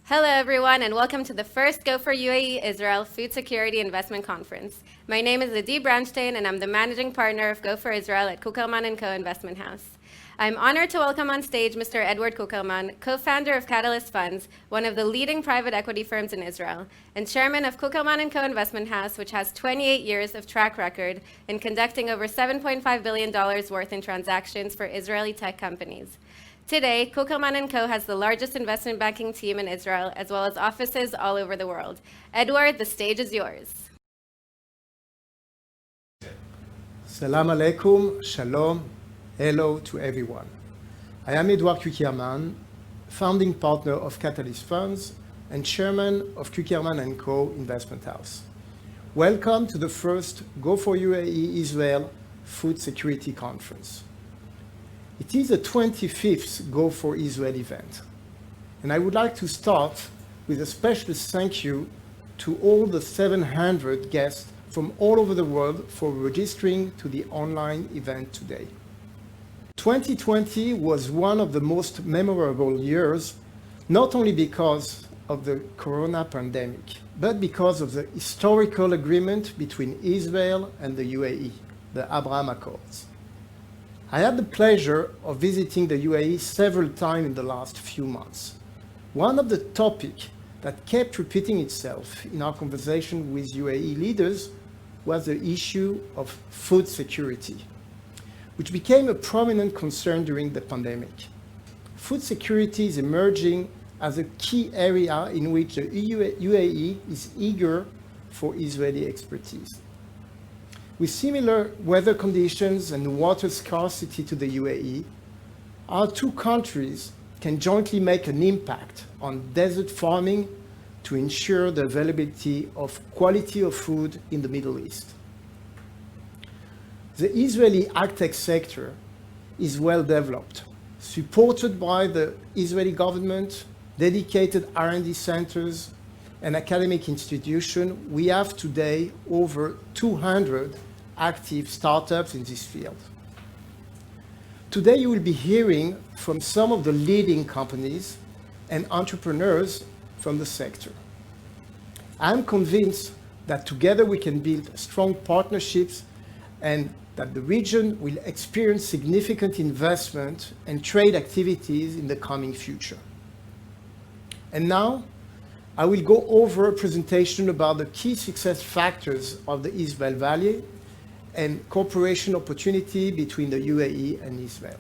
Hello, everyone, and welcome to the first Go for UAE Israel Food Security Investment Conference. My name is Adi Brownstein, and I'm the managing partner of Go for Israel at Kuckelman & Co. Investment House. I'm honored to welcome on stage Mr. Edward Kuckelman, co-founder of Catalyst Funds, one of the leading private equity firms in Israel, and chairman of Kuckelman & Co. Investment House, which has 28 years of track record in conducting over $7.5 billion worth in transactions for Israeli tech companies. Today, Kuckelman & Co. has the largest investment banking team in Israel, as well as offices all over the world. Edward, the stage is yours. Salam alaikum, shalom, hello to everyone. I am Edward Kuckelman, founding partner of Catalyst Funds and chairman of Kuckelman & Co. Investment House. Welcome to the first Go for UAE Israel Food Security Conference. It is the 25th Go for Israel event, and I would like to start with a special thank you to all the 700 guests from all over the world for registering to the online event today. 2020 was one of the most memorable years, not only because of the corona pandemic, but because of the historical agreement between Israel and the UAE, the Abraham Accords. I had the pleasure of visiting the UAE several times in the last few months. One of the topics that kept repeating itself in our conversation with UAE leaders was the issue of food security, which became a prominent concern during the pandemic. Food security is emerging as a key area in which the UAE is eager for Israeli expertise. With similar weather conditions and water scarcity to the UAE, our two countries can jointly make an impact on desert farming to ensure the availability of quality of food in the Middle East. The Israeli agtech sector is well developed, supported by the Israeli government, dedicated R&D centers, and academic institutions. We have today over 200 active startups in this field. Today you will be hearing from some of the leading companies and entrepreneurs from the sector. I'm convinced that together we can build strong partnerships and that the region will experience significant investment and trade activities in the coming future. And now, I will go over a presentation about the key success factors of the Israel Valley and cooperation opportunity between the UAE and Israel.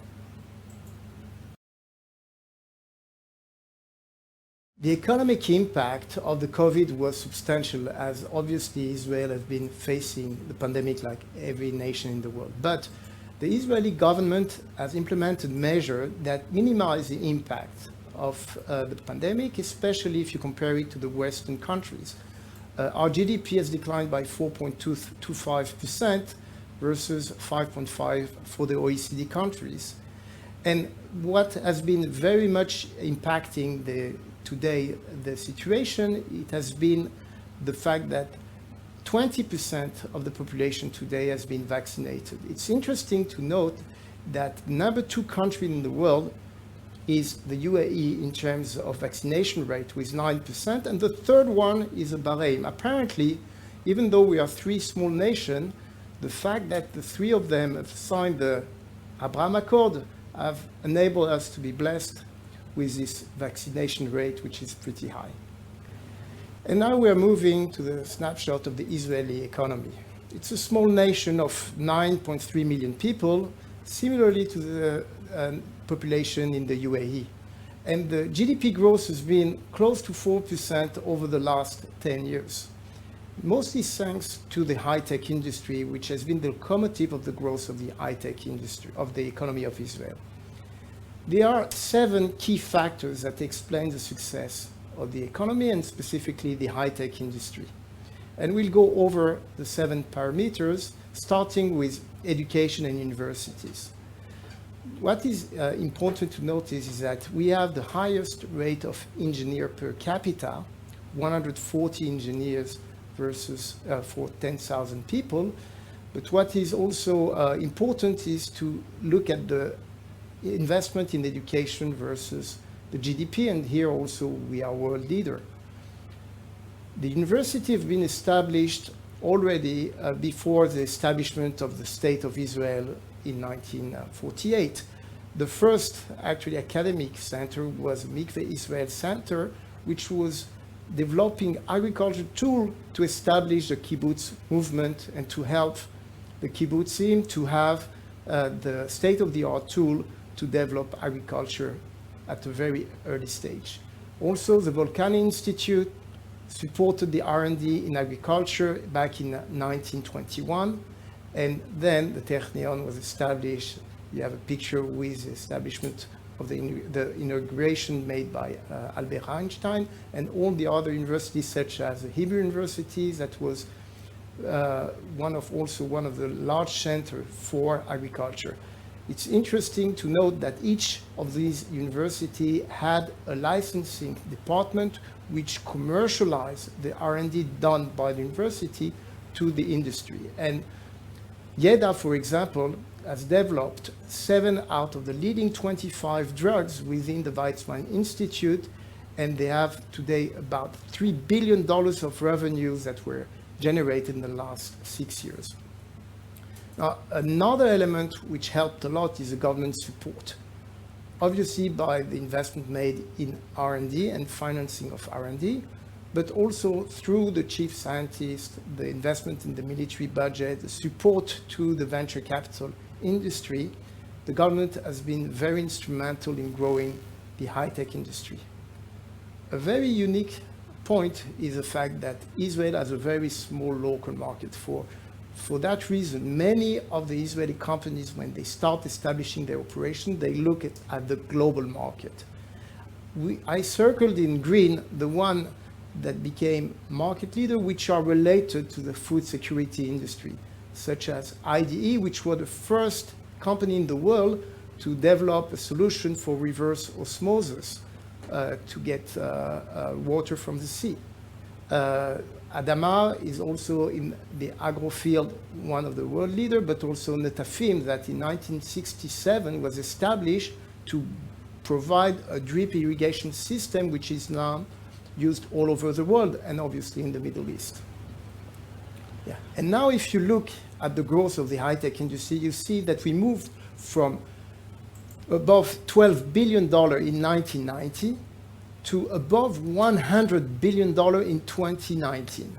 The economic impact of the COVID was substantial, as obviously Israel has been facing the pandemic like every nation in the world. But the Israeli government has implemented measures that minimize the impact of the pandemic, especially if you compare it to the Western countries. Our GDP has declined by 4.25% versus 5.5% for the OECD countries. And what has been very much impacting today the situation, it has been the fact that 20% of the population today has been vaccinated. It's interesting to note that number 2 country in the world is the UAE in terms of vaccination rate with 9%, and the third one is Bahrain. Apparently, even though we are 3 small nations, the fact that the 3 of them have signed the Abraham Accord have enabled us to be blessed with this vaccination rate, which is pretty high. And now we are moving to the snapshot of the Israeli economy. It's a small nation of 9.3 million people, similarly to the population in the UAE. And the GDP growth has been close to 4% over the last 10 years. Mostly thanks to the high-tech industry, which has been the locomotive of the growth of the high-tech industry, of the economy of Israel. There are 7 key factors that explain the success of the economy and specifically the high-tech industry. And we'll go over the 7 parameters, starting with education and universities. What is important to notice is that we have the highest rate of engineer per capita, 140 engineers versus for 10,000 people. But what is also important is to look at the investment in education versus the GDP, and here also we are world leader. The university have been established already before the establishment of the State of Israel in 1948. The first actually academic center was Mikveh Israel Center, which was developing agriculture tool to establish the kibbutz movement and to help the kibbutzim to have the state-of-the-art tool to develop agriculture at a very early stage. Also, the Volcani Institute supported the R&D in agriculture back in 1921, and then the Technion was established. You have a picture with the establishment of the inauguration made by Albert Einstein, and all the other universities, such as the Hebrew University, that was one of the large centers for agriculture. It's interesting to note that each of these universities had a licensing department which commercialized the R&D done by the university to the industry. And YEDA, for example, has developed 7 out of the leading 25 drugs within the Weizmann Institute, and they have today about $3 billion of revenues that were generated in the last 6 years. Now, another element which helped a lot is the government support. Obviously by the investment made in R&D and financing of R&D, but also through the chief scientist, the investment in the military budget, the support to the venture capital industry, the government has been very instrumental in growing the high-tech industry. A very unique point is the fact that Israel has a very small local market. For that reason, many of the Israeli companies, when they start establishing their operation, they look at the global market. I circled in green the one that became market leader, which are related to the food security industry, such as IDE, which was the first company in the world to develop a solution for reverse osmosis to get water from the sea. Adama is also in the agro field one of the world leaders, but also Netafim, that in 1967 was established to provide a drip irrigation system, which is now used all over the world and obviously in the Middle East. Yeah. And now if you look at the growth of the high-tech industry, you see that we moved from above $12 billion in 1990 to above $100 billion in 2019.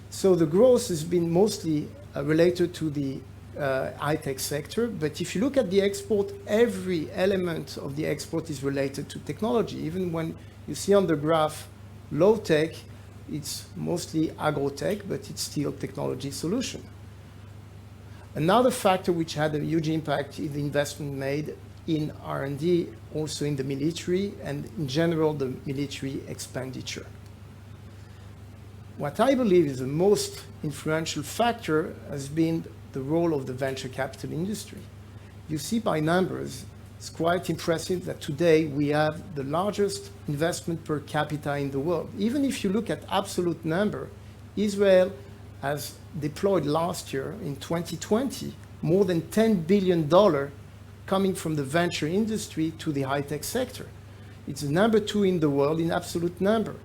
So the growth has been mostly related to the high-tech sector, but if you look at the export, every element of the export is related to technology. Even when you see on the graph low-tech, it's mostly agro-tech, but it's still technology solution. Another factor which had a huge impact is the investment made in R&D, also in the military, and in general, the military expenditure. What I believe is the most influential factor has been the role of the venture capital industry. You see by numbers, it's quite impressive that today we have the largest investment per capita in the world. Even if you look at absolute number, Israel has deployed last year, in 2020, more than $10 billion coming from the venture industry to the high-tech sector. It's number 2 in the world in absolute number.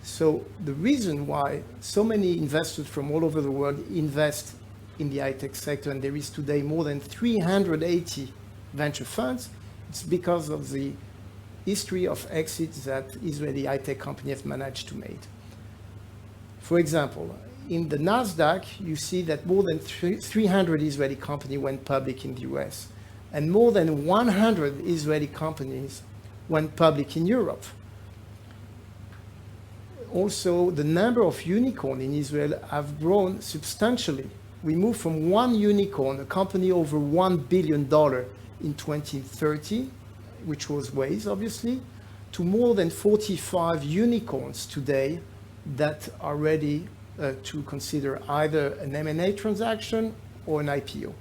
So the reason why so many investors from all over the world invest in the high-tech sector, and there is today more than 380 venture funds, it's because of the history of exits that Israeli high-tech companies have managed to make. For example, in the NASDAQ, you see that more than 300 Israeli companies went public in the US, and more than 100 Israeli companies went public in Europe. Also, the number of unicorns in Israel have grown substantially. We moved from 1 unicorn, a company over $1 billion in 2030, which was Waze, obviously, to more than 45 unicorns today that are ready to consider either an M&A transaction or an IPO.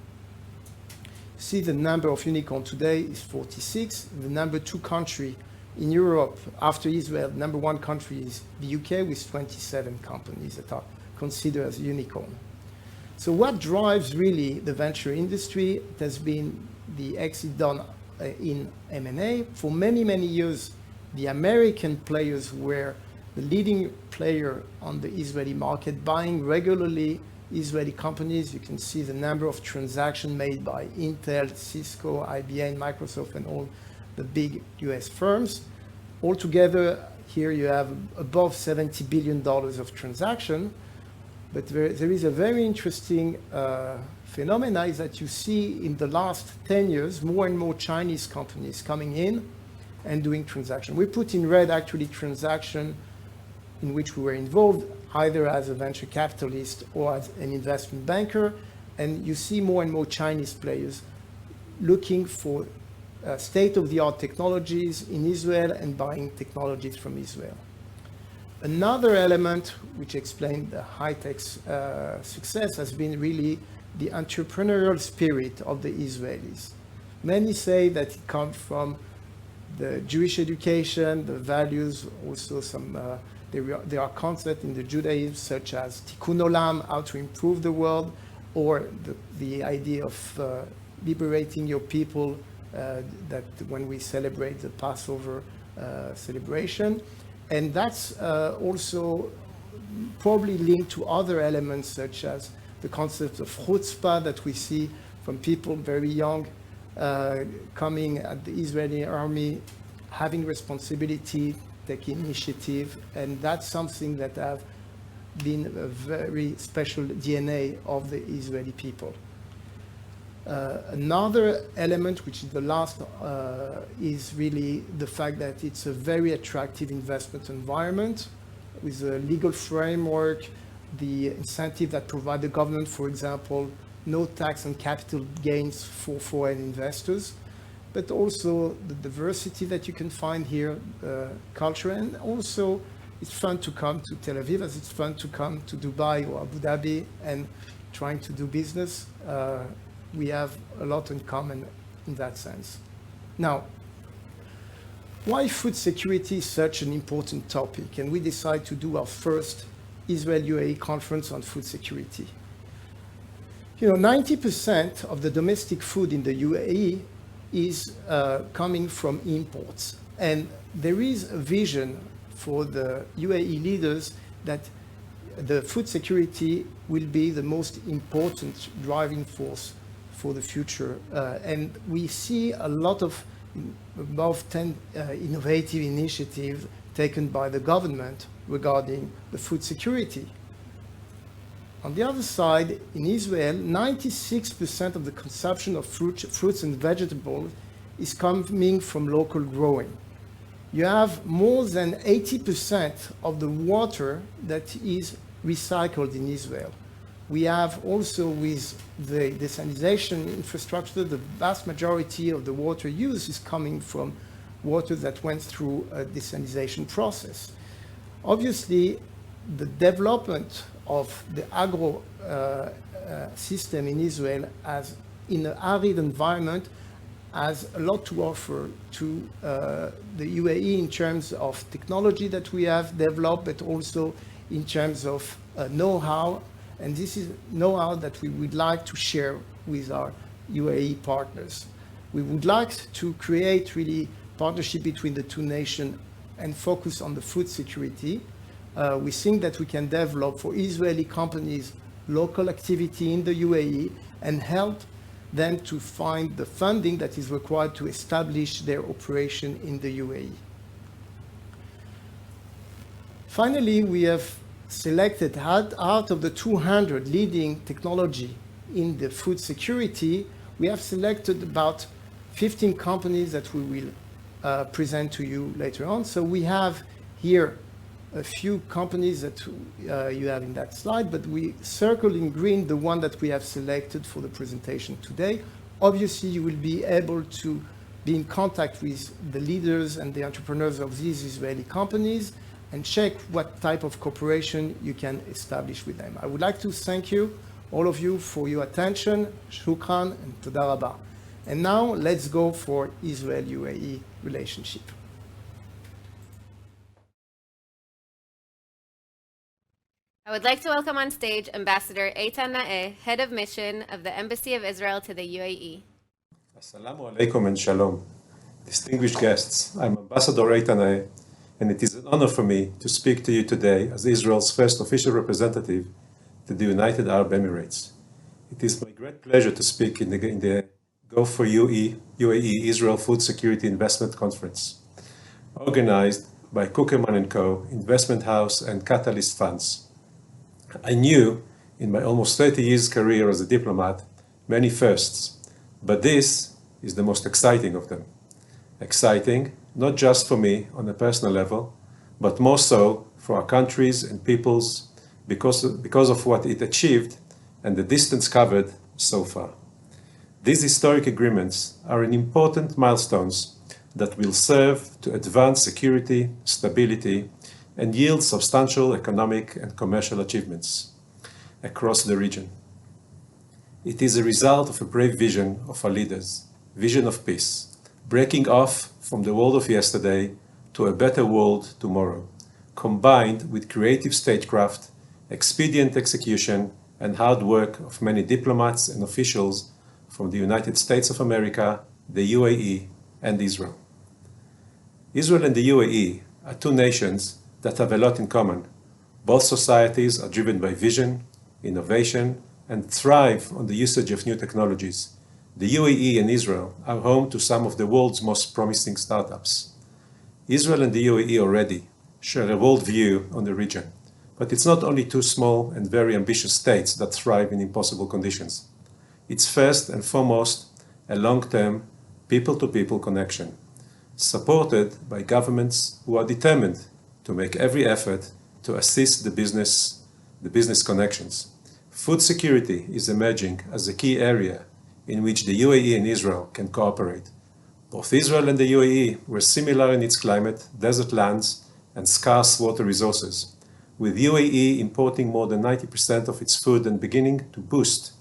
See, the number of unicorns today is 46. The number 2 country in Europe after Israel, number 1 country is the UK with 27 companies that are considered as unicorn. So what drives really the venture industry? It has been the exit done in M&A. For many, many years, the American players were the leading player on the Israeli market, buying regularly Israeli companies. You can see the number of transactions made by Intel, Cisco, IBM, Microsoft, and all the big US firms. Altogether, here you have above $70 billion of transaction. But there is a very interesting phenomena is that you see in the last 10 years, more and more Chinese companies coming in and doing transaction. We put in red actually transaction in which we were involved, either as a venture capitalist or as an investment banker. And you see more and more Chinese players looking for state-of-the-art technologies in Israel and buying technologies from Israel. Another element which explained the high-tech success has been really the entrepreneurial spirit of the Israelis. Many say that it comes from the Jewish education, the values, also some, there are concepts in the Judaism such as tikkun olam, how to improve the world, or the idea of liberating your people that when we celebrate the Passover celebration. And that's also probably linked to other elements such as the concept of chutzpah that we see from people very young coming at the Israeli army, having responsibility, taking initiative, and that's something that have been a very special DNA of the Israeli people. Another element, which is the last, is really the fact that it's a very attractive investment environment with a legal framework, the incentive that provide the government, for example, no tax on capital gains for foreign investors, but also the diversity that you can find here, culture, and also it's fun to come to Tel Aviv as it's fun to come to Dubai or Abu Dhabi and trying to do business. We have a lot in common in that sense. Now, why food security is such an important topic? And we decided to do our first Israel UAE conference on food security. 90% of the domestic food in the UAE is coming from imports. And there is a vision for the UAE leaders that the food security will be the most important driving force for the future. And we see a lot of above 10 innovative initiatives taken by the government regarding the food security. On the other side, in Israel, 96% of the consumption of fruits and vegetables is coming from local growing. You have more than 80% of the water that is recycled in Israel. We have also, with the desalination infrastructure, the vast majority of the water use is coming from water that went through a desalination process. Obviously, the development of the agro system in Israel as in an arid environment has a lot to offer to the UAE in terms of technology that we have developed, but also in terms of know-how. And this is know-how that we would like to share with our UAE partners. We would like to create really partnership between the two nations and focus on the food security. We think that we can develop for Israeli companies local activity in the UAE and help them to find the funding that is required to establish their operation in the UAE. Finally, we have selected out of the 200 leading technology in the food security, we have selected about 15 companies that we will present to you later on. So we have here a few companies that you have in that slide, but we circle in green the one that we have selected for the presentation today. Obviously, you will be able to be in contact with the leaders and the entrepreneurs of these Israeli companies and check what type of cooperation you can establish with them. I would like to thank you, all of you, for your attention. Shukran and toda rabba. And now let's go for Israel-UAE relationship. I would like to welcome on stage Ambassador Eitan Naeh, Head of Mission of the Embassy of Israel to the UAE. Assalamu alaikum and shalom. Distinguished guests, I'm Ambassador Eitan, and it is an honor for me to speak to you today as Israel's first official representative to the United Arab Emirates. It is my great pleasure to speak in the GoforUAE Israel Food Security Investment Conference, organized by Kuckerman & Co., Investment House, and Catalyst Funds. I knew in my almost 30 years career as a diplomat many firsts, but this is the most exciting of them. Exciting, not just for me on a personal level, but more so for our countries and peoples because of what it achieved and the distance covered so far. These historic agreements are an important milestones that will serve to advance security, stability, and yield substantial economic and commercial achievements across the region. It is a result of a brave vision of our leaders, vision of peace, breaking off from the world of yesterday to a better world tomorrow, combined with creative statecraft, expedient execution, and hard work of many diplomats and officials from the United States of America, the UAE, and Israel. Israel and the UAE are two nations that have a lot in common. Both societies are driven by vision, innovation, and thrive on the usage of new technologies. The UAE and Israel are home to some of the world's most promising startups. Israel and the UAE already share a worldview on the region, but it's not only two small and very ambitious states that thrive in impossible conditions. It's first and foremost a long-term, people-to-people connection, supported by governments who are determined to make every effort to assist the business connections. Food security is emerging as a key area in which the UAE and Israel can cooperate. Both Israel and the UAE were similar in its climate, desert lands, and scarce water resources, with UAE importing more than 90% of its food and beginning to boost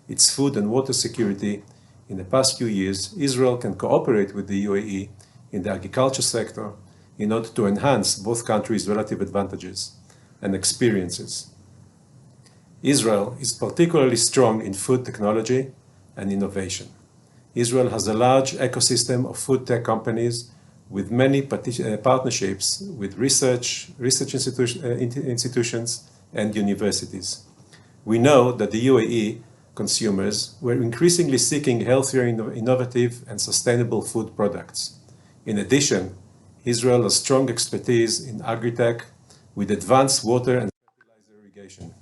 its food and water security. In the past few years, Israel can cooperate with the UAE in the agriculture sector in order to enhance both countries' relative advantages and experiences. Israel is particularly strong in food technology and innovation. Israel has a large ecosystem of food tech companies with many partnerships with research institutions and universities. We know that the UAE consumers were increasingly seeking healthier, innovative, and sustainable food products. In addition, Israel has strong expertise in agri-tech with advanced water and fertilizer irrigation,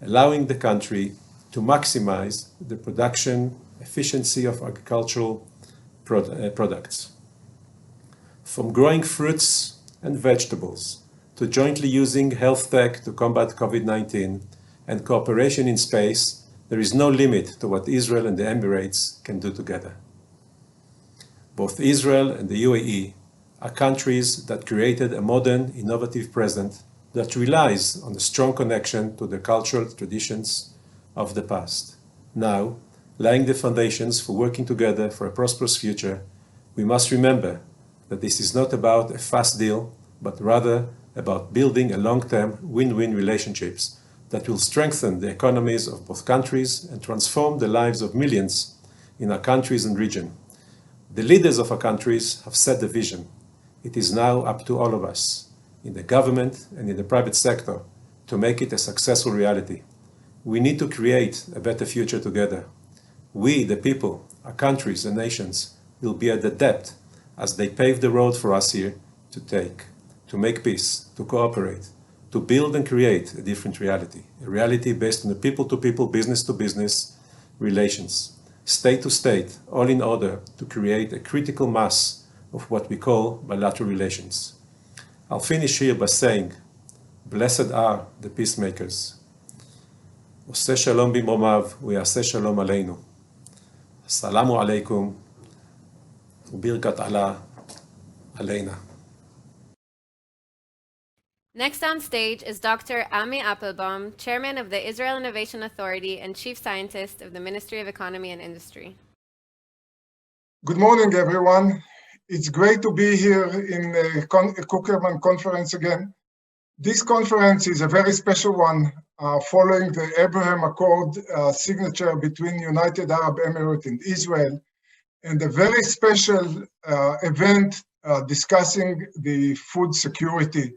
allowing the country to maximize the production efficiency of agricultural products. From growing fruits and vegetables to jointly using health tech to combat COVID-19 and cooperation in space, there is no limit to what Israel and the Emirates can do together. Both Israel and the UAE are countries that created a modern, innovative present that relies on a strong connection to the cultural traditions of the past. Now, laying the foundations for working together for a prosperous future, we must remember that this is not about a fast deal, but rather about building a long-term win-win relationships that will strengthen the economies of both countries and transform the lives of millions in our countries and region. The leaders of our countries have set the vision. It is now up to all of us, in the government and in the private sector, to make it a successful reality. We need to create a better future together. We, the people, our countries and nations, will be at the depth as they pave the road for us here to take, to make peace, to cooperate, to build and create a different reality, a reality based on the people-to-people, business-to-business relations, state-to-state, all in order to create a critical mass of what we call bilateral relations. I'll finish here by saying, blessed are the peacemakers. עושה שלום במרומיו ויעשה שלום עלינו. הסלאמו עליכם וברכת אללה עלינה. Next on stage is Dr. Ami Appelbaum, Chairman of the Israel Innovation Authority and Chief Scientist of the Ministry of Economy and Industry. Good morning, everyone. It's great to be here in the Kuckerman conference again. This conference is a very special one following the Abraham Accord signature between United Arab Emirates and Israel. and a very special event discussing the food security,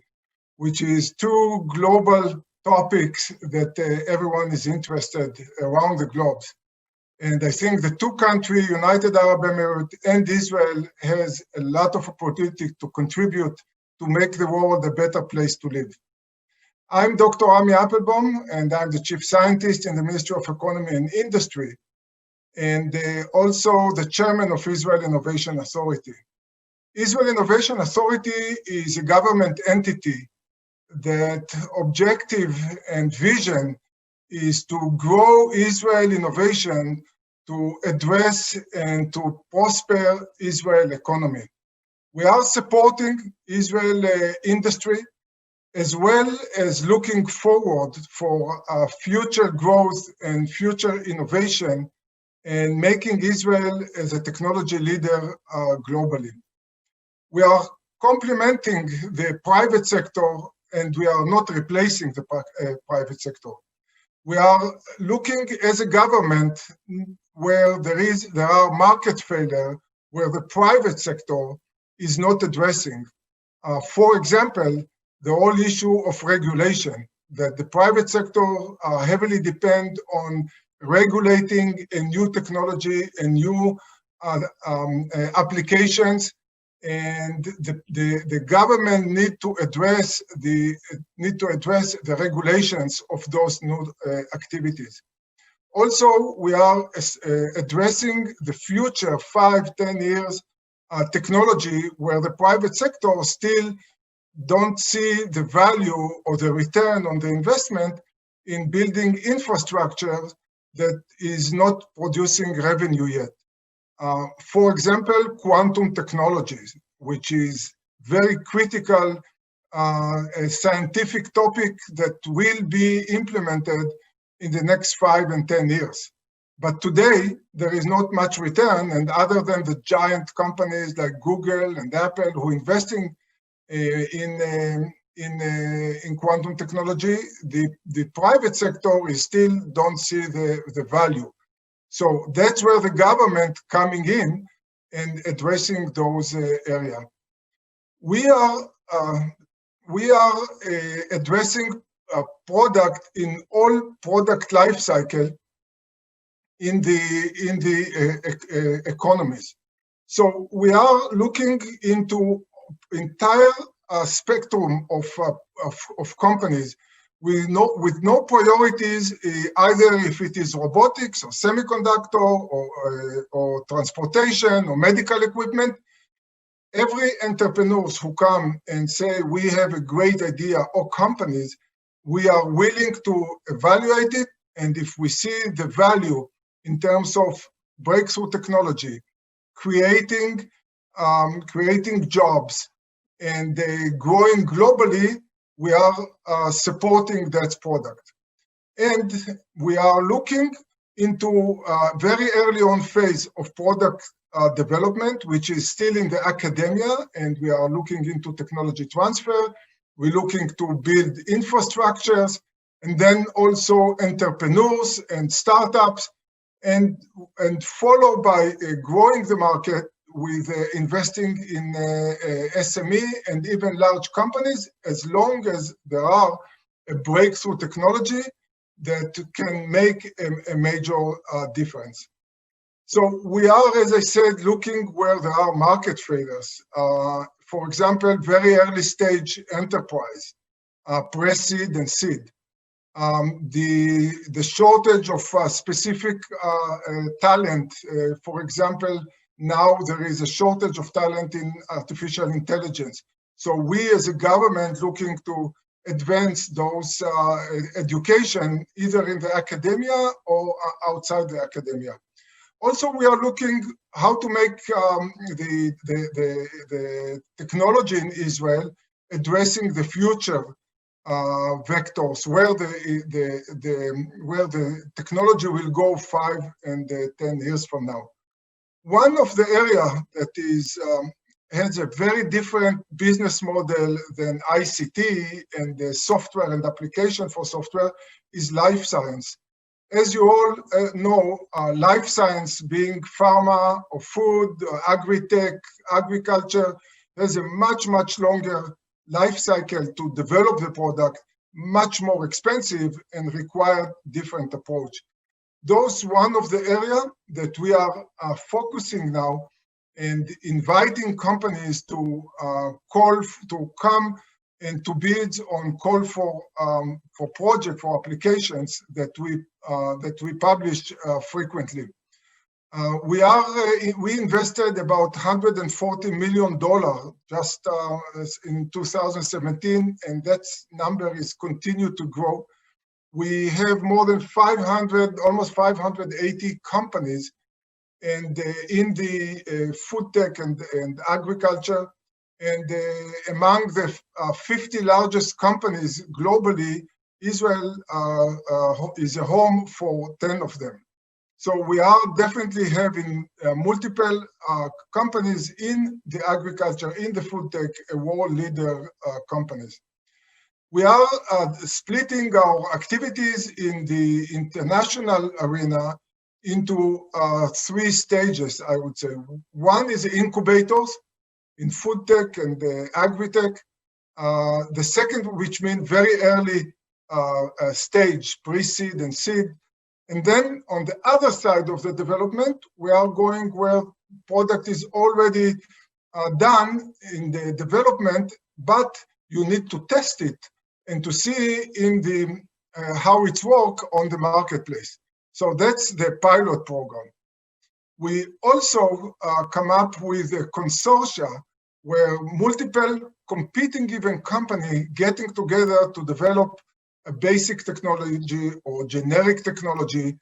which is two global topics that everyone is interested around the globe. And I think the two countries, United Arab Emirates and Israel, has a lot of opportunity to contribute to make the world a better place to live. I'm Dr. Ami Appelbaum, and I'm the Chief Scientist in the Ministry of Economy and Industry, and also the Chairman of Israel Innovation Authority. Israel Innovation Authority is a government entity that objective and vision is to grow Israel innovation to address and to prosper Israel economy. We are supporting Israel industry as well as looking forward for future growth and future innovation and making Israel as a technology leader globally. We are complementing the private sector, and we are not replacing the private sector. We are looking as a government where there are market failure, where the private sector is not addressing. For example, the whole issue of regulation, that the private sector heavily depend on regulating a new technology and new applications, and the government need to address the regulations of those new activities. Also, we are addressing the future 5-10 years technology where the private sector still don't see the value or the return on the investment in building infrastructure that is not producing revenue yet. For example, quantum technologies, which is very critical scientific topic that will be implemented in the next 5 and 10 years. But today, there is not much return, and other than the giant companies like Google and Apple who are investing in quantum technology, the private sector is still don't see the value. So that's where the government coming in and addressing those areas. We are addressing a product in all product life cycle in the economies. So we are looking into entire spectrum of companies with no priorities, either if it is robotics or semiconductor or transportation or medical equipment. Every entrepreneurs who come and say we have a great idea or companies, we are willing to evaluate it, and if we see the value in terms of breakthrough technology, creating jobs, and growing globally, we are supporting that product. And we are looking into a very early on phase of product development, which is still in the academia, and we are looking into technology transfer. We're looking to build infrastructures, and then also entrepreneurs and startups, and followed by growing the market with investing in SME and even large companies, as long as there are a breakthrough technology that can make a major difference. So we are, as I said, looking where there are market failures. For example, very early stage enterprise, pre-seed and seed. The shortage of specific talent, for example, now there is a shortage of talent in artificial intelligence. So we as a government looking to advance those education either in the academia or outside the academia. Also, we are looking how to make the technology in Israel addressing the future vectors, where the technology will go 5 and 10 years from now. One of the area that has a very different business model than ICT and the software and application for software is life science. As you all know, life science, being pharma or food, agri-tech, agriculture, has a much longer life cycle to develop the product, much more expensive and require different approach. Those one of the area that we are focusing now and inviting companies to come and to bid on call for project, for applications that we publish frequently. We invested about $140 million just in 2017, and that number is continued to grow. We have more than 500, almost 580 companies, and in the food tech and agriculture, and among the 50 largest companies globally, Israel is a home for 10 of them. So we are definitely having multiple companies in the agriculture, in the food tech, world leader companies. We are splitting our activities in the international arena into 3 stages, I would say. One is incubators in food tech and agri-tech. The second, which means very early stage, pre-seed and seed. And then on the other side of the development, we are going where product is already done in the development, but you need to test it and to see in the how it's work on the marketplace. So that's the pilot program. We also come up with a consortia where multiple competing even company getting together to develop a basic technology or generic technology,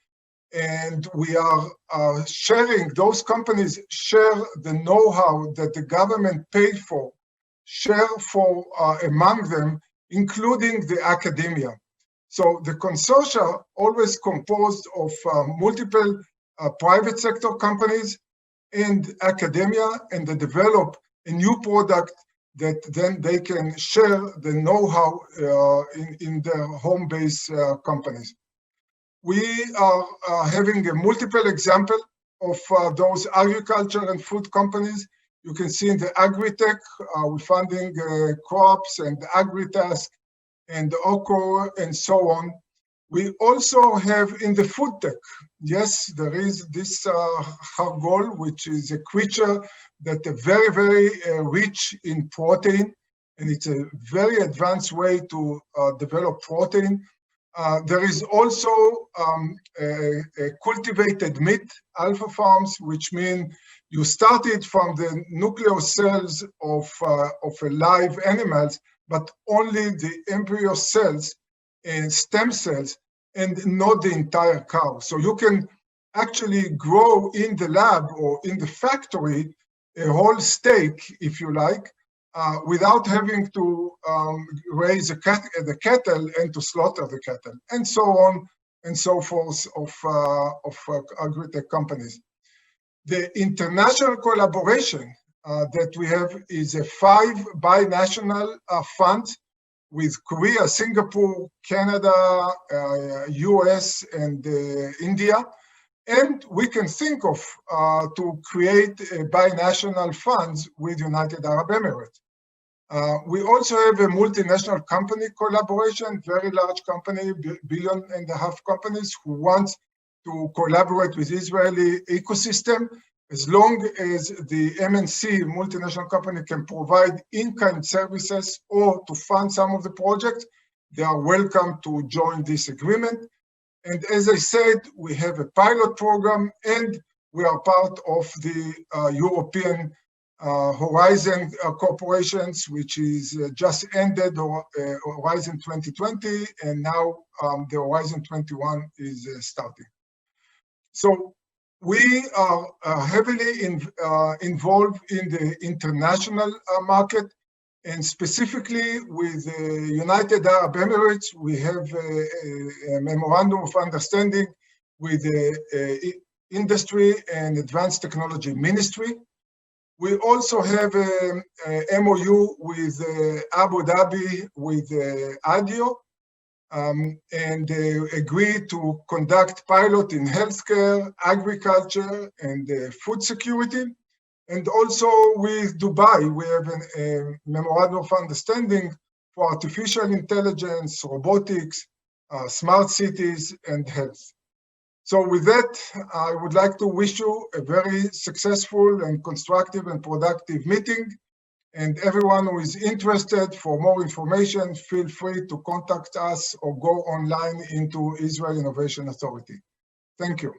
and we are sharing, those companies share the know-how that the government paid for, share for among them, including the academia. So the consortia always composed of multiple private sector companies and academia, and they develop a new product that then they can share the know-how in their home-based companies. We are having a multiple example of those agriculture and food companies. You can see in the agri-tech, we're funding crops and agri-task and OCO and so on. We also have in the food tech, yes, there is this hargol, which is a creature that is very rich in protein, and it's a very advanced way to develop protein. There is also a cultivated meat, alpha farms, which mean you started from the nuclear cells of a live animals, but only the embryo cells and stem cells, and not the entire cow. So you can actually grow in the lab or in the factory a whole steak, if you like, without having to raise the cattle and to slaughter the cattle, and so on and so forth of agri-tech companies. The international collaboration that we have is a 5 binational funds with Korea, Singapore, Canada, US, and India. And we can think of to create a binational funds with United Arab Emirates. We also have a multinational company collaboration, very large company, $1.5 billion companies who want to collaborate with Israeli ecosystem. As long as the MNC, multinational company, can provide in-kind services or to fund some of the projects, they are welcome to join this agreement. And as I said, we have a pilot program, and we are part of the European Horizon corporations, which is just ended Horizon 2020, and now the Horizon 21 is starting. So we are heavily involved in the international market, and specifically with the United Arab Emirates. We have a memorandum of understanding with the Industry and Advanced Technology Ministry. We also have a MOU with Abu Dhabi with ADIO, and agreed to conduct pilot in healthcare, agriculture, and food security. And also with Dubai, we have a memorandum of understanding for artificial intelligence, robotics, smart cities, and health. So with that, I would like to wish you a very successful and constructive and productive meeting. And everyone who is interested for more information, feel free to contact us or go online into Israel Innovation Authority. Thank you.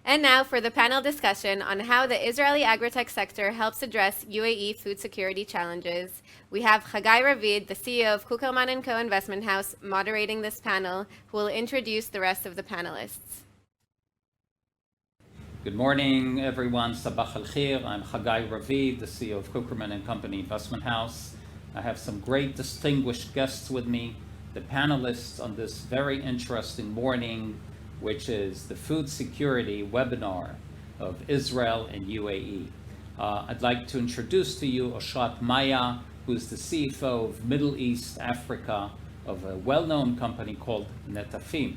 And now for the panel discussion on how the Israeli agritech sector helps address UAE food security challenges. We have Chagai Ravid, the CEO of Kuckelman & Co. Investment House, moderating this panel, who will introduce the rest of the panelists. Good morning, everyone. Sabach al-Khir. I'm Chagai Ravid, the CEO of Kuckelman & Company Investment House. I have some great distinguished guests with me, the panelists on this very interesting morning, which is the food security webinar of Israel and UAE. I'd like to introduce to you Oshat Maya, who's the CFO of Middle East Africa of a well-known company called Netafim.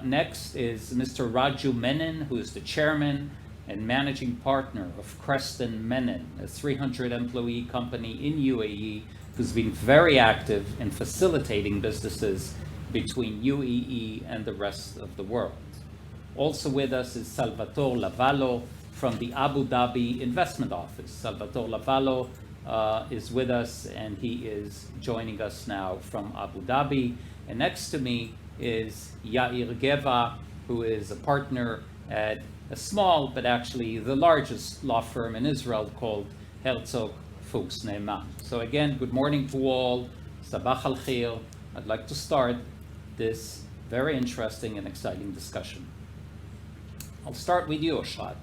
Next is Mr. Raju Menon, who is the chairman and managing partner of Creston Menon, a 300-employee company in UAE, who's been very active in facilitating businesses between UAE and the rest of the world. Also with us is Salvatore Lavallo from the Abu Dhabi Investment Office. Salvatore Lavallo is with us, and he is joining us now from Abu Dhabi. And next to me is Yair Geva, who is a partner at a small, but actually the largest law firm in Israel called Herzog Fuchs Neiman. So again, good morning to all. Sabach al-Khir. I'd like to start this very interesting and exciting discussion. I'll start with you, Oshat.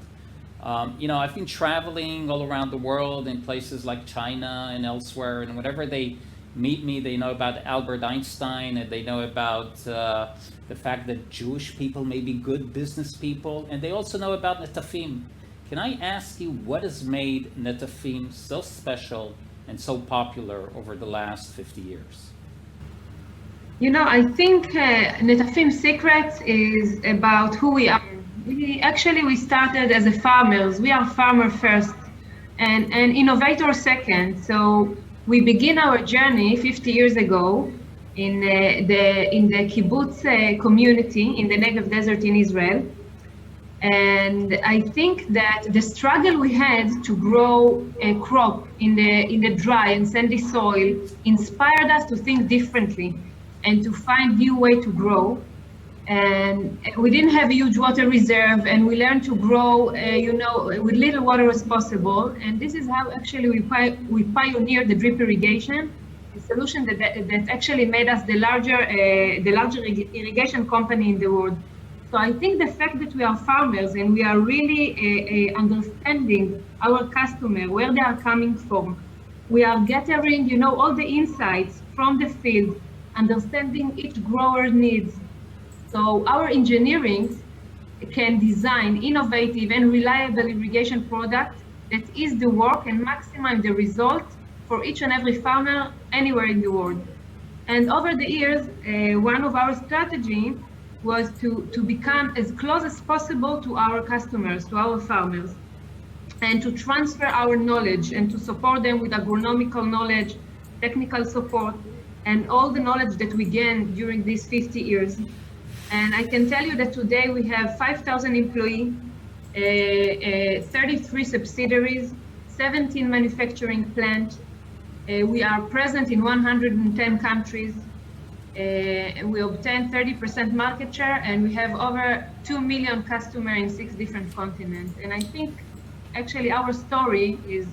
I've been traveling all around the world in places like China and elsewhere, and whenever they meet me, they know about Albert Einstein, and they know about the fact that Jewish people may be good business people, and they also know about Netafim. Can I ask you what has made Netafim so special and so popular over the last 50 years? I think Netafim's secret is about who we are. We started as a farmers. We are farmer first and innovator second. So we begin our journey 50 years ago in the kibbutz community in the Negev Desert in Israel. And I think that the struggle we had to grow a crop in the dry and sandy soil inspired us to think differently and to find new way to grow. And we didn't have a huge water reserve, and we learned to grow, with little water as possible. And this is how actually we pioneered the drip irrigation, a solution that actually made us the larger irrigation company in the world. So I think the fact that we are farmers and we are really understanding our customer, where they are coming from, we are gathering, all the insights from the field, understanding each grower's needs. So our engineering can design innovative and reliable irrigation products that ease the work and maximize the result for each and every farmer anywhere in the world. And over the years, one of our strategies was to become as close as possible to our customers, to our farmers, and to transfer our knowledge and to support them with agronomical knowledge, technical support, and all the knowledge that we gained during these 50 years. And I can tell you that today we have 5,000 employees, 33 subsidiaries, 17 manufacturing plants. We are present in 110 countries. We obtain 30% market share, and we have over 2 million customers in 6 different continents. And I think actually our story is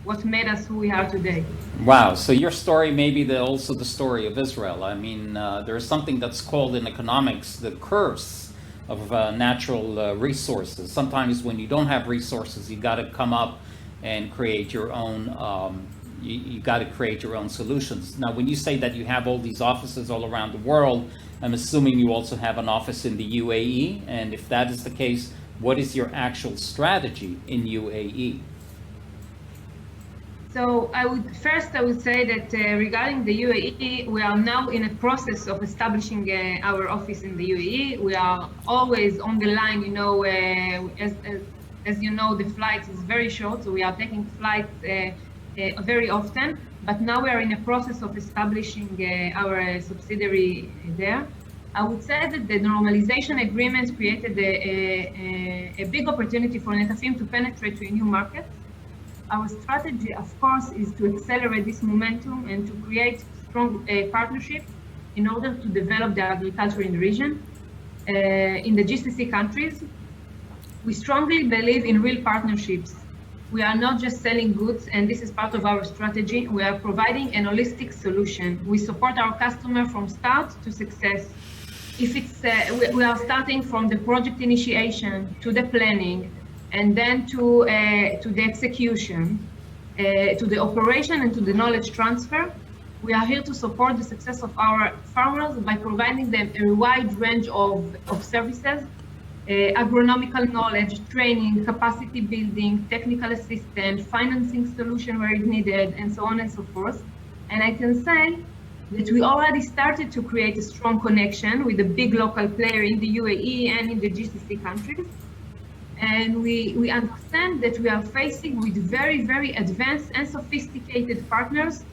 what made us who we are today. Wow, so your story may be also the story of Israel. I mean, there is something that's called in economics the curse of natural resources. Sometimes when you don't have resources, you got to come up and create your own. You got to create your own solutions. Now, when you say that you have all these offices all around the world, I'm assuming you also have an office in the UAE. And if that is the case, what is your actual strategy in UAE? So I would say that regarding the UAE, we are now in a process of establishing our office in the UAE. We are always on the line, as you know, the flight is very short, so we are taking flights very often. But now we are in a process of establishing our subsidiary there. I would say that the normalization agreement created a big opportunity for Netafim to penetrate to a new market. Our strategy, of course, is to accelerate this momentum and to create strong partnerships in order to develop the agriculture in the region. In the GCC countries, we strongly believe in real partnerships. We are not just selling goods, and this is part of our strategy. We are providing an holistic solution. We support our customer from start to success. If it's, we are starting from the project initiation to the planning, and then to the execution, to the operation, and to the knowledge transfer. We are here to support the success of our farmers by providing them a wide range of services, agronomical knowledge, training, capacity building, technical assistance, financing solution where it's needed, and so on and so forth. And I can say that we already started to create a strong connection with a big local player in the UAE and in the GCC countries. And we understand that we are facing with very, very advanced and sophisticated partners.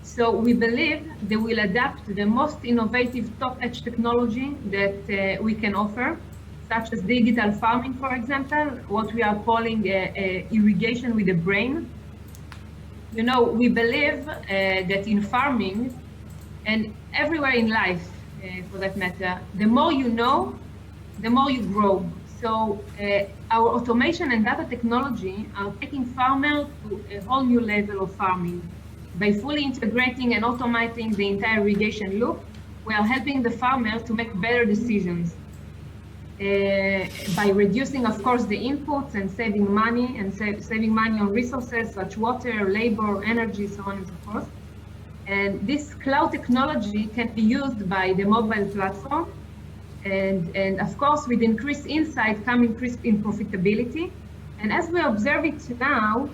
So we believe they will adapt the most innovative top-edge technology that we can offer, such as digital farming, for example, what we are calling irrigation with a brain. We believe that in farming and everywhere in life, for that matter, the more you know, the more you grow. So our automation and data technology are taking farmers to a whole new level of farming. By fully integrating and automating the entire irrigation loop, we are helping the farmer to make better decisions. By reducing, of course, the inputs and saving money on resources such water, labor, energy, so on and so forth. And this cloud technology can be used by the mobile platform. And of course, with increased insight come increase in profitability. And as we observe it now,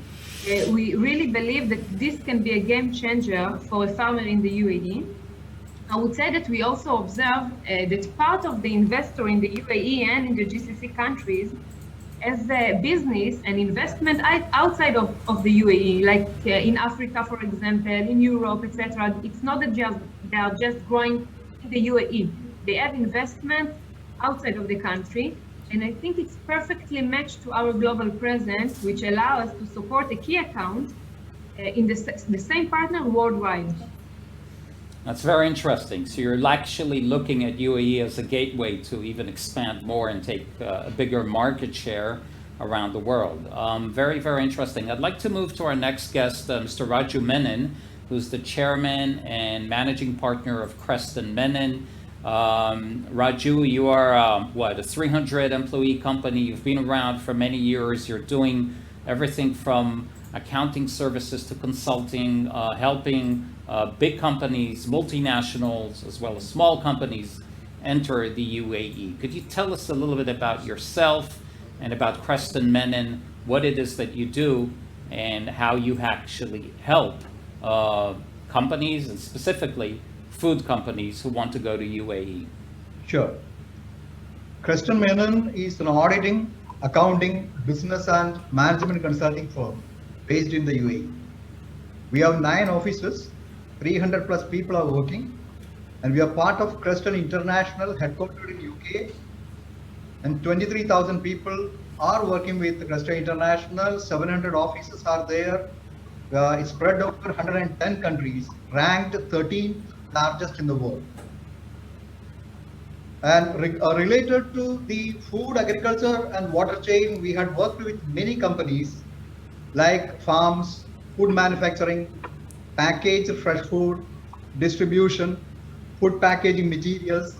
we really believe that this can be a game changer for a farmer in the UAE. I would say that we also observe that part of the investor in the UAE and in the GCC countries as a business and investment outside of the UAE, like in Africa, for example, in Europe, etc. It's not that they are just growing in the UAE. They have investment outside of the country, and I think it's perfectly matched to our global presence, which allows us to support a key account in the same partner worldwide. That's very interesting. So you're actually looking at UAE as a gateway to even expand more and take a bigger market share around the world. Very, very interesting. I'd like to move to our next guest, Mr. Raju Menon, who's the chairman and managing partner of Creston Menon. Raju, you are a 300 employee company. You've been around for many years. You're doing everything from accounting services to consulting, helping big companies, multinationals, as well as small companies enter the UAE. Could you tell us a little bit about yourself and about Creston Menon, what it is that you do, and how you actually help companies, and specifically food companies who want to go to UAE? Sure. Creston Menon is an auditing, accounting, business and management consulting firm based in the UAE. We have 9 offices, 300 plus people are working, and we are part of Creston International, headquartered in UK, and 23,000 people are working with Creston International. 700 offices are there. It's spread over 110 countries, ranked 13th largest in the world. And related to the food, agriculture and water chain, we had worked with many companies like farms, food manufacturing, packaged fresh food, distribution, food packaging materials,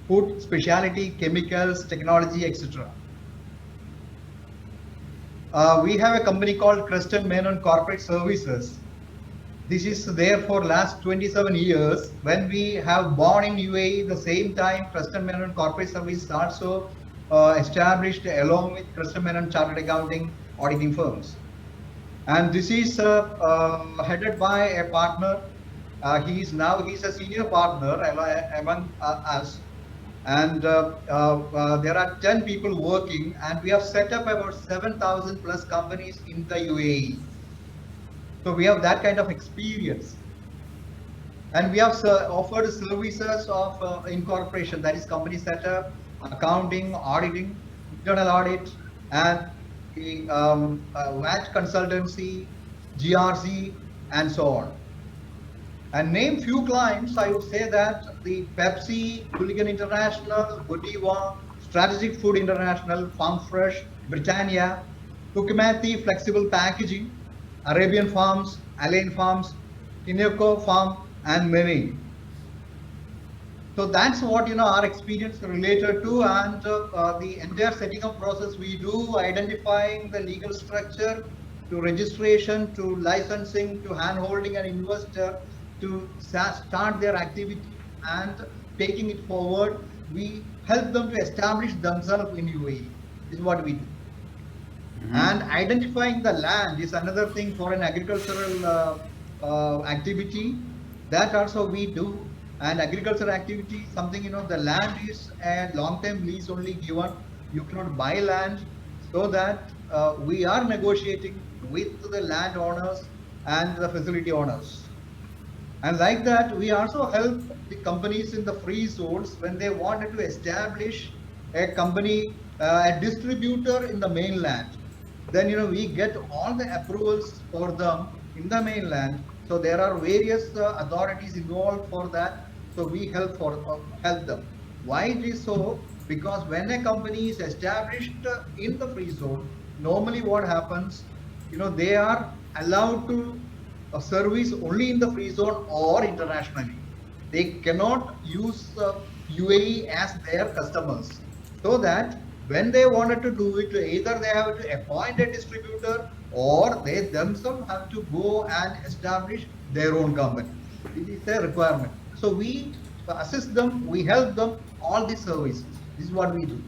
food specialty, chemicals, technology, etc. We have a company called Creston Menon Corporate Services. This is there for last 27 years. When we have born in UAE, the same time Creston Menon Corporate Services also established along with Creston Menon Chartered Accounting auditing firms. And this is headed by a partner. He's a senior partner among us, and there are 10 people working, and we have set up about 7,000 plus companies in the UAE. So we have that kind of experience. And we have offered services of incorporation, that is company setup, accounting, auditing, internal audit, and the VAT consultancy, GRC, and so on. And name few clients, I would say that the Pepsi, Hooligan International, Godiva, Strategic Food International, Farm Fresh, Britannia, Tukumati Flexible Packaging, Arabian Farms, Alain Farms, Kineko Farm, and many. So that's what our experience related to, and the entire setting up process we do, identifying the legal structure, to registration, to licensing, to hand-holding an investor, to start their activity and taking it forward. We help them to establish themselves in UAE. This is what we do. And identifying the land is another thing for an agricultural activity. That also we do. And agricultural activity, something, the land is a long-term lease only given. You cannot buy land, so that we are negotiating with the landowners and the facility owners. And like that, we also help the companies in the free zones when they wanted to establish a company, a distributor in the mainland. Then, we get all the approvals for them in the mainland. So there are various authorities involved for that. So we help them. Why it is so? Because when a company is established in the free zone, normally what happens, they are allowed to service only in the free zone or internationally. They cannot use UAE as their customers. So that when they wanted to do it, either they have to appoint a distributor or they themselves have to go and establish their own company. It is a requirement. So we assist them, we help them, all these services. This is what we do.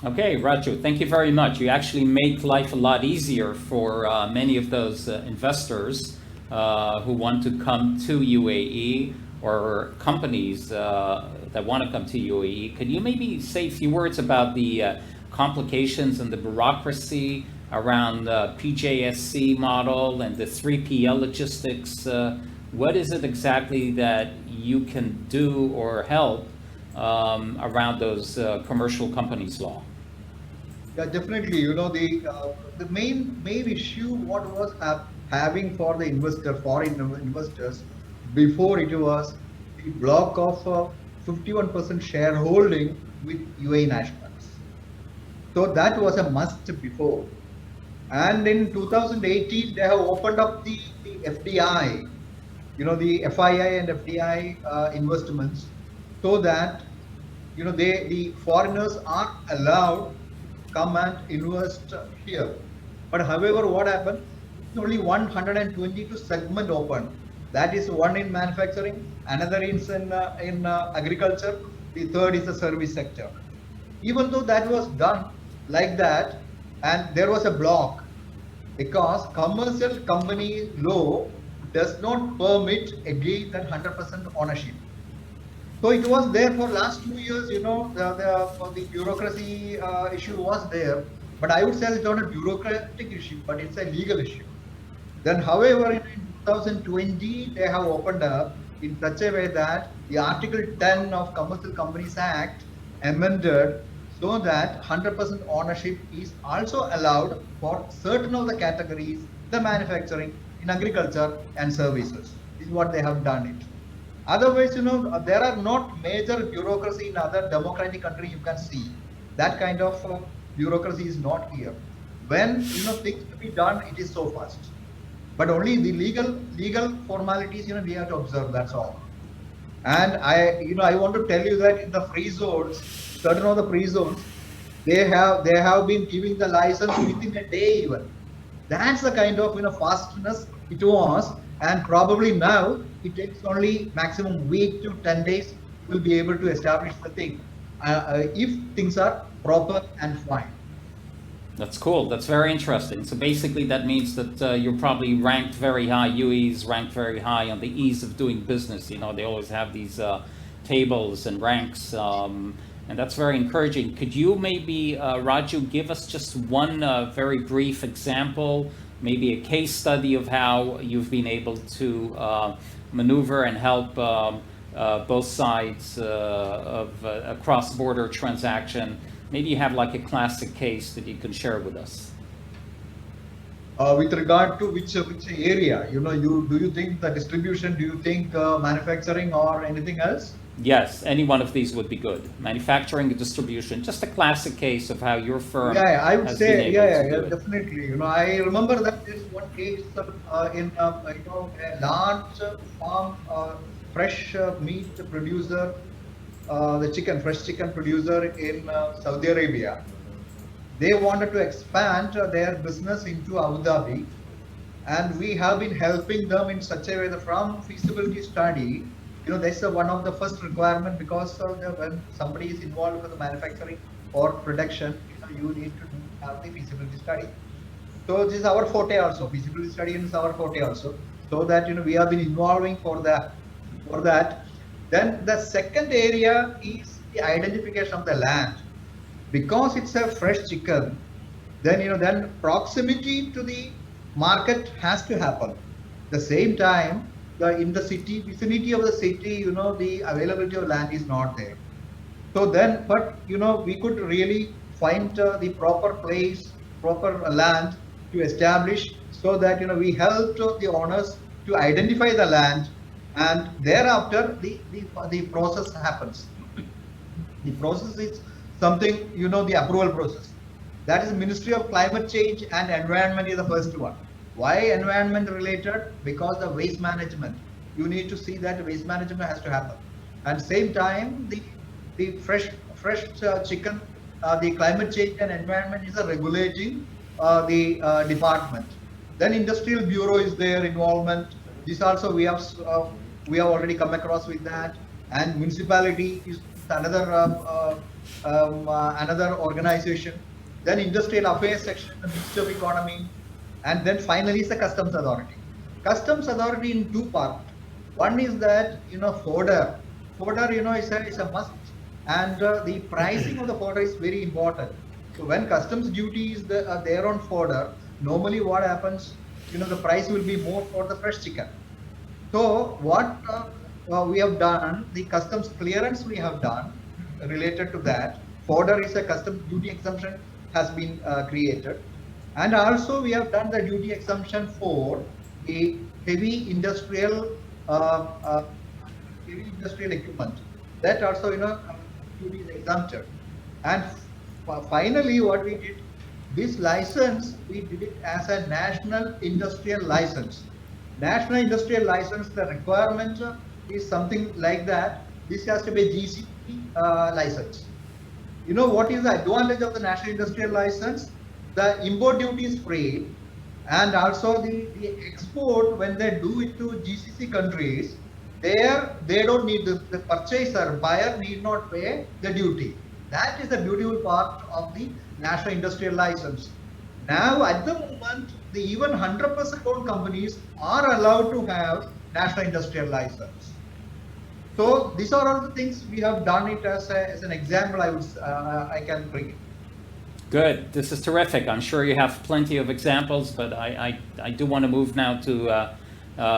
Okay, Raju, thank you very much. You actually make life a lot easier for many of those investors who want to come to UAE, or companies that want to come to UAE. Could you maybe say a few words about the complications and the bureaucracy around the PJSC model and the 3PL logistics? What is it exactly that you can do or help around those commercial companies law? Yeah, definitely. The main issue what was having for the foreign investors before, it was the block of 51% shareholding with UAE nationals. So that was a must before. And in 2018, they have opened up the FDI, the FII and FDI investments, so that the foreigners are allowed to come and invest here. But however, what happened? Only 122 segment open. That is one in manufacturing, another is in agriculture, the third is the service sector. Even though that was done like that, and there was a block, because commercial company law does not permit again that 100% ownership. So it was there for last 2 years, the bureaucracy issue was there. But I would say it's not a bureaucratic issue, but it's a legal issue. Then, however, in 2020, they have opened up in such a way that the Article 10 of Commercial Companies Act amended, so that 100% ownership is also allowed for certain of the categories, the manufacturing, in agriculture and services. This is what they have done it. Otherwise, there are not major bureaucracy in other democratic country you can see. That kind of bureaucracy is not here. When things to be done, it is so fast. But only the legal formalities, we have to observe. That's all. And I want to tell you that in the free zones, certain of the free zones, they have been giving the license within a day even. That's the kind of fastness it was, and probably now it takes only maximum week to 10 days will be able to establish the thing if things are proper and fine. That's cool. That's very interesting. So basically that means that you're probably ranked very high, UAE's ranked very high on the ease of doing business. You know, they always have these tables and ranks, and that's very encouraging. Could you maybe, Raju, give us just one very brief example, maybe a case study of how you've been able to maneuver and help both sides of a cross-border transaction? Maybe you have like a classic case that you can share with us. With regard to which area, you know, do you think the distribution, do you think manufacturing or anything else? Yes, any one of these would be good. Manufacturing and distribution, just a classic case of how your firm I would has say, been able to do it. definitely. You know, I remember that there is one case in a large farm, fresh meat producer, fresh chicken producer in Saudi Arabia. They wanted to expand their business into Abu Dhabi, and we have been helping them in such a way that from feasibility study, you know, that's one of the first requirement, because when somebody is involved with the manufacturing or production, you know, you need to have the feasibility study. So this is our forte also. Feasibility study is our forte also. So that, you know, we have been involving for that. Then the second area is the identification of the land. Because it's a fresh chicken, then, you know, then proximity to the market has to happen. The same time, in the city, vicinity of the city, you know, the availability of land is not there. So then, but, you know, we could really find the proper place, proper land to establish, so that, you know, we helped the owners to identify the land, and thereafter the process happens. The process is something, you know, the approval process. That is Ministry of Climate Change and Environment is the first one. Why environment related? Because the waste management. You need to see that waste management has to happen. And same time, the fresh chicken, the climate change and environment is a regulating the department. Then industrial bureau is their involvement. This also we have already come across with that. And municipality is another another organization. Then industrial affairs section, the Ministry of Economy, and then finally is the customs authority. Customs authority in two parts. One is that, you know, fodder, you know, is a must, and the pricing of the fodder is very important. So when customs duty is there on fodder, normally what happens, you know, the price will be more for the fresh chicken. So what we have done, the customs clearance we have done related to that, fodder is a customs duty exemption has been created. And also we have done the duty exemption for the heavy industrial equipment. That also, you know, duty is exempted. And finally, what we did, this license, we did it as a national industrial license. National industrial license, the requirement is something like that. This has to be a GCC license. You know what is the advantage of the national industrial license? The import duty is free, and also the export, when they do it to GCC countries, there they don't need the purchaser, buyer need not pay the duty. That is the beautiful part of the national industrial license. Now at the moment, the even 100% owned companies are allowed to have national industrial license. So these are all the things we have done it as an example. I can bring it. Good. This is terrific. I'm sure you have plenty of examples, but I do want to move now to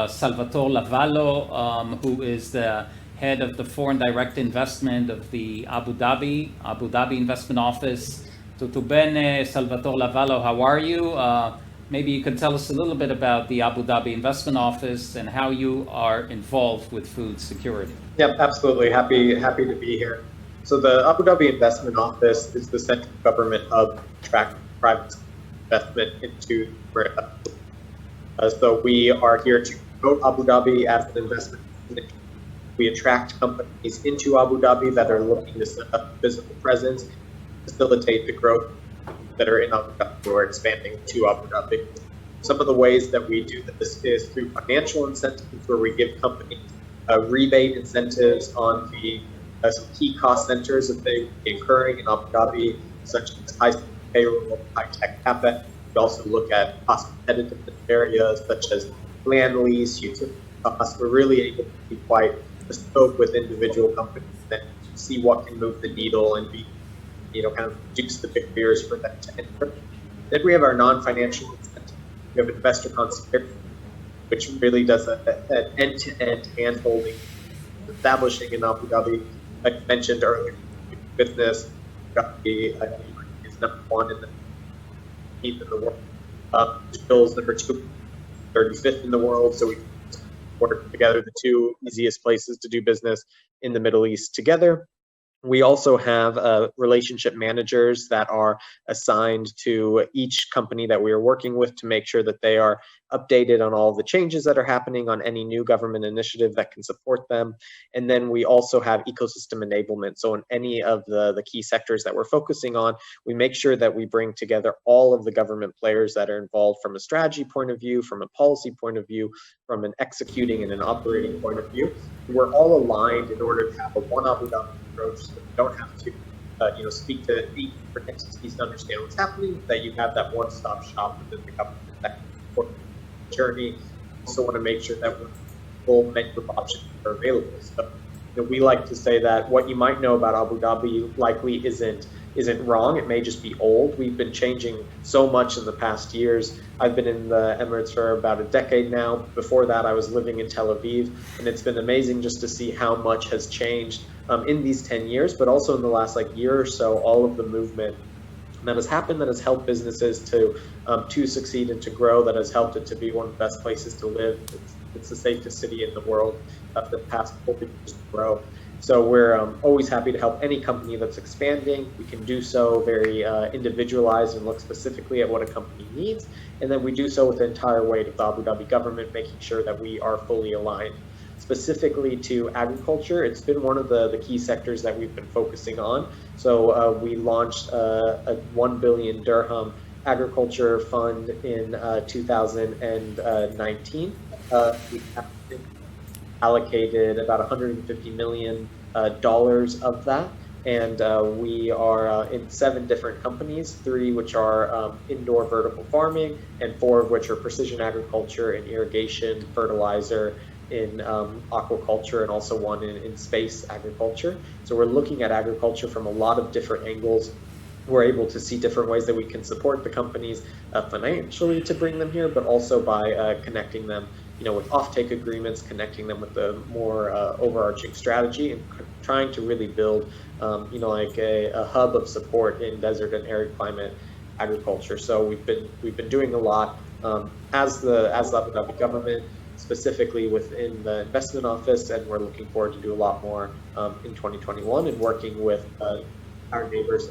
Salvatore Lavallo, who is the head of the foreign direct investment of the Abu Dhabi Investment Office. Tutto bene, Salvatore Lavallo, how are you? Maybe you could tell us a little bit about the Abu Dhabi Investment Office and how you are involved with food security. Yep, absolutely. Happy to be here. So the Abu Dhabi Investment Office is the central government hub to attract private investment into so we are here to promote Abu Dhabi as an investment destination. We attract companies into Abu Dhabi that are looking to set up a physical presence, facilitate the growth that are in Abu Dhabi or expanding to Abu Dhabi. Some of the ways that we do this is through financial incentives, where we give companies rebate incentives on the some key cost centers that they would be incurring in Abu Dhabi, such as high payroll, high-tech CapEx. We also look at cost competitiveness areas such as land lease, utility costs. We're really able to be quite bespoke with individual companies and see what can move the needle and be, kind of reduce the barriers for them to enter. Then we have our non-financial incentive. We have investor concierge, which really does an end-to-end hand-holding, establishing in Abu Dhabi, like I mentioned earlier, business. Abu Dhabi is number one in the world. Brazil's number 2, 35th in the world. So we work together the two easiest places to do business in the Middle East together. We also have relationship managers that are assigned to each company that we are working with to make sure that they are updated on all the changes that are happening, on any new government initiative that can support them. And then we also have ecosystem enablement. So in any of the key sectors that we're focusing on, we make sure that we bring together all of the government players that are involved from a strategy point of view, from a policy point of view, from an executing and an operating point of view. We're all aligned in order to have a one Abu Dhabi approach, so you don't have to speak to 8 different entities to understand what's happening, that you have that one-stop shop within the government that journey. Also want to make sure that we're full menu of options are available. So we like to say that what you might know about Abu Dhabi likely isn't wrong. It may just be old. We've been changing so much in the past years. I've been in the Emirates for about a decade now. Before that, I was living in Tel Aviv, and it's been amazing just to see how much has changed in these 10 years, but also in the last year or so, all of the movement that has happened, that has helped businesses to succeed and to grow, that has helped it to be one of the best places to live. It's the safest city in the world for the past 40 years to grow. So we're always happy to help any company that's expanding. We can do so very individualized and look specifically at what a company needs. And then we do so with the entire weight of the Abu Dhabi government, making sure that we are fully aligned. Specifically to agriculture, it's been one of the key sectors that we've been focusing on. So we launched a 1 billion dirham agriculture fund in 2019. We allocated about $150 million of that. And we are in 7 different companies, 3 which are indoor vertical farming, and 4 of which are precision agriculture and irrigation, fertilizer, in aquaculture, and also 1 in space agriculture. So we're looking at agriculture from a lot of different angles. We're able to see different ways that we can support the companies financially to bring them here, but also by connecting them, with offtake agreements, connecting them with the more overarching strategy, and trying to really build, a hub of support in desert and arid climate agriculture. So we've been doing a lot as the Abu Dhabi government, specifically within the investment office, and we're looking forward to do a lot more in 2021 and working with our neighbors.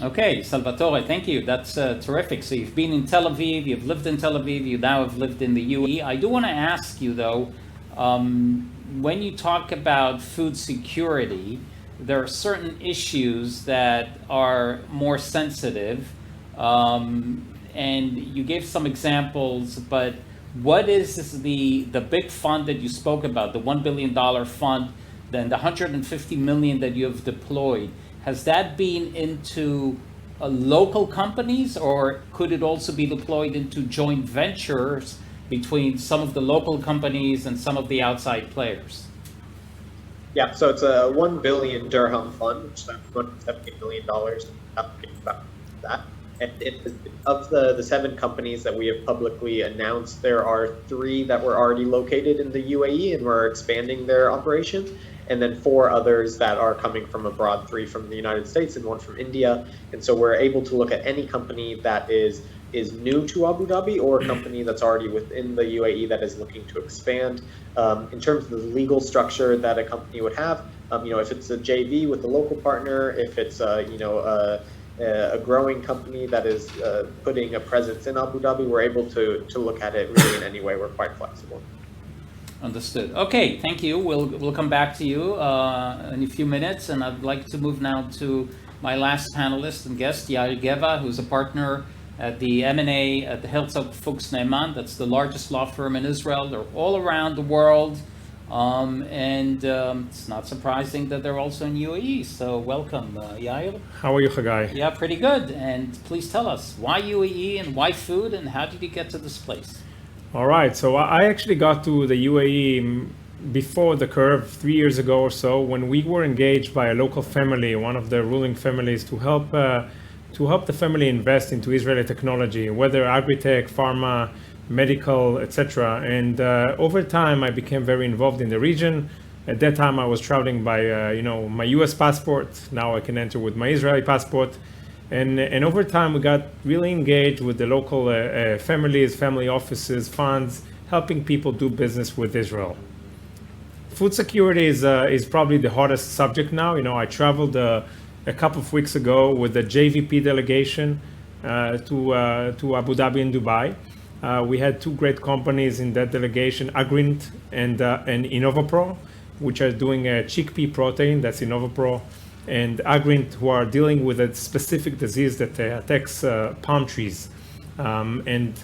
Okay, Salvatore, thank you. That's terrific. So you've been in Tel Aviv, you've lived in Tel Aviv, you now have lived in the UAE. I do want to ask you though, when you talk about food security, there are certain issues that are more sensitive, and you gave some examples, but what is the big fund that you spoke about, the $1 billion fund, then the $150 million that you have deployed? Has that been into local companies, or could it also be deployed into joint ventures between some of the local companies and some of the outside players? Yeah, so it's a 1 billion dirham fund, which is $170 million. About that. And of the 7 companies that we have publicly announced, there are 3 that were already located in the UAE and were expanding their operations, and then 4 others that are coming from abroad, 3 from the United States and 1 from India. And so we're able to look at any company that is new to Abu Dhabi, or a company that's already within the UAE that is looking to expand. In terms of the legal structure that a company would have, if it's a JV with a local partner, if it's a growing company that is putting a presence in Abu Dhabi, we're able to look at it really in any way. We're quite flexible. Understood. Okay, thank you. We'll come back to you in a few minutes, and I'd like to move now to my last panelist and guest, Yair Geva, who's a partner at the M&A at the Herzog Fuchs Neiman. That's the largest law firm in Israel. They're all around the world. It's not surprising that they're also in UAE. So welcome, Yair. How are you, Hagai? Yeah, pretty good. And please tell us, why UAE and why food, and how did you get to this place? All right, so I actually got to the UAE before the curve 3 years ago or so, when we were engaged by a local family, one of the ruling families, to help the family invest into Israeli technology, whether agri-tech, pharma, medical, etc. And over time, I became very involved in the region. At that time, I was traveling by my U.S. passport. Now I can enter with my Israeli passport. And over time, we got really engaged with the local families, family offices, funds, helping people do business with Israel. Food security is probably the hottest subject now. I traveled a couple of weeks ago with the JVP delegation to Abu Dhabi and Dubai. We had two great companies in that delegation, Agrint and InnovaPro, which are doing a chickpea protein, that's InnovaPro, and Agrint, who are dealing with a specific disease that attacks palm trees. And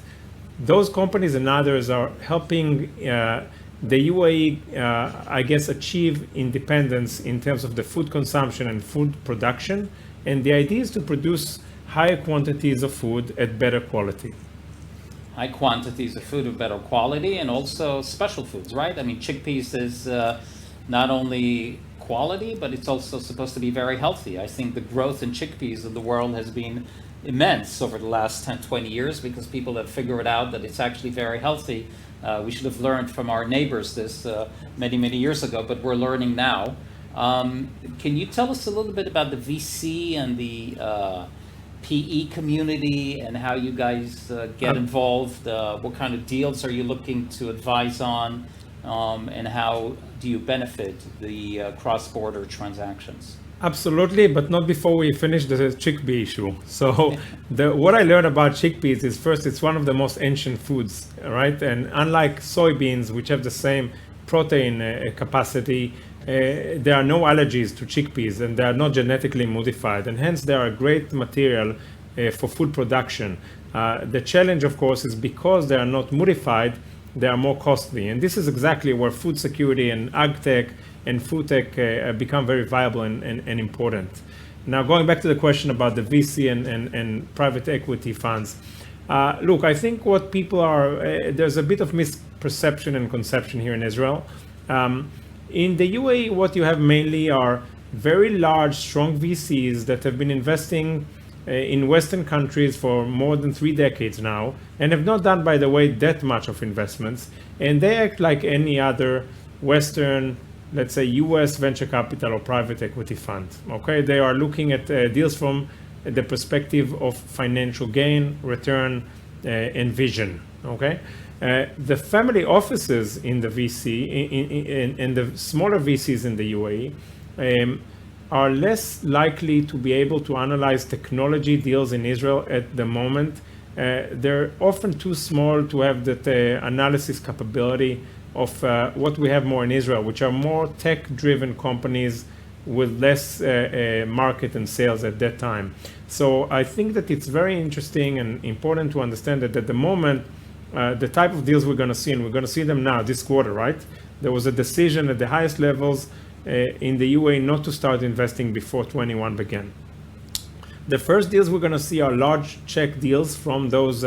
those companies and others are helping the UAE, achieve independence in terms of the food consumption and food production. And the idea is to produce higher quantities of food at better quality. High quantities of food of better quality, and also special foods, right? I mean, chickpeas is not only quality, but it's also supposed to be very healthy. I think the growth in chickpeas in the world has been immense over the last 10, 20 years because people have figured out that it's actually very healthy. We should have learned from our neighbors this many, many years ago, but we're learning now. Can you tell us a little bit about the VC and the PE community and how you guys get involved? What kind of deals are you looking to advise on? And how do you benefit the cross-border transactions? Absolutely, but not before we finish the chickpea issue. So what I learned about chickpeas is, first, it's one of the most ancient foods, right? And unlike soybeans, which have the same protein capacity, there are no allergies to chickpeas, and they are not genetically modified, and hence they are a great material for food production. The challenge, of course, is because they are not modified, they are more costly. And this is exactly where food security and ag tech and food tech become very viable and important. Now, going back to the question about the VC and private equity funds, look, I think what people are, there's a bit of misperception and conception here in Israel. In the UAE, what you have mainly are very large, strong VCs that have been investing in Western countries for more than 3 decades now, and have not done, by the way, that much of investments. And they act like any other Western, let's say, US venture capital or private equity fund. Okay, they are looking at deals from the perspective of financial gain, return, and vision. Okay, the family offices in the VC, in the smaller VCs in the UAE, are less likely to be able to analyze technology deals in Israel at the moment. They're often too small to have that analysis capability of what we have more in Israel, which are more tech-driven companies with less market and sales at that time. So I think that it's very interesting and important to understand that at the moment, the type of deals we're going to see, and we're going to see them now this quarter, right? There was a decision at the highest levels in the UAE not to start investing before 21 began. The first deals we're going to see are large check deals from those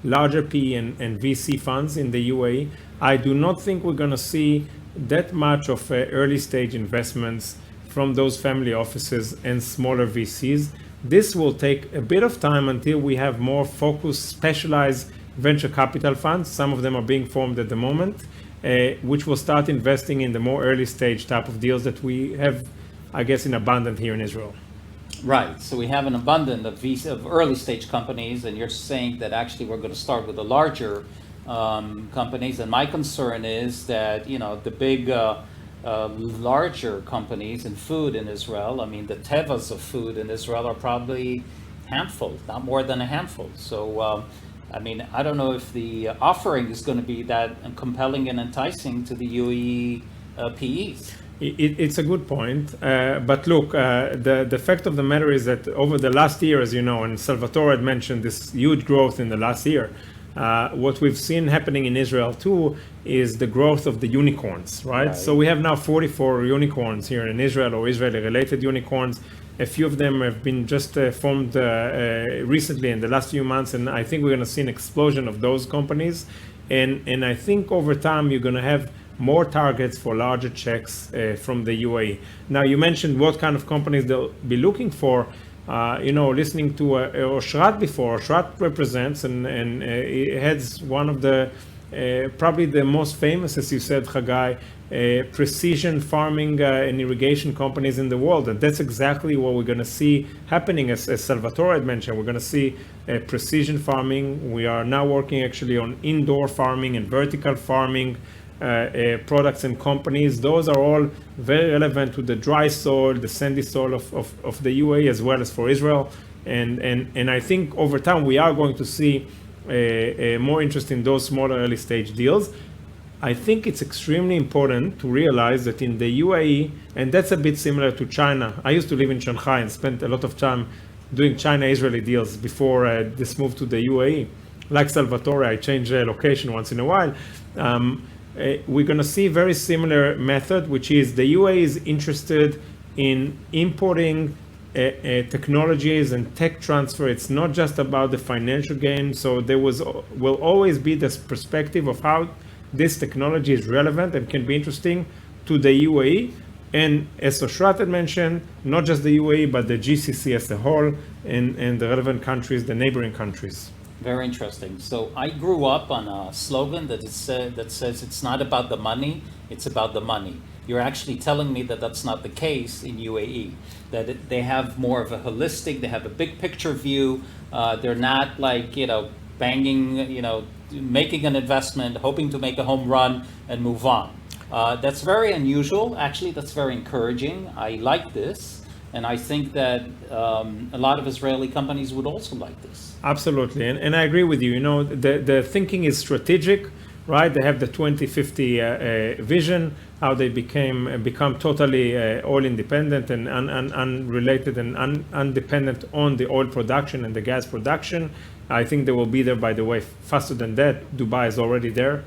larger PE and VC funds in the UAE. I do not think we're going to see that much of early stage investments from those family offices and smaller VCs. This will take a bit of time until we have more focused, specialized venture capital funds. Some of them are being formed at the moment, which will start investing in the more early stage type of deals that we have, I guess, in abundance here in Israel. Right. So we have an abundance of early stage companies, and you're saying that actually we're going to start with the larger companies. And my concern is that, the big, larger companies in food in Israel, I mean, the Tevas of food in Israel are probably handful, not more than a handful. So, I don't know if the offering is going to be that compelling and enticing to the UAE PEs. It's a good point. But look, the fact of the matter is that over the last year, as you know, and Salvatore had mentioned this huge growth in the last year, What we've seen happening in Israel too is the growth of the unicorns, right? So we have now 44 unicorns here in Israel, or Israeli-related unicorns. A few of them have been just formed recently in the last few months, and I think we're going to see an explosion of those companies. And I think over time you're going to have more targets for larger checks from the UAE. Now, you mentioned what kind of companies they'll be looking for. Listening to Oshrat before, Oshrat represents and heads one of the probably the most famous, as you said, Chagai, precision farming and irrigation companies in the world. And that's exactly what we're going to see happening, as Salvatore had mentioned. We're going to see precision farming. We are now working actually on indoor farming and vertical farming products and companies. Those are all very relevant to the dry soil, the sandy soil of the UAE, as well as for Israel. And I think over time we are going to see more interest in those smaller early stage deals. I think it's extremely important to realize that in the UAE, and that's a bit similar to China. I used to live in Shanghai and spent a lot of time doing China-Israeli deals before this move to the UAE. Like Salvatore, I change location once in a while. We're going to see a very similar method, which is the UAE is interested in importing technologies and tech transfer. It's not just about the financial gain. So there will always be this perspective of how this technology is relevant and can be interesting to the UAE. And as Oshrat had mentioned, not just the UAE, but the GCC as a whole and the relevant countries, the neighboring countries. Very interesting. So I grew up on a slogan that says it's not about the money, it's about the money. You're actually telling me that that's not the case in UAE, that they have more of a holistic, they have a big picture view. They're not like, banging, making an investment, hoping to make a home run and move on. That's very unusual. Actually, that's very encouraging. I like this. And I think that a lot of Israeli companies would also like this. Absolutely. And I agree with you. The thinking is strategic, right? They have the 2050 vision, how they become totally oil independent and unrelated and undependent on the oil production and the gas production. I think they will be there, by the way, faster than that. Dubai is already there.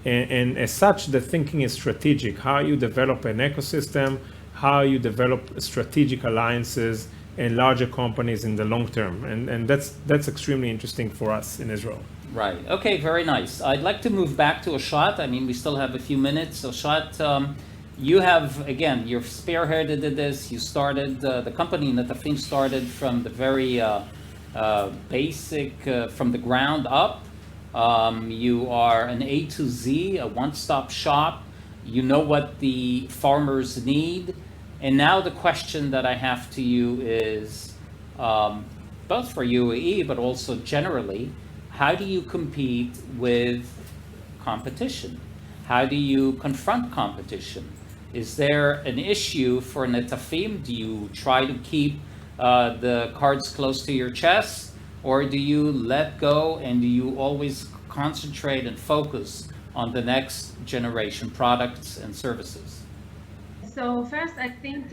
And as such, the thinking is strategic. How you develop an ecosystem, how you develop strategic alliances and larger companies in the long term. And that's extremely interesting for us in Israel. Right. Okay, very nice. I'd like to move back to Oshrat. I mean, we still have a few minutes. Oshrat, you have, again, you've spearheaded this. You started, the company Netafim started from the very basic, from the ground up. You are an A to Z, a one-stop shop. You know what the farmers need. And now the question that I have to you is, both for UAE, but also generally, how do you compete with competition? How do you confront competition? Is there an issue for Netafim? Do you try to keep the cards close to your chest? Or do you let go and do you always concentrate and focus on the next generation products and services? So first, I think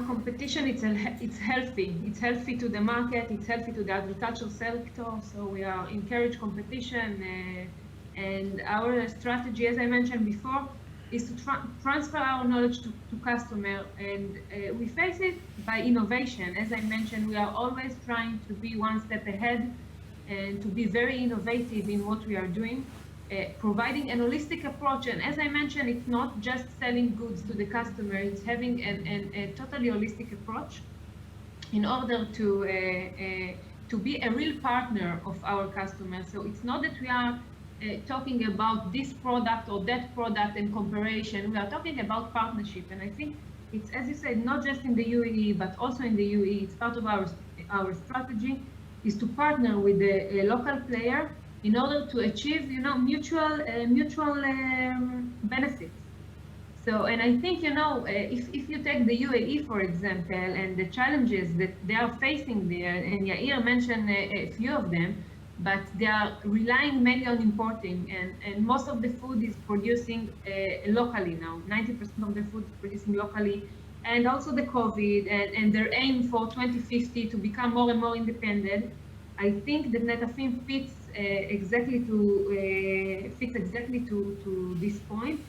competition. It's healthy. It's healthy to the market. It's healthy to the agricultural sector. So we are encourage competition, and our strategy, as I mentioned before, is to transfer our knowledge to customer, and we face it by innovation. As I mentioned, we are always trying to be one step ahead and to be very innovative in what we are doing. Providing an holistic approach, and as I mentioned, it's not just selling goods to the customer, it's having a totally holistic approach in order to be a real partner of our customers. So it's not that we are talking about this product or that product in comparison, we are talking about partnership. And I think it's, as you said, not just in the UAE, but also in the UAE, it's part of our strategy is to partner with a local player in order to achieve, mutual benefits. So, and I think, if you take the UAE, for example, and the challenges that they are facing there, and Yair mentioned a few of them, but they are relying mainly on importing, and most of the food is producing locally now. 90% of the food is producing locally, and also the COVID, and their aim for 2050 to become more and more independent. I think that Netafim fits exactly to this point,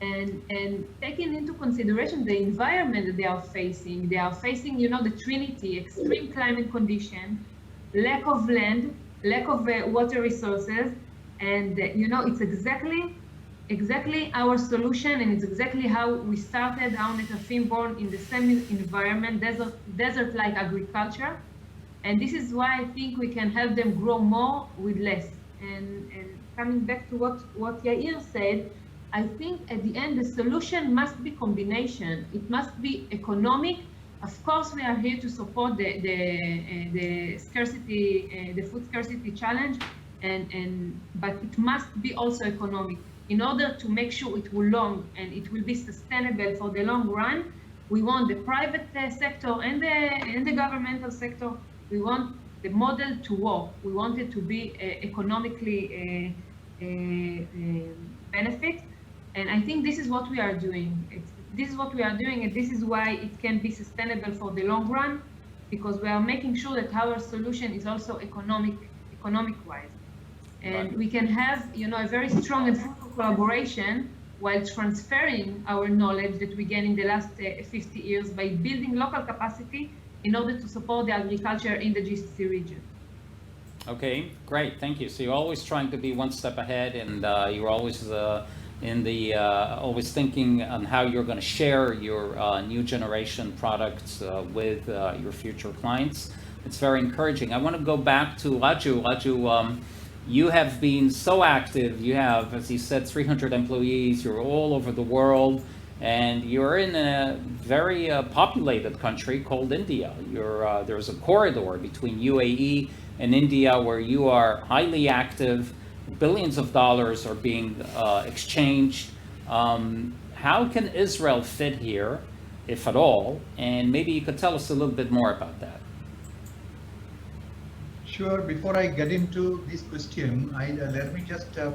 and taking into consideration the environment that they are facing. They are facing, the trinity: extreme climate condition, lack of land, lack of water resources, and it's exactly our solution, and it's exactly how we started our Netafim, born in the same environment, desert-like agriculture. And this is why I think we can help them grow more with less. And coming back to what Yair said, I think at the end the solution must be combination. It must be economic. Of course, we are here to support the scarcity, the food scarcity challenge, but it must be also economic. In order to make sure it will be sustainable for the long run, we want the private sector and the governmental sector. We want the model to work. We want it to be economically benefit. And I think this is what we are doing. This is what we are doing, and this is why it can be sustainable for the long run, because we are making sure that our solution is also economic-wise. And we can have, a very strong and fruitful collaboration while transferring our knowledge that we gained in the last 50 years by building local capacity in order to support the agriculture in the GCC region. Okay, great, thank you. So you're always trying to be one step ahead, and you're always always thinking on how you're going to share your new generation products with your future clients. It's very encouraging. I want to go back to Raju. Raju, you have been so active. You have, as he said, 300 employees. You're all over the world, and you're in a very populated country called India. There's a corridor between UAE and India where you are highly active. Billions of dollars are being exchanged. How can Israel fit here, if at all? And maybe you could tell us a little bit more about that. Sure. Before I get into this question, let me just tell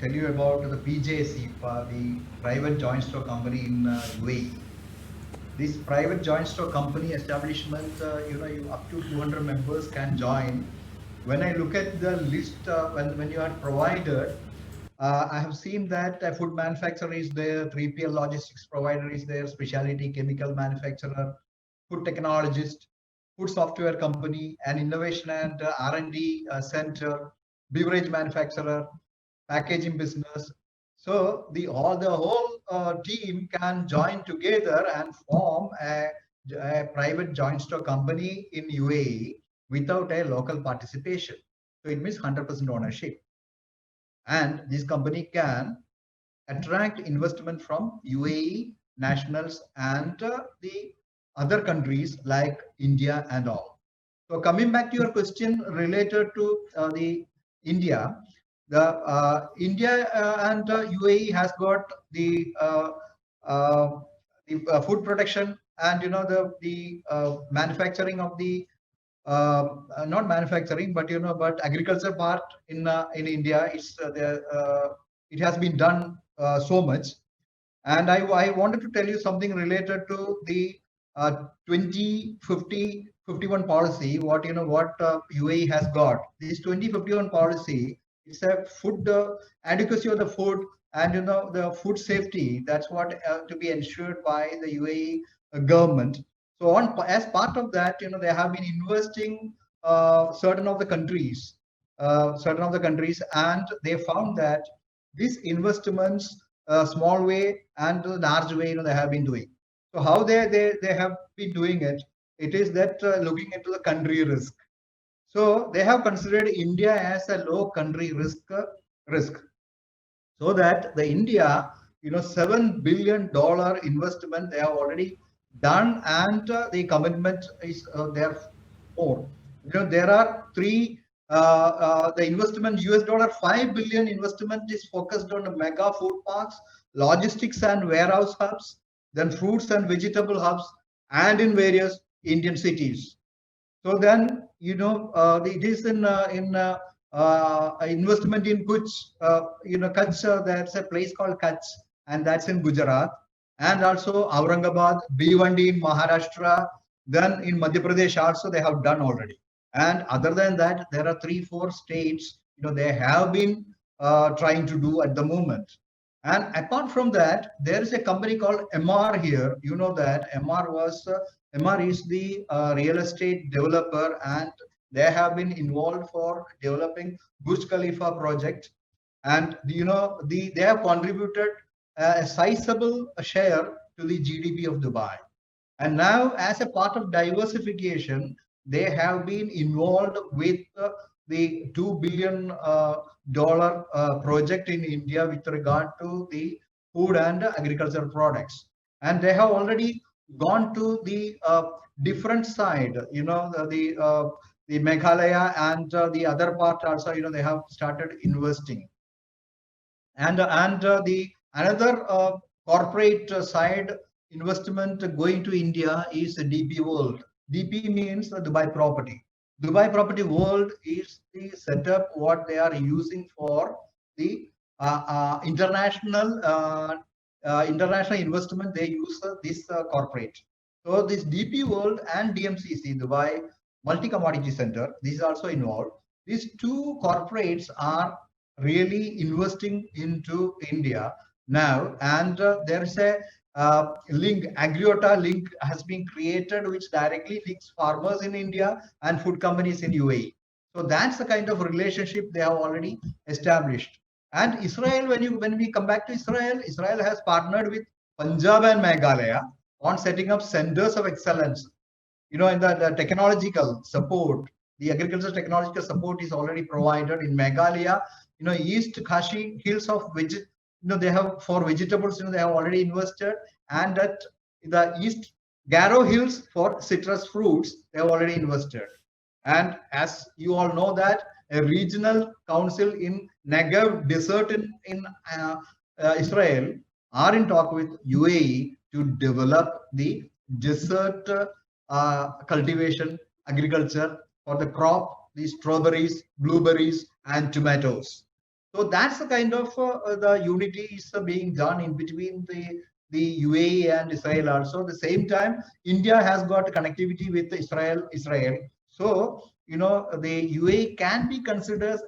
you about the PJC, the private joint stock company in UAE. This private joint stock company establishment, up to 200 members can join. When I look at the list, when you are provided, I have seen that a food manufacturer is there, 3PL logistics provider is there, specialty chemical manufacturer, food technologist, food software company, an innovation and R&D center, beverage manufacturer, packaging business. So the whole team can join together and form a private joint stock company in UAE without a local participation. So it means 100% ownership. And this company can attract investment from UAE nationals and the other countries like India and all. So coming back to your question related to the India, India and UAE has got the food production and the manufacturing of the not manufacturing, but but agriculture part in India. It has been done so much, and I wanted to tell you something related to the 2050-51 policy. What UAE has got. This 2051 policy, it's a food adequacy of the food and the food safety. That's what to be ensured by the UAE government. So as part of that, they have been investing certain of the countries, and they found that these investments, small way and large way, they have been doing. So how they have been doing it? It is that looking into the country risk. So they have considered India as a low country risk, so that the India, $7 billion investment they have already done, and the commitment is there more. There are three. The investment $5 billion investment is focused on the mega food parks, logistics and warehouse hubs, then fruits and vegetable hubs, and in various Indian cities. So then it is in investment in Kutch. Kutch. That's a place called Kutch, and that's in Gujarat. And also Aurangabad, Bhiwandi in Maharashtra, then in Madhya Pradesh also they have done already. And other than that, there are 3-4 states, they have been trying to do at the moment. And apart from that, there is a company called MR here. You know that MR is the real estate developer, and they have been involved for developing Burj Khalifa project. And they have contributed a sizable share to the GDP of Dubai. And now, as a part of diversification, they have been involved with the $2 billion project in India with regard to the food and agricultural products. And they have already gone to the different side, the Meghalaya and the other part also, they have started investing. And the another corporate side investment going to India is DP World. DP means Dubai Property. Dubai Property World is the setup what they are using for the international investment. They use this corporate. So this DP World and DMCC, Dubai Multi Commodity Center, this is also involved. These two corporates are really investing into India now, and there is a link, Agriota link has been created, which directly links farmers in India and food companies in UAE. So that's the kind of relationship they have already established. And Israel, when we come back to Israel, Israel has partnered with Punjab and Meghalaya on setting up centers of excellence. In the technological support, the agricultural technological support is already provided in Meghalaya. East Kashi hills of they have for vegetables, they have already invested, and at the East Garo hills for citrus fruits, they have already invested. And as you all know that a regional council in Negev desert in Israel are in talk with UAE to develop the desert cultivation agriculture for the crop, the strawberries, blueberries, and tomatoes. So that's the kind of the unity is being done in between the UAE and Israel also. At the same time, India has got connectivity with Israel. So the UAE can be considered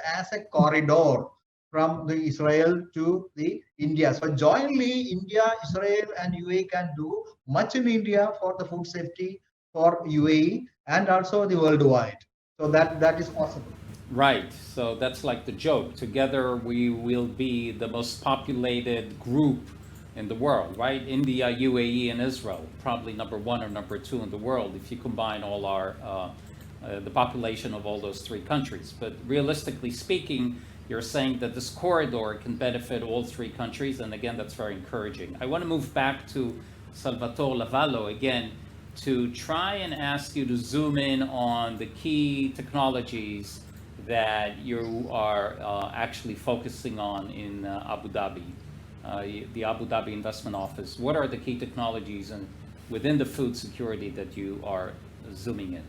as a corridor from the Israel to the India. So jointly, India, Israel, and UAE can do much in India for the food safety for UAE and also the worldwide. So that is possible. Right. So that's like the joke. Together we will be the most populated group in the world, right? India, UAE, and Israel, probably number 1 or number 2 in the world if you combine all our the population of all those 3 countries. But realistically speaking, you're saying that this corridor can benefit all 3 countries, and again, that's very encouraging. I want to move back to Salvatore Lavallo again to try and ask you to zoom in on the key technologies that you are actually focusing on in Abu Dhabi, the Abu Dhabi Investment Office. What are the key technologies and within the food security that you are zooming in?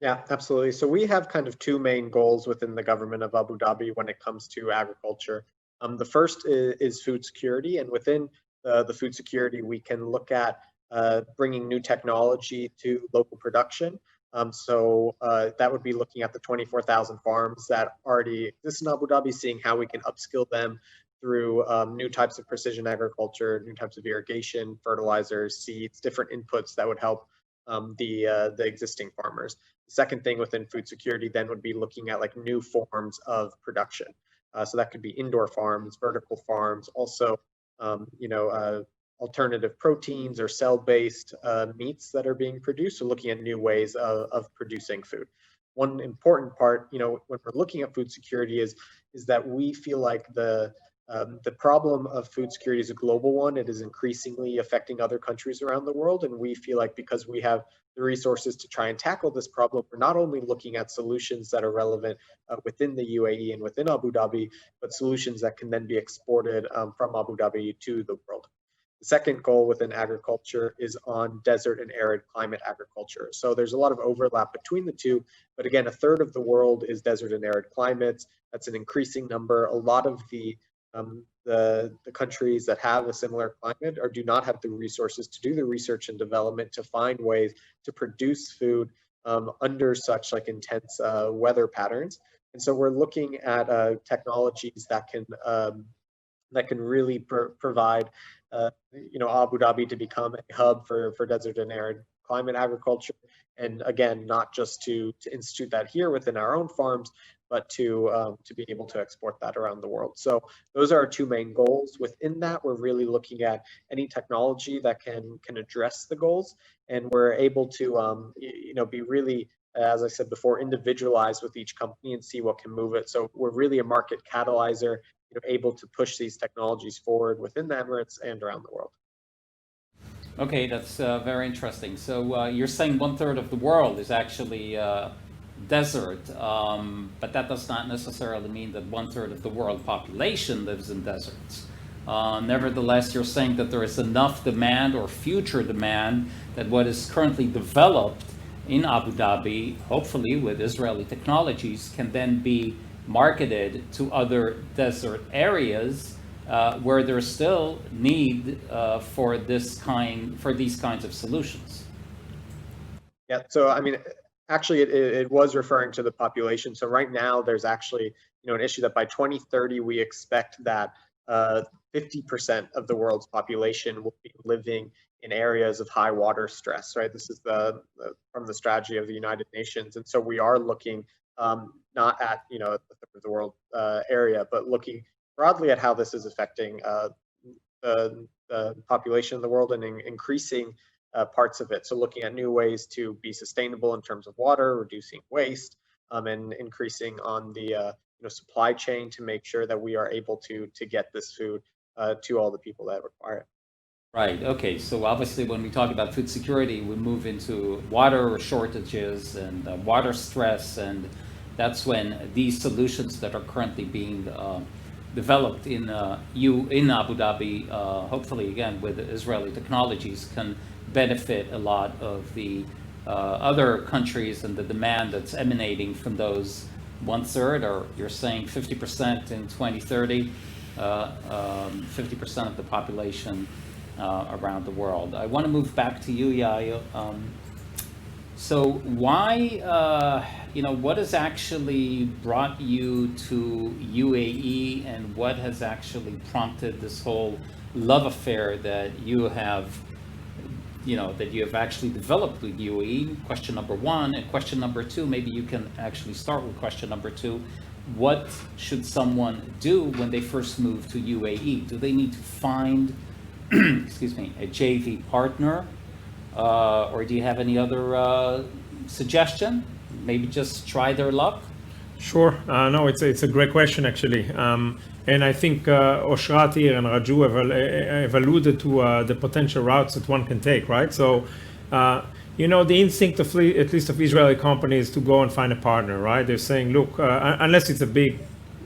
Yeah, absolutely. So we have kind of 2 main goals within the government of Abu Dhabi when it comes to agriculture. The first is food security, and within the food security, we can look at bringing new technology to local production. So that would be looking at the 24,000 farms that already exist in Abu Dhabi, seeing how we can upskill them through new types of precision agriculture, new types of irrigation, fertilizers, seeds, different inputs that would help the existing farmers. The second thing within food security then would be looking at like new forms of production. So that could be indoor farms, vertical farms, also alternative proteins or cell-based meats that are being produced. So looking at new ways of producing food. One important part, when we're looking at food security is that we feel like the problem of food security is a global one. It is increasingly affecting other countries around the world. And we feel like because we have the resources to try and tackle this problem, we're not only looking at solutions that are relevant within the UAE and within Abu Dhabi, but solutions that can then be exported from Abu Dhabi to the world. The second goal within agriculture is on desert and arid climate agriculture. So there's a lot of overlap between the two, but again, 1/3 of the world is desert and arid climates. That's an increasing number. A lot of the countries that have a similar climate or do not have the resources to do the research and development to find ways to produce food under such like intense weather patterns. And so we're looking at technologies that can really provide Abu Dhabi to become a hub for desert and arid climate agriculture. And again, not just to institute that here within our own farms, but to be able to export that around the world. So those are our two main goals. Within that, we're really looking at any technology that can address the goals, and we're able to be really, as I said before, individualized with each company and see what can move it. So we're really a market catalyzer, able to push these technologies forward within the Emirates and around the world. Okay, that's very interesting. So you're saying 1/3 of the world is actually desert, but that does not necessarily mean that 1/3 of the world population lives in deserts. Nevertheless, you're saying that there is enough demand or future demand that what is currently developed in Abu Dhabi, hopefully with Israeli technologies, can then be marketed to other desert areas where there's still need for these kinds of solutions. Yeah, so I mean, actually, it was referring to the population. So right now, there's actually an issue that by 2030 we expect that 50% of the world's population will be living in areas of high water stress. Right, this is from the strategy of the United Nations, and so we are looking not at the world area, but looking broadly at how this is affecting the population of the world and increasing parts of it. So looking at new ways to be sustainable in terms of water, reducing waste, and increasing on the supply chain to make sure that we are able to get this food to all the people that require it. Right. Okay. So obviously, when we talk about food security, we move into water shortages and water stress, and that's when these solutions that are currently being developed in Abu Dhabi, hopefully again with Israeli technologies, can benefit a lot of the other countries and the demand that's emanating from those 1/3, or you're saying 50% in 2030, 50% of the population around the world. I want to move back to you, Yael. So why, what has actually brought you to UAE, and what has actually prompted this whole love affair that you have actually developed with UAE? Question number one. And question number two, maybe you can actually start with question number two. What should someone do when they first move to UAE? Do they need to find a JV partner, or do you have any other suggestion? Maybe just try their luck? Sure. No, it's a great question, actually. And I think Oshrat here and Raju have alluded to the potential routes that one can take, right? So, the instinct of at least of Israeli companies to go and find a partner, right? They're saying, look, unless it's a big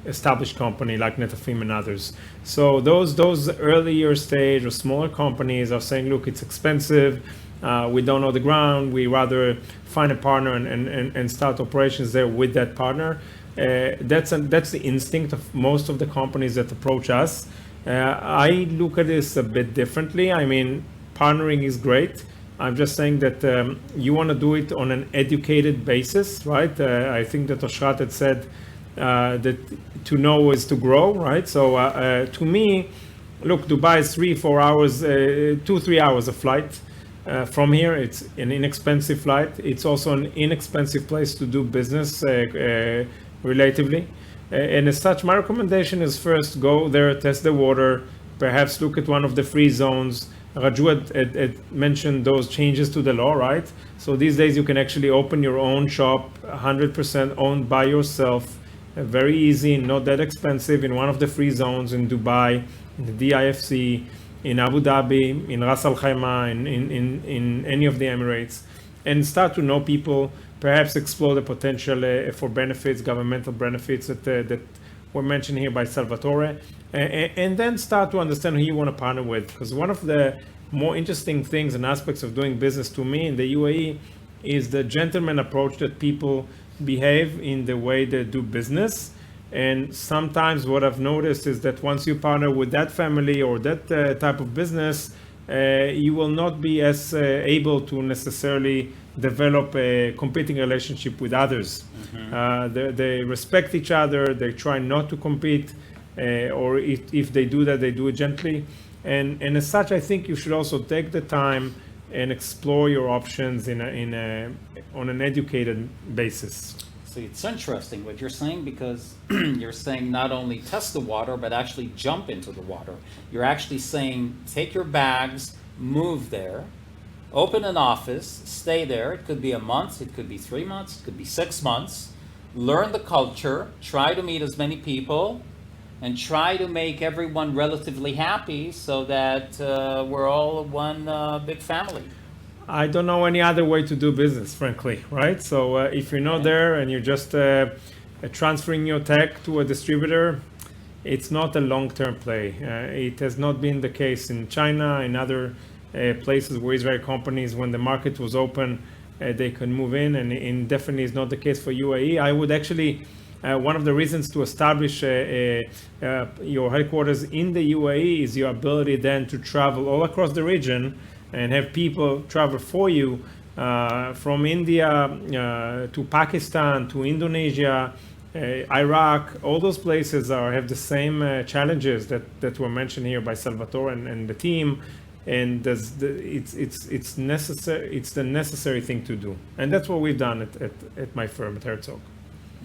established company like Netafim and others. So those earlier stage or smaller companies are saying, look, it's expensive. We don't know the ground. We rather find a partner and start operations there with that partner. That's the instinct of most of the companies that approach us. I look at this a bit differently. I mean, partnering is great. I'm just saying that you want to do it on an educated basis, right? I think that Oshrat had said that to know is to grow, right? So to me, look, Dubai is 3-4 hours, 2-3 hours of flight from here. It's an inexpensive flight. It's also an inexpensive place to do business relatively. And as such, my recommendation is first go there, test the water, perhaps look at one of the free zones. Raju had mentioned those changes to the law, right? So these days you can actually open your own shop, 100% owned by yourself, very easy, not that expensive, in one of the free zones in Dubai, in the DIFC, in Abu Dhabi, in Ras Al Khaimah, in any of the Emirates, and start to know people, perhaps explore the potential for benefits, governmental benefits that were mentioned here by Salvatore, and then start to understand who you want to partner with. Because one of the more interesting things and aspects of doing business to me in the UAE is the gentleman approach that people behave in the way they do business. And sometimes what I've noticed is that once you partner with that family or that type of business, you will not be as able to necessarily develop a competing relationship with others. They respect each other, they try not to compete, or if they do that, they do it gently. And as such, I think you should also take the time and explore your options on an educated basis. See, it's interesting what you're saying, because you're saying not only test the water, but actually jump into the water. You're actually saying take your bags, move there, open an office, stay there. It could be a month, it could be 3 months, it could be 6 months. Learn the culture, try to meet as many people, and try to make everyone relatively happy so that we're all one big family. I don't know any other way to do business, frankly, right? So if you're not there and you're just transferring your tech to a distributor, it's not a long-term play. It has not been the case in China, in other places where Israeli companies, when the market was open, they could move in, and definitely is not the case for UAE. I would actually, one of the reasons to establish your headquarters in the UAE is your ability then to travel all across the region and have people travel for you from India to Pakistan to Indonesia, Iraq. All those places have the same challenges that were mentioned here by Salvatore and the team, and it's necessary. It's the necessary thing to do, and that's what we've done at my firm at Herzog.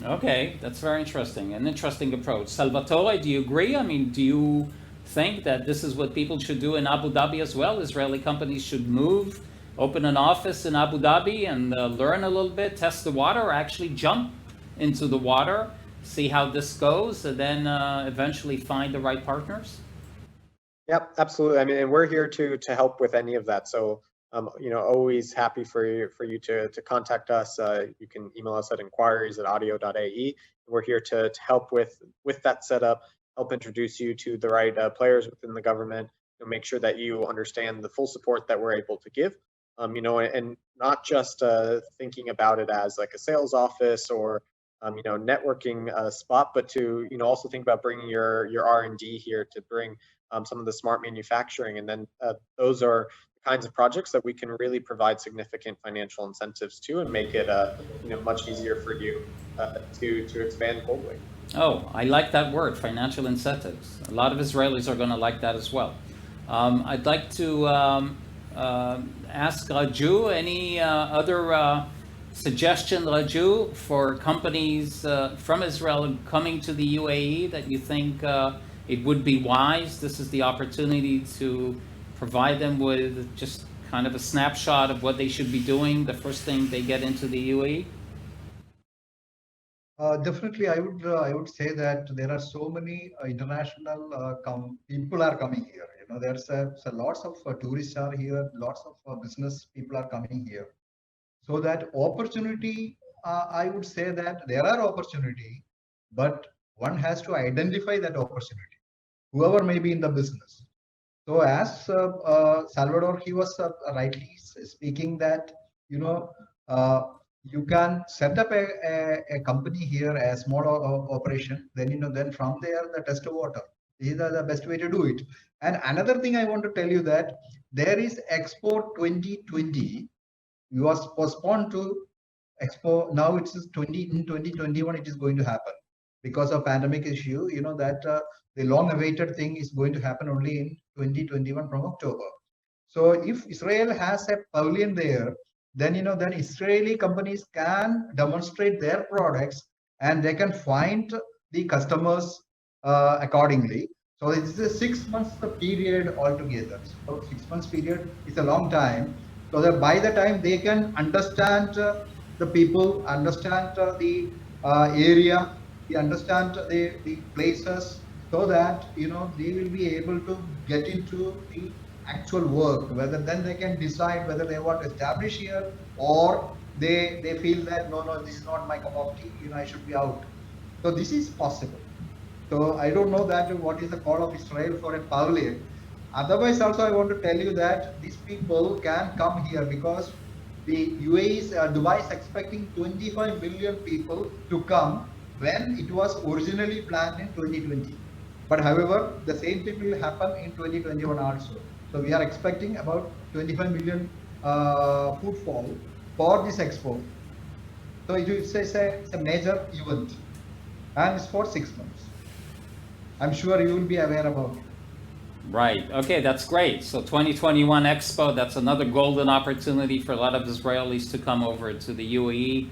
Okay, that's very interesting. An interesting approach. Salvatore, do you agree? I mean, do you think that this is what people should do in Abu Dhabi as well? Israeli companies should move, open an office in Abu Dhabi and learn a little bit, test the water, or actually jump into the water, see how this goes, and then eventually find the right partners? Yep, absolutely. I mean, and we're here to help with any of that. So, always happy for you to contact us. You can email us at inquiries@audio.ae. We're here to help with that setup, help introduce you to the right players within the government, make sure that you understand the full support that we're able to give. And not just thinking about it as like a sales office or networking spot, but to also think about bringing your R&D here to bring some of the smart manufacturing, and then those are the kinds of projects that we can really provide significant financial incentives to, and make it much easier for you to expand globally. Oh, I like that word, financial incentives. A lot of Israelis are going to like that as well. I'd like to ask Raju, any other suggestion, Raju, for companies from Israel coming to the UAE that you think it would be wise? This is the opportunity to provide them with just kind of a snapshot of what they should be doing the first thing they get into the UAE. Definitely, I would say that there are so many international people are coming here. There's lots of tourists are here, lots of business people are coming here. So that opportunity, I would say that there are opportunity, but one has to identify that opportunity, whoever may be in the business. So as Salvador, he was rightly speaking that, you can set up a company here, a small operation, then from there the test water. These are the best way to do it. And another thing I want to tell you that there is Expo 2020. It was postponed to Expo. Now it's in 2021 it is going to happen because of pandemic issue. That the long awaited thing is going to happen only in 2021 from October. So if Israel has a pavilion there, then then Israeli companies can demonstrate their products and they can find the customers accordingly. So it's a 6 months period altogether. So 6 months period is a long time. So that by the time they can understand the people, understand the area, they understand the places, so that they will be able to get into the actual work, whether then they can decide whether they want to establish here, or they feel that no, this is not my cup of tea, I should be out. So this is possible. So I don't know that what is the call of Israel for a pavilion. Otherwise, also I want to tell you that these people can come here because the UAE Dubai is expecting 25 million people to come when it was originally planned in 2020. But however, the same thing will happen in 2021 also. So we are expecting about 25 million footfall for this expo. So it's a major event and it's for 6 months. I'm sure you will be aware about it. Right. Okay, that's great. So 2021 Expo, that's another golden opportunity for a lot of Israelis to come over to the UAE.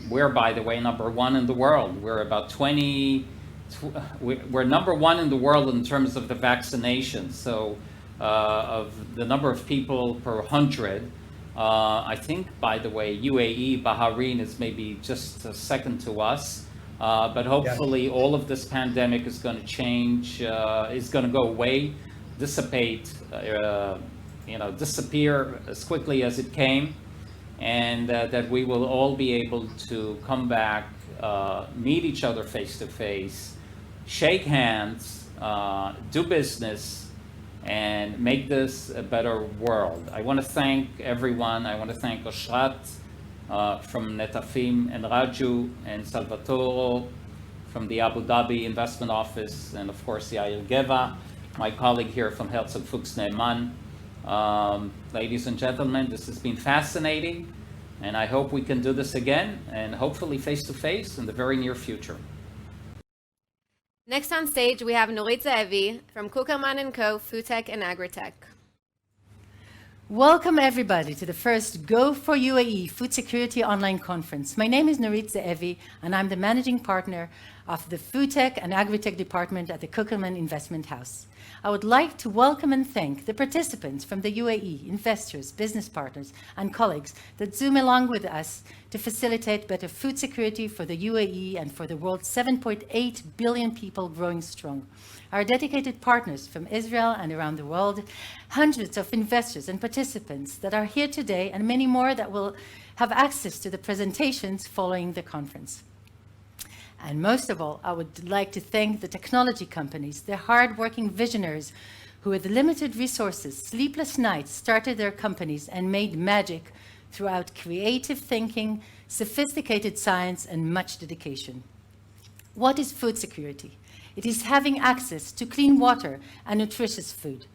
We're, by the way, number one in the world. We're about we're number one in the world in terms of the vaccination. So of the number of people per 100. I think, by the way, UAE, Bahrain is maybe just second to us. But hopefully all of this pandemic is going to change, is going to go away, dissipate, disappear as quickly as it came, and that we will all be able to come back, meet each other face to face, shake hands, do business, and make this a better world. I want to thank everyone. I want to thank Oshrat, from Netafim and Raju and Salvatore from the Abu Dhabi Investment Office, and of course Yair Geva, my colleague here from Herzog Fuchs Neiman. Ladies and gentlemen, this has been fascinating, and I hope we can do this again, and hopefully face to face in the very near future. Next on stage, we have Norit Ze'evi from Kuckelman & Co. Food Tech and Agritech. Welcome everybody to the first Go for UAE Food Security Online Conference. My name is Norit Ze'evi and I'm the Managing Partner of the Food Tech and Agritech Department at the Kuckelman Investment House. I would like to welcome and thank the participants from the UAE, investors, business partners and colleagues that Zoom along with us to facilitate better food security for the UAE and for the world's 7.8 billion people growing strong. Our dedicated partners from Israel and around the world, hundreds of investors and participants that are here today, and many more that will have access to the presentations following the conference. And most of all, I would like to thank the technology companies, the hard-working visionaries who with limited resources, sleepless nights, started their companies and made magic throughout creative thinking, sophisticated science, and much dedication. What is food security? It is having access to clean water and nutritious food.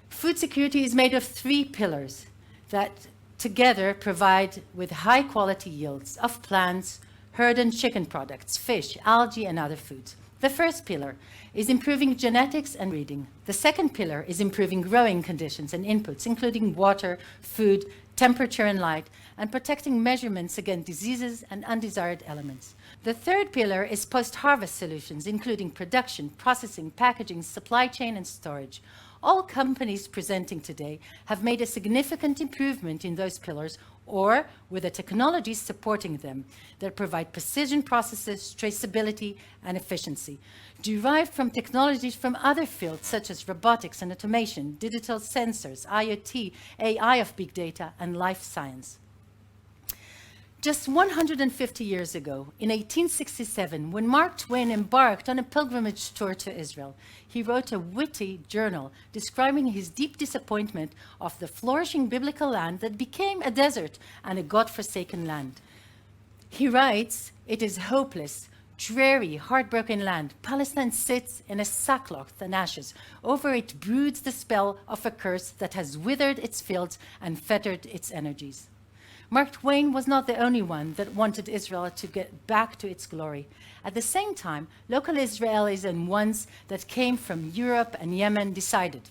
Food security is made of 3 pillars that together provide with high quality yields of plants, herd and chicken products, fish, algae, and other foods. The first pillar is improving genetics and breeding. The second pillar is improving growing conditions and inputs, including water, food, temperature, and light, and protecting measurements against diseases and undesired elements. The third pillar is post-harvest solutions, including production, processing, packaging, supply chain, and storage. All companies presenting today have made a significant improvement in those pillars or with the technologies supporting them that provide precision processes, traceability, and efficiency, derived from technologies from other fields such as robotics and automation, digital sensors, IoT, AI of big data, and life science. Just 150 years ago, in 1867, when Mark Twain embarked on a pilgrimage tour to Israel, he wrote a witty journal describing his deep disappointment of the flourishing biblical land that became a desert and a God-forsaken land. He writes, "It is hopeless, dreary, heartbroken land. Palestine sits in a sackcloth and ashes. Over it broods the spell of a curse that has withered its fields and fettered its energies." Mark Twain was not the only one that wanted Israel to get back to its glory. At the same time, local Israelis and ones that came from Europe and Yemen decided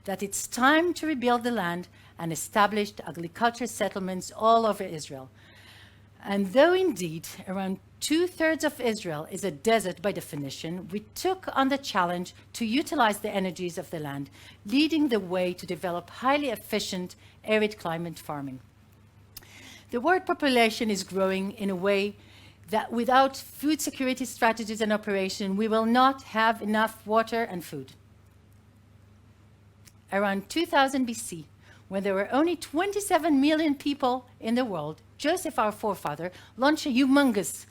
that it's time to rebuild the land and established agriculture settlements all over Israel. And though indeed around 2/3 of Israel is a desert by definition, we took on the challenge to utilize the energies of the land, leading the way to develop highly efficient arid climate farming. The world population is growing in a way that without food security strategies and operation, we will not have enough water and food. Around 2000 BC, when there were only 27 million people in the world, Joseph, our forefather, launched a humongous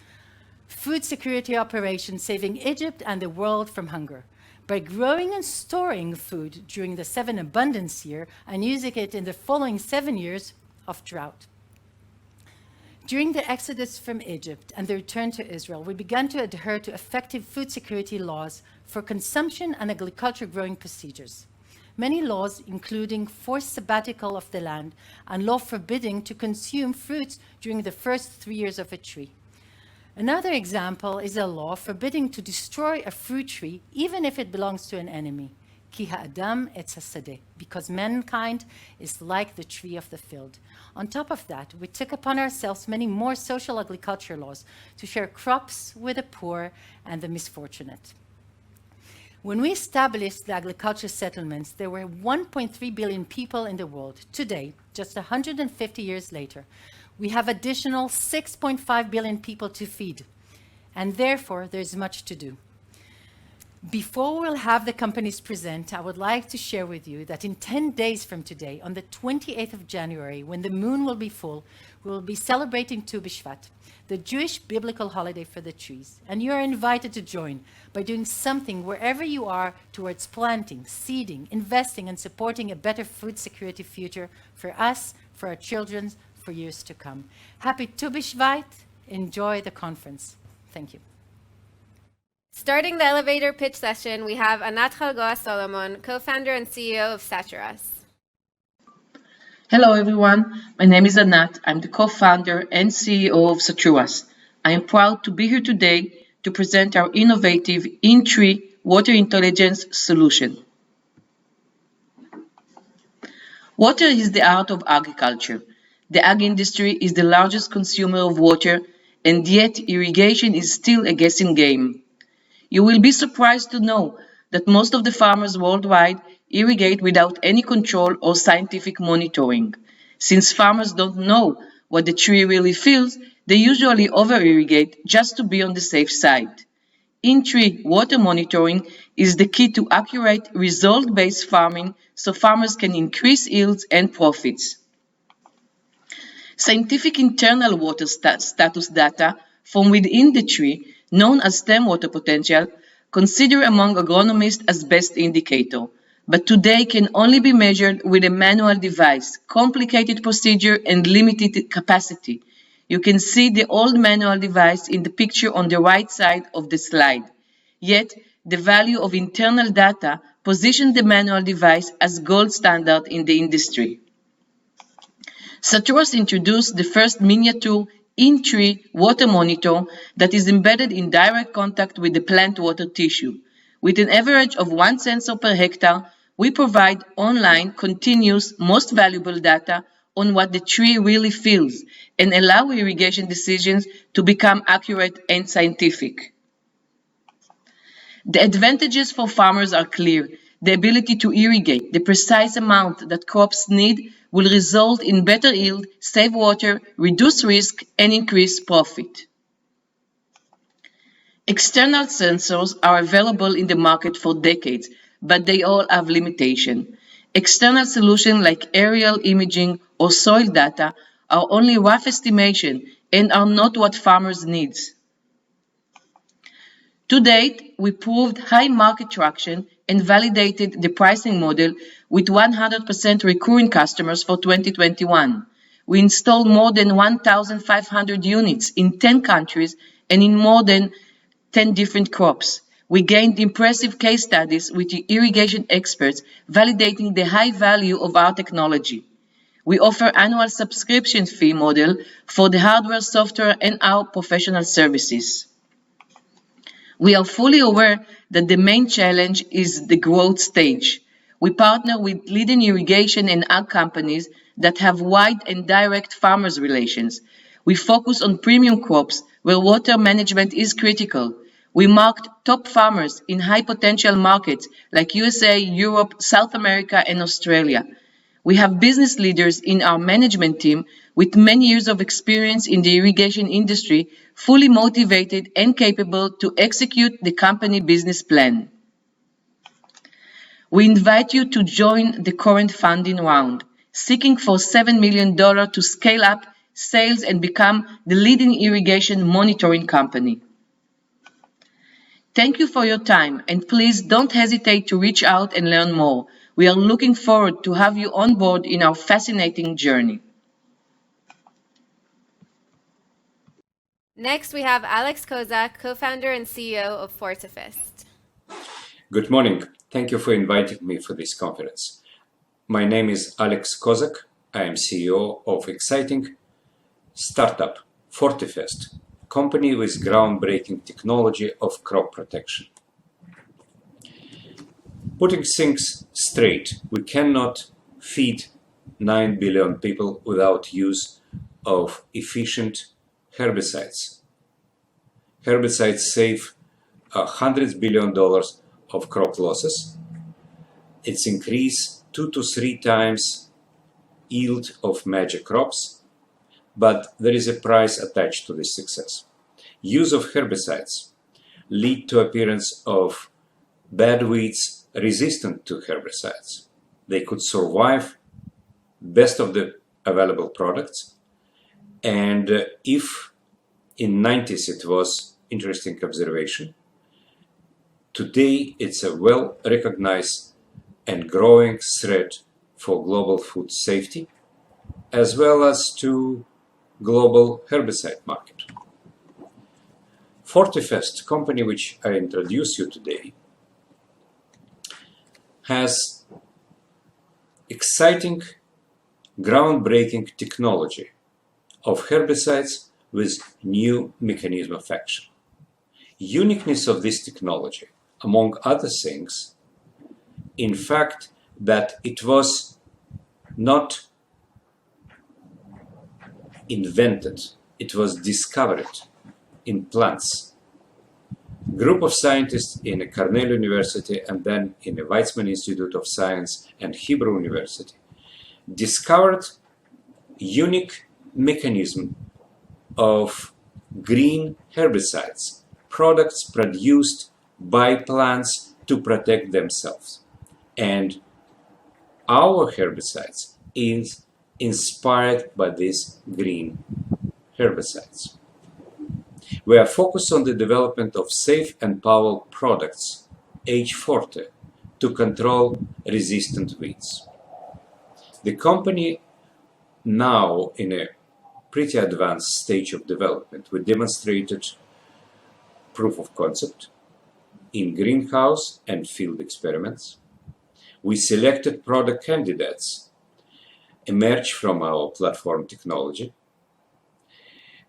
food security operation, saving Egypt and the world from hunger by growing and storing food during the 7 abundance year and using it in the following 7 years of drought. During the exodus from Egypt and the return to Israel, we began to adhere to effective food security laws for consumption and agriculture growing procedures. many laws, including forced sabbatical of the land and law forbidding to consume fruits during the first 3 years of a tree. Another example is a law forbidding to destroy a fruit tree even if it belongs to an enemy. Ki ha'adam etz hasadeh, because mankind is like the tree of the field. On top of that, we took upon ourselves many more social agriculture laws to share crops with the poor and the misfortunate. When we established the agriculture settlements, there were 1.3 billion people in the world. Today, just 150 years later, we have additional 6.5 billion people to feed, and therefore there's much to do. Before we'll have the companies present, I would like to share with you that in 10 days from today, on the 28th of January, when the moon will be full, we will be celebrating Tu B'Shvat, the Jewish biblical holiday for the trees. And you are invited to join by doing something wherever you are towards planting, seeding, investing, and supporting a better food security future for us, for our children, for years to come. Happy Tu B'Shvat. Enjoy the conference. Thank you. Starting the elevator pitch session, we have Anat Chalgoa Solomon, co-founder and CEO of Saturas. Hello everyone, my name is Anat. I'm the co-founder and CEO of Saturas. I am proud to be here today to present our innovative in-tree water intelligence solution. Water is the heart of agriculture. The ag industry is the largest consumer of water, and yet irrigation is still a guessing game. You will be surprised to know that most of the farmers worldwide irrigate without any control or scientific monitoring. Since farmers don't know what the tree really feels, they usually over-irrigate just to be on the safe side. In-tree water monitoring is the key to accurate, result-based farming so farmers can increase yields and profits. Scientific internal water status data from within the tree, known as stem water potential, considered among agronomists as best indicator, but today can only be measured with a manual device, complicated procedure, and limited capacity. You can see the old manual device in the picture on the right side of the slide. Yet, the value of internal data positions the manual device as gold standard in the industry. Saturas introduced the first miniature in-tree water monitor that is embedded in direct contact with the plant water tissue. With an average of 1 sensor per hectare, we provide online, continuous, most valuable data on what the tree really feels and allow irrigation decisions to become accurate and scientific. The advantages for farmers are clear. The ability to irrigate the precise amount that crops need will result in better yield, save water, reduce risk, and increase profit. External sensors are available in the market for decades, but they all have limitations. External solutions like aerial imaging or soil data are only rough estimation and are not what farmers need. To date, we proved high market traction and validated the pricing model with 100% recurring customers for 2021. We installed more than 1,500 units in 10 countries and in more than 10 different crops. We gained impressive case studies with irrigation experts validating the high value of our technology. We offer annual subscription fee model for the hardware, software, and our professional services. We are fully aware that the main challenge is the growth stage. We partner with leading irrigation and ag companies that have wide and direct farmers' relations. We focus on premium crops where water management is critical. We marked top farmers in high potential markets like USA, Europe, South America, and Australia. We have business leaders in our management team with many years of experience in the irrigation industry, fully motivated and capable to execute the company business plan. We invite you to join the current funding round, seeking for $7 million to scale up sales and become the leading irrigation monitoring company. Thank you for your time, and please don't hesitate to reach out and learn more. We are looking forward to have you on board in our fascinating journey. Next, we have Alex Kozak, co-founder and CEO of Fortifist. Good morning. Thank you for inviting me for this conference. My name is Alex Kozak. I am CEO of exciting startup FortiFest, company with groundbreaking technology of crop protection. Putting things straight, we cannot feed 9 billion people without use of efficient herbicides. Herbicides save hundreds of billions of dollars of crop losses. It's increased 2 to 3 times yield of major crops, but there is a price attached to this success. Use of herbicides lead to appearance of bad weeds resistant to herbicides. They could survive best of the available products, and if in 90s it was interesting observation, today it's a well-recognized and growing threat for global food safety, as well as to global herbicide market. FortiFest, company which I introduce you today, has exciting, groundbreaking technology of herbicides with new mechanism of action. Uniqueness of this technology, among other things, in fact, that it was not invented, it was discovered in plants. Group of scientists in Cornell University and then in the Weizmann Institute of Science and Hebrew University discovered unique mechanism of green herbicides, products produced by plants to protect themselves. And our herbicides is inspired by these green herbicides. We are focused on the development of safe and powerful products, H40, to control resistant weeds. The company now in a pretty advanced stage of development. We demonstrated proof of concept in greenhouse and field experiments. We selected product candidates emerged from our platform technology.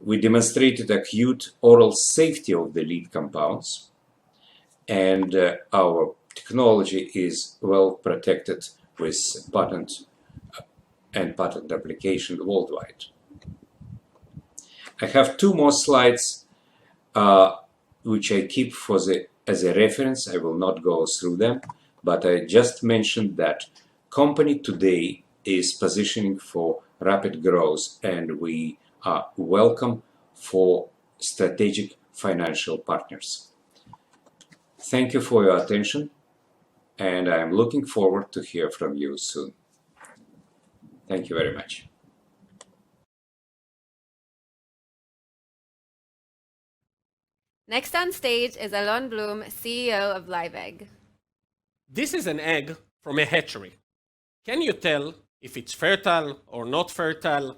We demonstrated acute oral safety of the lead compounds, and our technology is well protected with patent and patent application worldwide. I have 2 more slides which I keep as a reference. I will not go through them, but I just mentioned that company today is positioning for rapid growth, and we are welcome for strategic financial partners. Thank you for your attention, and I am looking forward to hear from you soon. Thank you very much. Next on stage is Alon Blum, CEO of Live Egg. This is an egg from a hatchery. Can you tell if it's fertile or not fertile,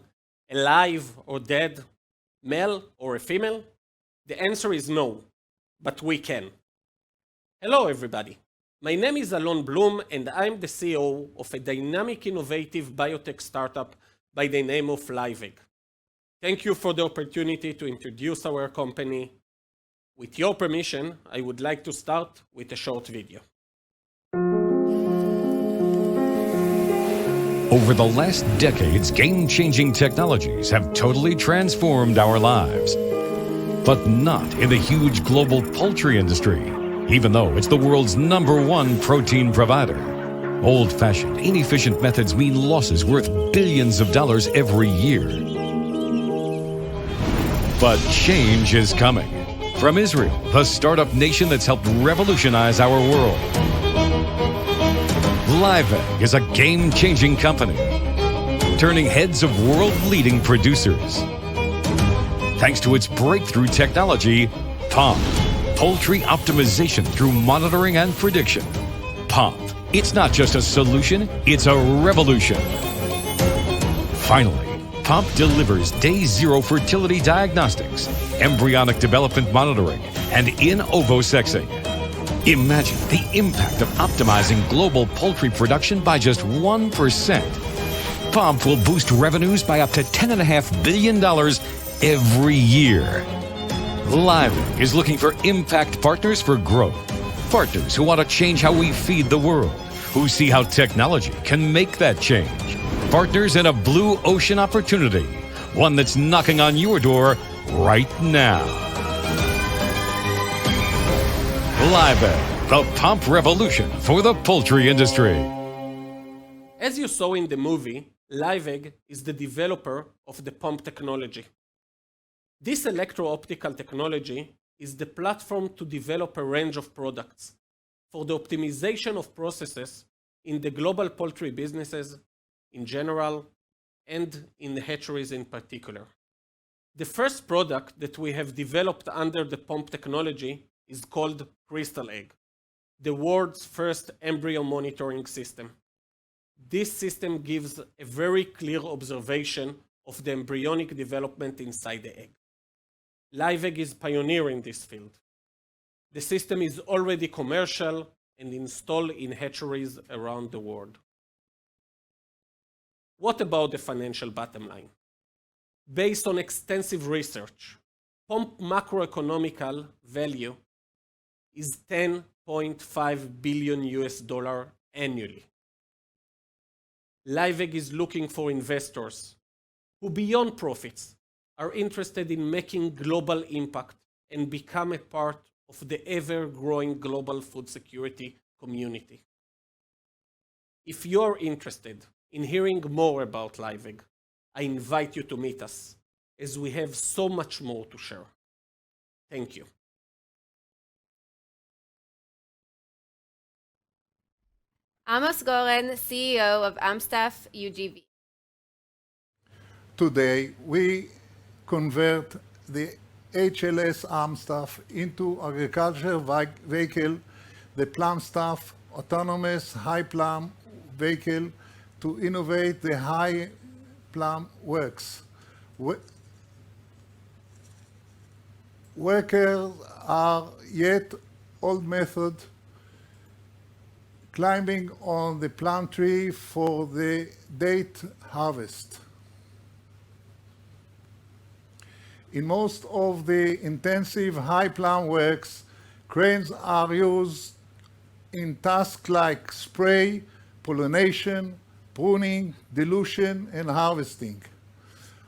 alive or dead, male or a female? The answer is no, but we can. Hello, everybody. My name is Alon Blum, and I'm the CEO of a dynamic, innovative biotech startup by the name of Live Egg. Thank you for the opportunity to introduce our company. With your permission, I would like to start with a short video. Over the last decades, game-changing technologies have totally transformed our lives. But not in the huge global poultry industry, even though it's the world's #1 protein provider. Old-fashioned, inefficient methods mean losses worth billions of dollars every year. But change is coming. From Israel, the startup nation that's helped revolutionize our world. Live Egg is a game-changing company, turning heads of world-leading producers. Thanks to its breakthrough technology, POMP, poultry optimization through monitoring and prediction. POMP, it's not just a solution, it's a revolution. Finally, POMP delivers day 0 fertility diagnostics, embryonic development monitoring, and in ovo sexing. Imagine the impact of optimizing global poultry production by just 1%. POMP will boost revenues by up to $10.5 billion every year. Living is looking for impact partners for growth. Partners who want to change how we feed the world, who see how technology can make that change. Partners in a blue ocean opportunity, one that's knocking on your door right now. Live, the pump revolution for the poultry industry. As you saw in the movie, LiveEgg is the developer of the pump technology. This electro-optical technology is the platform to develop a range of products for the optimization of processes in the global poultry businesses in general and in the hatcheries in particular. The first product that we have developed under the pump technology is called Crystal Egg, the world's first embryo monitoring system. This system gives a very clear observation of the embryonic development inside the egg. LiveEgg is pioneering this field. The system is already commercial and installed in hatcheries around the world. What about the financial bottom line? Based on extensive research, pump macroeconomical value is $10.5 billion annually. LiveEgg is looking for investors who, beyond profits, are interested in making global impact and become a part of the ever-growing global food security community. If you're interested in hearing more about LiveEgg, I invite you to meet us, as we have so much more to share. Thank you. Amos Goren, CEO of Amstaff UGV. Today, we convert the HLS Amstaff into agriculture vehicle, the PlumStaff autonomous high plum vehicle to innovate the high plum works. Workers are yet old method climbing on the plum tree for the date harvest. In most of the intensive high plum works, cranes are used in tasks like spray, pollination, pruning, dilution, and harvesting.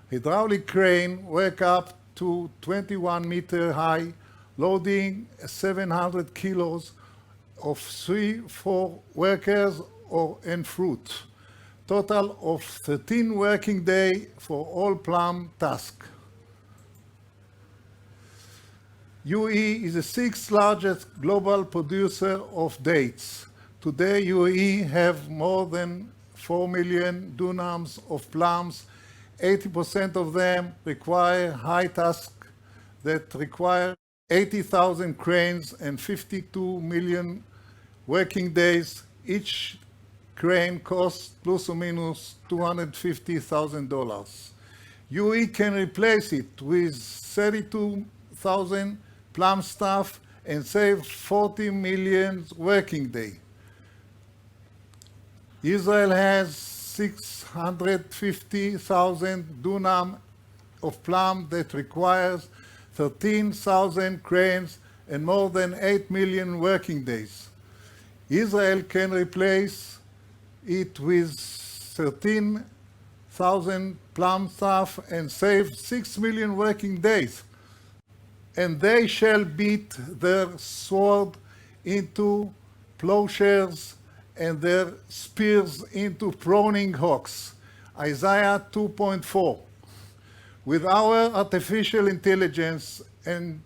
Hydraulic crane work up to 21 meter high, loading 700 kilos of 3-4 workers and fruit. Total of 13 working days for all plum tasks. UAE is the 6th largest global producer of dates. Today, UAE have more than 4 million dunams of plums. 80% of them require high tasks that require 80,000 cranes and 52 million working days. Each crane costs plus or minus $250,000. UAE can replace it with 32,000 PlumStaff and save 40 million working days. Israel has 650,000 dunam of plum that requires 13,000 cranes and more than 8 million working days. Israel can replace it with 13,000 PlumStaff and save 6 million working days. And they shall beat their sword into plowshares and their spears into pruning hooks. Isaiah 2.4. With our artificial intelligence and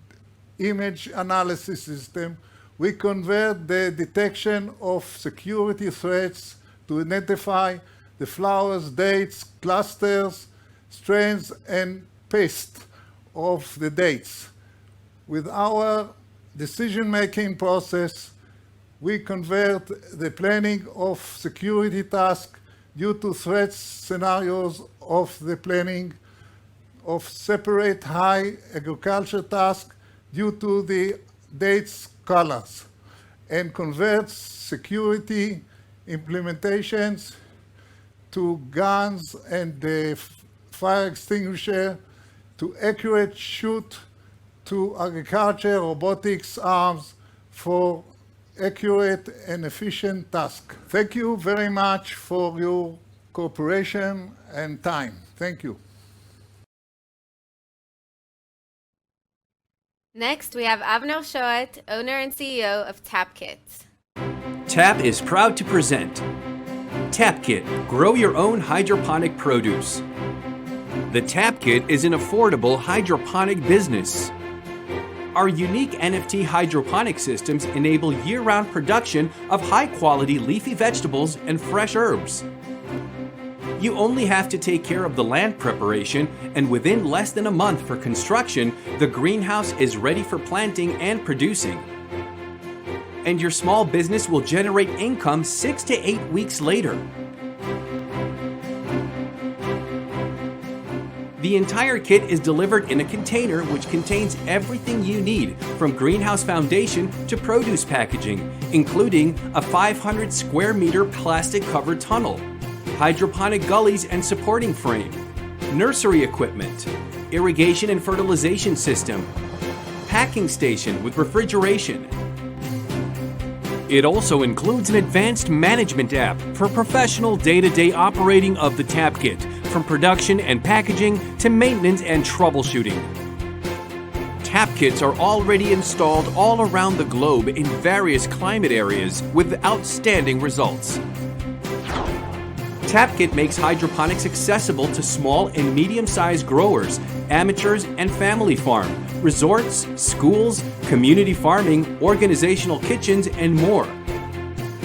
image analysis system, we convert the detection of security threats to identify the flowers, dates, clusters, strains, and pests of the dates. With our decision-making process, we convert the planning of security tasks due to threat scenarios of the planning of separate high agriculture tasks due to the dates colors. and converts security implementations to guns and fire extinguisher, to accurate shoot, to agriculture, robotics, arms for accurate and efficient task. Thank you very much for your cooperation and time. Thank you. Next, we have Avner Shoat, owner and CEO of TapKit. TAP is proud to present TapKit, grow your own hydroponic produce. The TapKit is an affordable hydroponic business. Our unique NFT hydroponic systems enable year-round production of high-quality leafy vegetables and fresh herbs. You only have to take care of the land preparation, and within less than a month for construction, the greenhouse is ready for planting and producing. And your small business will generate income 6 to 8 weeks later. The entire kit is delivered in a container which contains everything you need, from greenhouse foundation to produce packaging, including a 500 square meter plastic covered tunnel, hydroponic gullies and supporting frame, nursery equipment, irrigation and fertilization system, packing station with refrigeration. It also includes an advanced management app for professional day-to-day operating of the TapKit, from production and packaging to maintenance and troubleshooting. TapKits are already installed all around the globe in various climate areas with outstanding results. TapKit makes hydroponics accessible to small and medium-sized growers, amateurs, and family farm, resorts, schools, community farming, organizational kitchens, and more.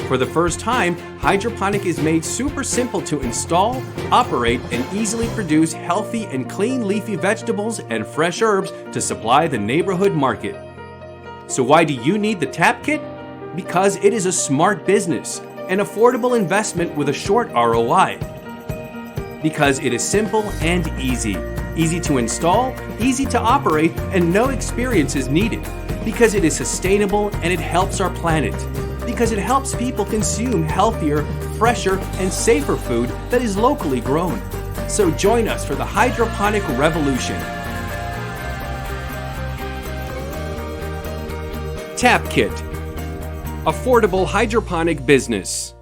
For the first time, hydroponic is made super simple to install, operate, and easily produce healthy and clean leafy vegetables and fresh herbs to supply the neighborhood market. So why do you need the TapKit? Because it is a smart business, an affordable investment with a short ROI. Because it is simple and easy. Easy to install, easy to operate, and no experience is needed. Because it is sustainable and it helps our planet. Because it helps people consume healthier, fresher, and safer food that is locally grown. So join us for the hydroponic revolution. TapKit, affordable hydroponic business.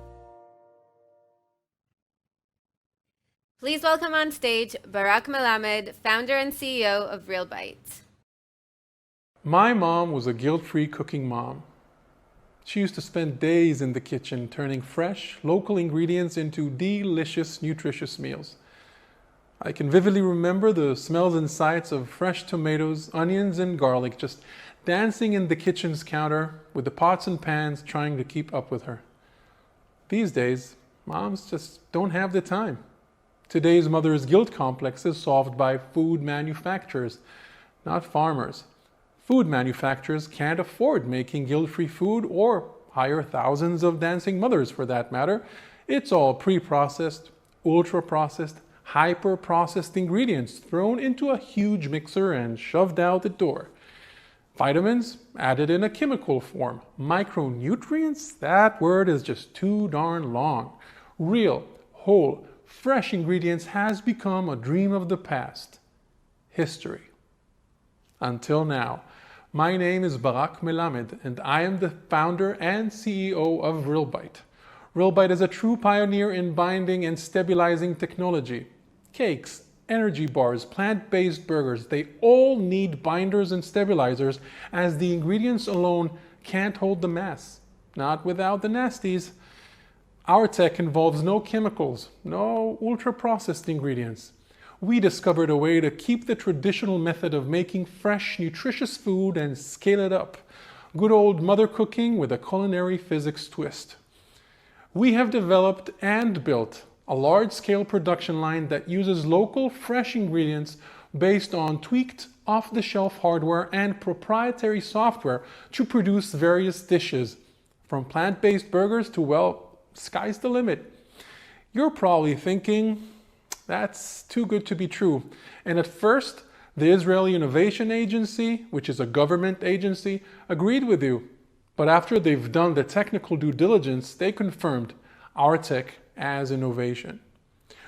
Please welcome on stage Barak Melamed, founder and CEO of RealBite. My mom was a guilt-free cooking mom. She used to spend days in the kitchen turning fresh, local ingredients into delicious, nutritious meals. I can vividly remember the smells and sights of fresh tomatoes, onions, and garlic just dancing in the kitchen's counter with the pots and pans trying to keep up with her. These days, moms just don't have the time. Today's mother's guilt complex is solved by food manufacturers, not farmers. Food manufacturers can't afford making guilt-free food or hire thousands of dancing mothers for that matter. It's all pre-processed, ultra-processed, hyper-processed ingredients thrown into a huge mixer and shoved out the door. Vitamins added in a chemical form. Micronutrients, that word is just too darn long. Real, whole, fresh ingredients has become a dream of the past. History. Until now. My name is Barak Melamed, and I am the founder and CEO of RealBite. RealBite is a true pioneer in binding and stabilizing technology. Cakes, energy bars, plant-based burgers, they all need binders and stabilizers, as the ingredients alone can't hold the mass. Not without the nasties. Our tech involves no chemicals, no ultra-processed ingredients. We discovered a way to keep the traditional method of making fresh, nutritious food and scale it up. Good old mother cooking with a culinary physics twist. We have developed and built a large-scale production line that uses local, fresh ingredients based on tweaked, off-the-shelf hardware and proprietary software to produce various dishes, from plant-based burgers to, well, sky's the limit. You're probably thinking, that's too good to be true. And at first, the Israeli Innovation Agency, which is a government agency, agreed with you. But after they've done the technical due diligence, they confirmed our tech as innovation.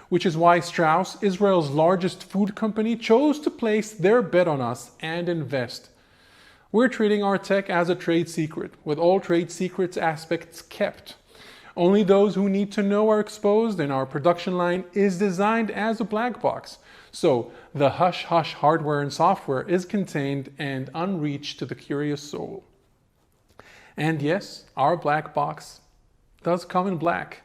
Which is why Strauss, Israel's largest food company, chose to place their bet on us and invest. We're treating our tech as a trade secret, with all trade secrets aspects kept. Only those who need to know are exposed, and our production line is designed as a black box. So the hush-hush hardware and software is contained and unreached to the curious soul. And yes, our black box does come in black.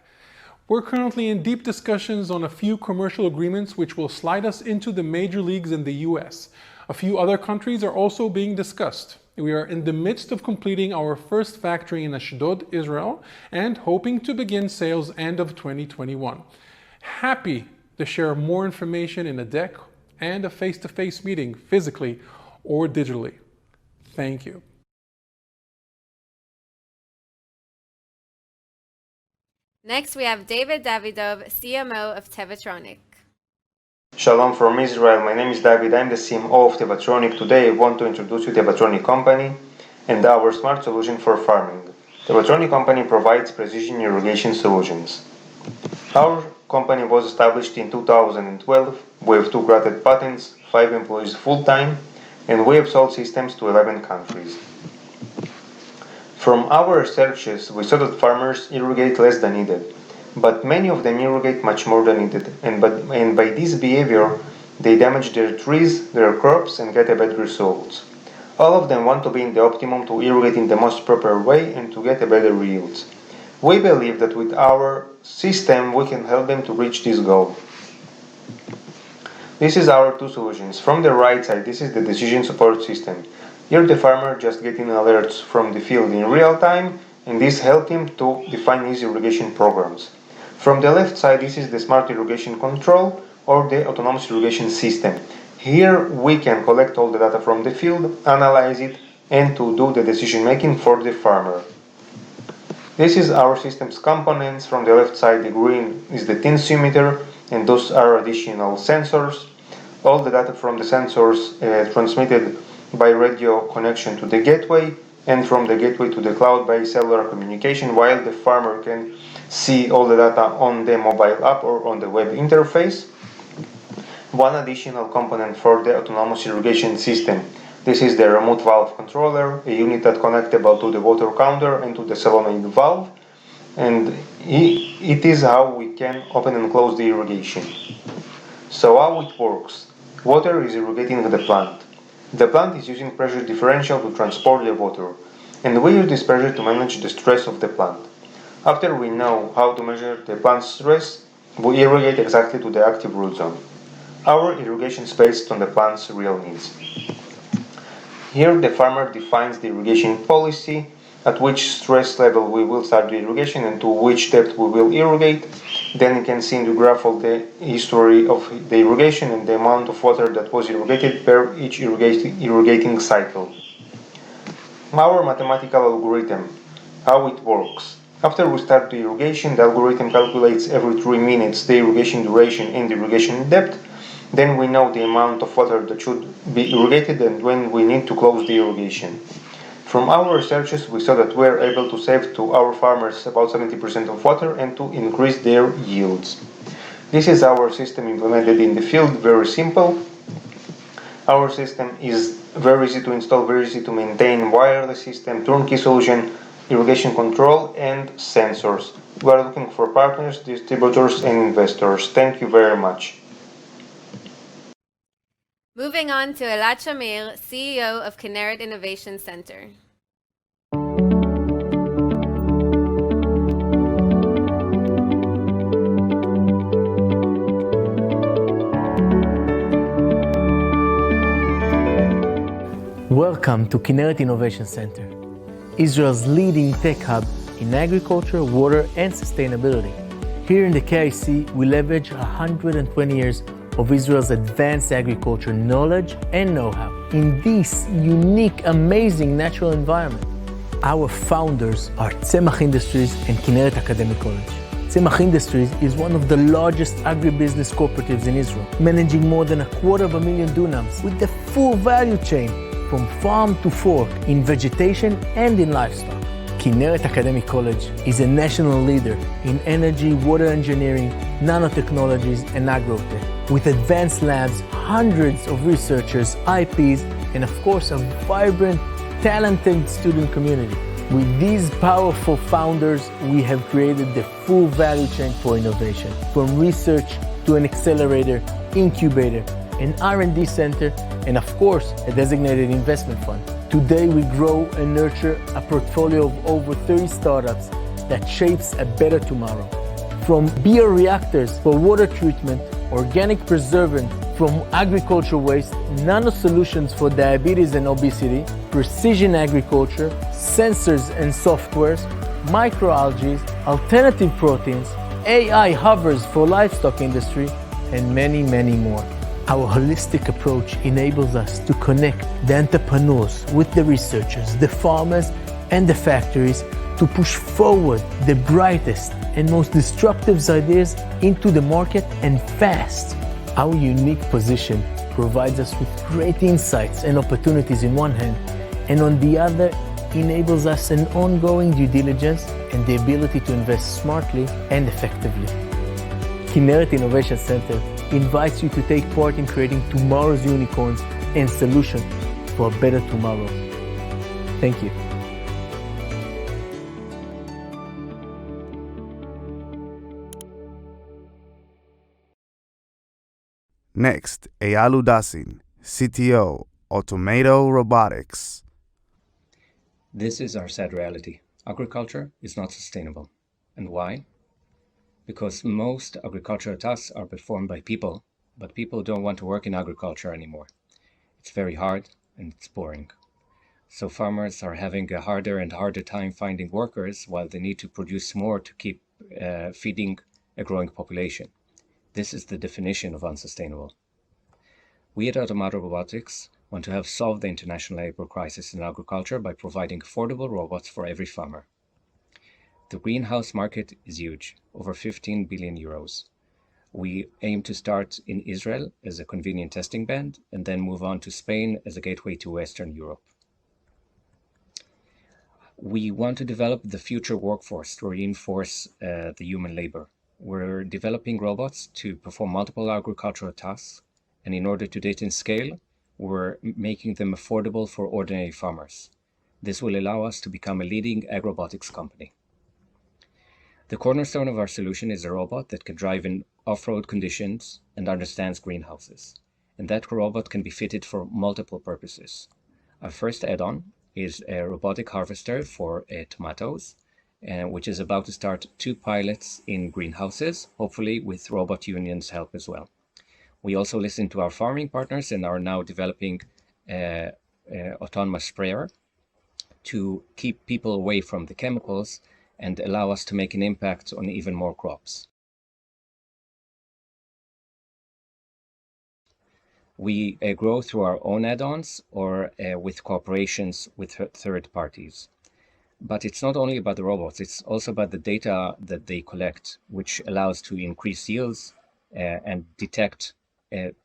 We're currently in deep discussions on a few commercial agreements which will slide us into the major leagues in the US. A few other countries are also being discussed. We are in the midst of completing our first factory in Ashdod, Israel, and hoping to begin sales end of 2021. Happy to share more information in a deck and a face-to-face meeting, physically or digitally. Thank you. Next, we have David Davidov, CMO of Tevatronic. Shalom from Israel. My name is David. I'm the CMO of Tevatronic. Today I want to introduce you to Tevatronic company and our smart solution for farming. Tevatronic company provides precision irrigation solutions. Our company was established in 2012. We have 2 granted patents, 5 employees full-time, and we have sold systems to 11 countries. From our researches, we saw that farmers irrigate less than needed, but many of them irrigate much more than needed, and by this behavior, they damage their trees, their crops, and get a bad results. All of them want to be in the optimum to irrigate in the most proper way and to get a better yields. We believe that with our system, we can help them to reach this goal. This is our 2 solutions. From the right side, this is the decision support system. Here the farmer just getting alerts from the field in real time, and this helps him to define his irrigation programs. From the left side, this is the smart irrigation control or the autonomous irrigation system. Here we can collect all the data from the field, analyze it, and to do the decision making for the farmer. This is our system's components. From the left side, the green is the tensiometer, and those are additional sensors. All the data from the sensors transmitted by radio connection to the gateway, and from the gateway to the cloud by cellular communication, while the farmer can see all the data on the mobile app or on the web interface. One additional component for the autonomous irrigation system. This is the remote valve controller, a unit that connectable to the water counter and to the solenoid valve, and it is how we can open and close the irrigation. So how it works? Water is irrigating the plant. The plant is using pressure differential to transport the water, and we use this pressure to manage the stress of the plant. After we know how to measure the plant's stress, we irrigate exactly to the active root zone. Our irrigation is based on the plant's real needs. Here the farmer defines the irrigation policy, at which stress level we will start the irrigation and to which depth we will irrigate. Then you can see in the graph of the history of the irrigation and the amount of water that was irrigated per each irrigating cycle. Our mathematical algorithm, how it works. After we start the irrigation, the algorithm calculates every 3 minutes the irrigation duration and the irrigation depth. Then we know the amount of water that should be irrigated and when we need to close the irrigation. From our researches, we saw that we are able to save to our farmers about 70% of water and to increase their yields. This is our system implemented in the field, very simple. Our system is very easy to install, very easy to maintain, wireless system, turnkey solution, irrigation control, and sensors. We are looking for partners, distributors, and investors. Thank you very much. Moving on to Elad Shamir, CEO of Kinneret Innovation Center. Welcome to Kinneret Innovation Center, Israel's leading tech hub in agriculture, water, and sustainability. Here in the KIC, we leverage 120 years of Israel's advanced agriculture knowledge and know-how in this unique, amazing natural environment. Our founders are Tzemach Industries and Kinneret Academic College. Tzemach Industries is one of the largest agribusiness cooperatives in Israel, managing more than 250,000 dunams with the full value chain from farm to fork in vegetation and in livestock. Kinneret Academic College is a national leader in energy, water engineering, nanotechnologies, and agrotech. With advanced labs, hundreds of researchers, IPs, and of course a vibrant, talented student community. With these powerful founders, we have created the full value chain for innovation, from research to an accelerator, incubator, an R&D center, and of course, a designated investment fund. Today, we grow and nurture a portfolio of over 30 startups that shapes a better tomorrow. From bioreactors for water treatment, organic preservant from agricultural waste, nano solutions for diabetes and obesity, precision agriculture, sensors and softwares, microalgae, alternative proteins, AI hovers for livestock industry, and many, many more. Our holistic approach enables us to connect the entrepreneurs with the researchers, the farmers, and the factories to push forward the brightest and most disruptive ideas into the market and fast. Our unique position provides us with great insights and opportunities in one hand, and on the other, enables us an ongoing due diligence and the ability to invest smartly and effectively. Kinneret Innovation Center invites you to take part in creating tomorrow's unicorns and solutions for a better tomorrow. Thank you. Next, Eyal Udasin, CTO, Automato Robotics. This is our sad reality. Agriculture is not sustainable. And why? Because most agricultural tasks are performed by people, but people don't want to work in agriculture anymore. It's very hard and it's boring. So farmers are having a harder and harder time finding workers while they need to produce more to keep feeding a growing population. This is the definition of unsustainable. We at Automato Robotics want to have solved the international labor crisis in agriculture by providing affordable robots for every farmer. The greenhouse market is huge, over 15 billion euros. We aim to start in Israel as a convenient testing bed and then move on to Spain as a gateway to Western Europe. We want to develop the future workforce to reinforce the human labor. We're developing robots to perform multiple agricultural tasks, and in order to do it in scale, we're making them affordable for ordinary farmers. This will allow us to become a leading agrobotics company. The cornerstone of our solution is a robot that can drive in off-road conditions and understands greenhouses. And that robot can be fitted for multiple purposes. Our first add-on is a robotic harvester for tomatoes, which is about to start 2 pilots in greenhouses, hopefully with robot unions' help as well. We also listen to our farming partners and are now developing autonomous sprayer to keep people away from the chemicals and allow us to make an impact on even more crops. We grow through our own add-ons or with cooperations with third parties. But it's not only about the robots, it's also about the data that they collect, which allows to increase yields and detect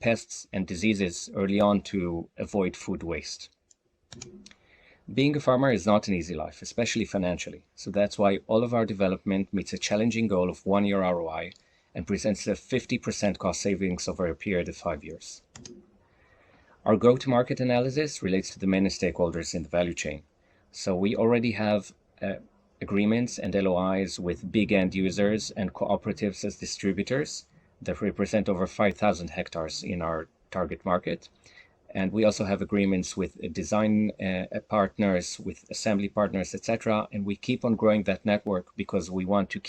pests and diseases early on to avoid food waste. Being a farmer is not an easy life, especially financially. So that's why all of our development meets a challenging goal of 1-year ROI and presents a 50% cost savings over a period of 5 years. Our go-to-market analysis relates to the many stakeholders in the value chain. So we already have agreements and LOIs with big end users and cooperatives as distributors that represent over 5,000 hectares in our target market. And we also have agreements with design partners, with assembly partners, etc. And we keep on growing that network because we want to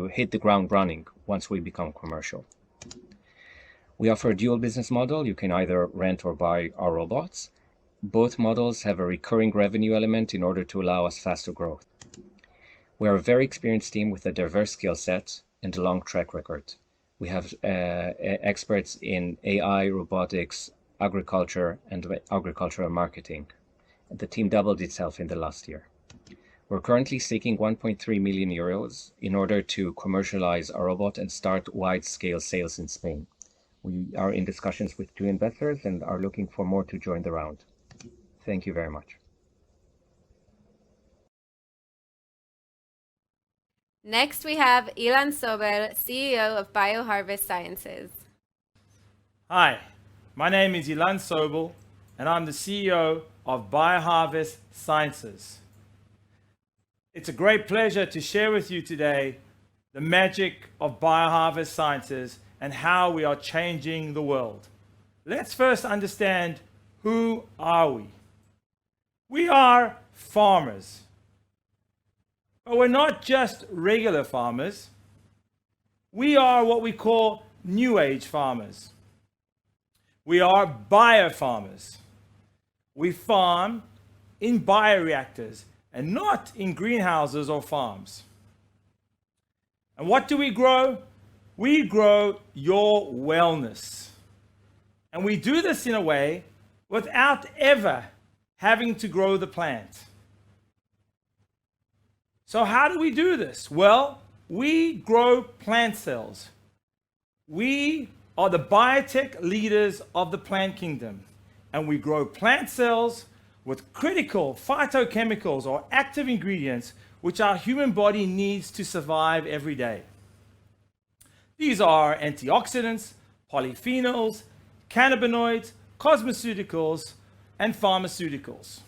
hit the ground running once we become commercial. We offer a dual business model. You can either rent or buy our robots. Both models have a recurring revenue element in order to allow us faster growth. We are a very experienced team with a diverse skill set and a long track record. We have experts in AI, robotics, agriculture, and agricultural marketing. The team doubled itself in the last year. We're currently seeking 1.3 million euros in order to commercialize our robot and start wide-scale sales in Spain. We are in discussions with 2 investors and are looking for more to join the round. Thank you very much. Next, we have Ilan Sober, CEO of BioHarvest Sciences. Hi, my name is Ilan Sobel, and I'm the CEO of BioHarvest Sciences. It's a great pleasure to share with you today the magic of BioHarvest Sciences and how we are changing the world. Let's first understand, who are we? We are farmers. But we're not just regular farmers. We are what we call New Age farmers. We are biofarmers. We farm in bioreactors and not in greenhouses or farms. And what do we grow? We grow your wellness. And we do this in a way without ever having to grow the plant. So how do we do this? Well, we grow plant cells. We are the biotech leaders of the plant kingdom, and we grow plant cells with critical phytochemicals or active ingredients which our human body needs to survive every day. These are antioxidants, polyphenols, cannabinoids, cosmeceuticals, and pharmaceuticals.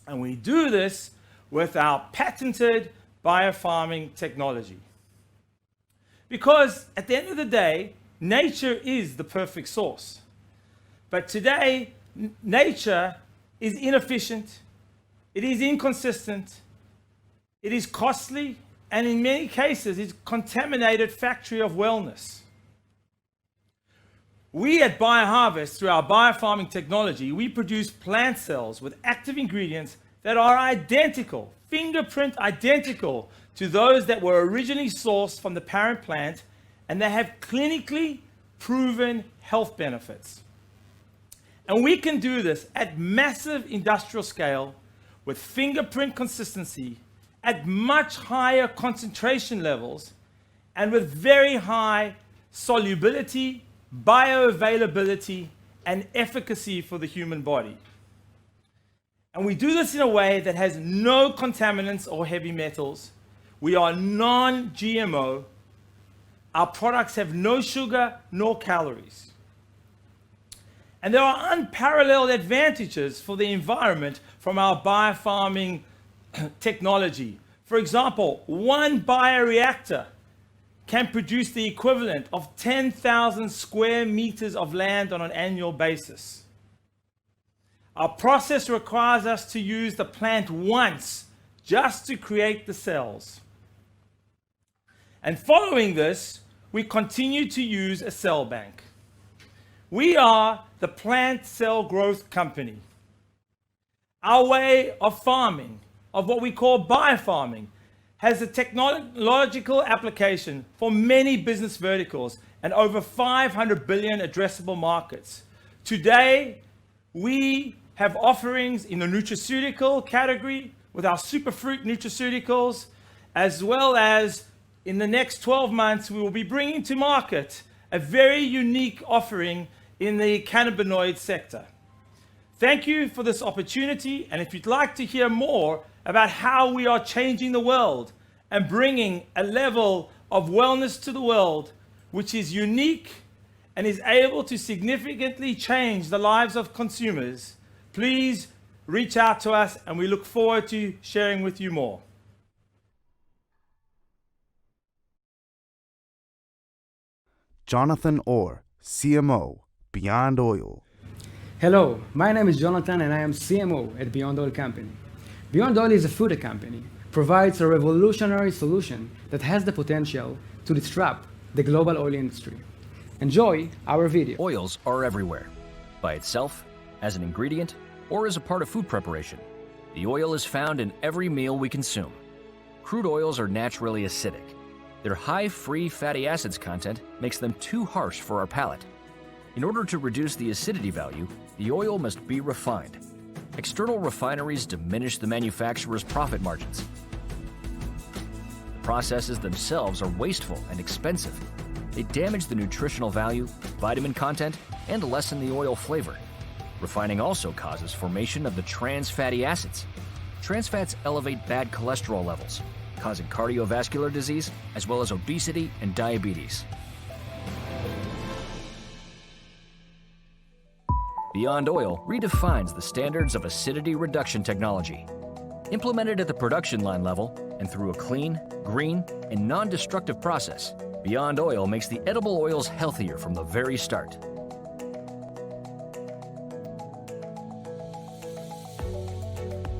And we do this with our patented biofarming technology. Because at the end of the day, nature is the perfect source. But today, nature is inefficient, it is inconsistent, it is costly, and in many cases, it's a contaminated factory of wellness. We at BioHarvest, through our biofarming technology, we produce plant cells with active ingredients that are identical, fingerprint identical to those that were originally sourced from the parent plant, and they have clinically proven health benefits. And we can do this at massive industrial scale with fingerprint consistency at much higher concentration levels and with very high solubility, bioavailability, and efficacy for the human body. And we do this in a way that has no contaminants or heavy metals. We are non-GMO. Our products have no sugar nor calories. And there are unparalleled advantages for the environment from our biofarming technology. For example, one bioreactor can produce the equivalent of 10,000 square meters of land on an annual basis. Our process requires us to use the plant once just to create the cells. And following this, we continue to use a cell bank. We are the plant cell growth company. Our way of farming, of what we call biofarming, has a technological application for many business verticals and over 500 billion addressable markets. Today, we have offerings in the nutraceutical category with our superfruit nutraceuticals, as well as in the next 12 months, we will be bringing to market a very unique offering in the cannabinoid sector. Thank you for this opportunity, and if you'd like to hear more about how we are changing the world and bringing a level of wellness to the world, which is unique and is able to significantly change the lives of consumers, please reach out to us, and we look forward to sharing with you more. Jonathan Orr, CMO, Beyond Oil. Hello, my name is Jonathan and I am CMO at Beyond Oil Company. Beyond Oil is a food company, provides a revolutionary solution that has the potential to disrupt the global oil industry. Enjoy our video. Oils are everywhere, by itself, as an ingredient, or as a part of food preparation. The oil is found in every meal we consume. Crude oils are naturally acidic. Their high free fatty acids content makes them too harsh for our palate. In order to reduce the acidity value, the oil must be refined. External refineries diminish the manufacturer's profit margins. The processes themselves are wasteful and expensive. They damage the nutritional value, vitamin content, and lessen the oil flavor. Refining also causes formation of the trans fatty acids. Trans fats elevate bad cholesterol levels. causing cardiovascular disease as well as obesity and diabetes. Beyond Oil redefines the standards of acidity reduction technology. Implemented at the production line level and through a clean, green, and non-destructive process, Beyond Oil makes the edible oils healthier from the very start.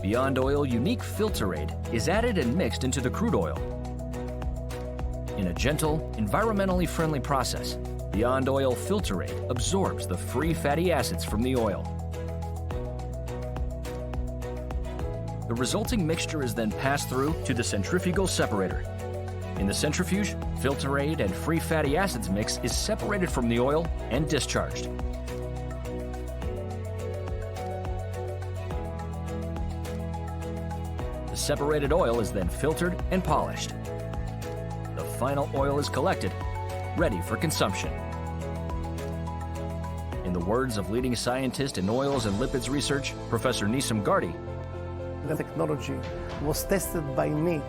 Beyond Oil unique filter aid is added and mixed into the crude oil. In a gentle, environmentally friendly process, Beyond Oil filter aid absorbs the free fatty acids from the oil. The resulting mixture is then passed through to the centrifugal separator. In the centrifuge, filter aid and free fatty acids mix is separated from the oil and discharged. The separated oil is then filtered and polished. The final oil is collected, ready for consumption. In the words of leading scientist in oils and lipids research, Professor Nissim Gardi, the technology was tested by me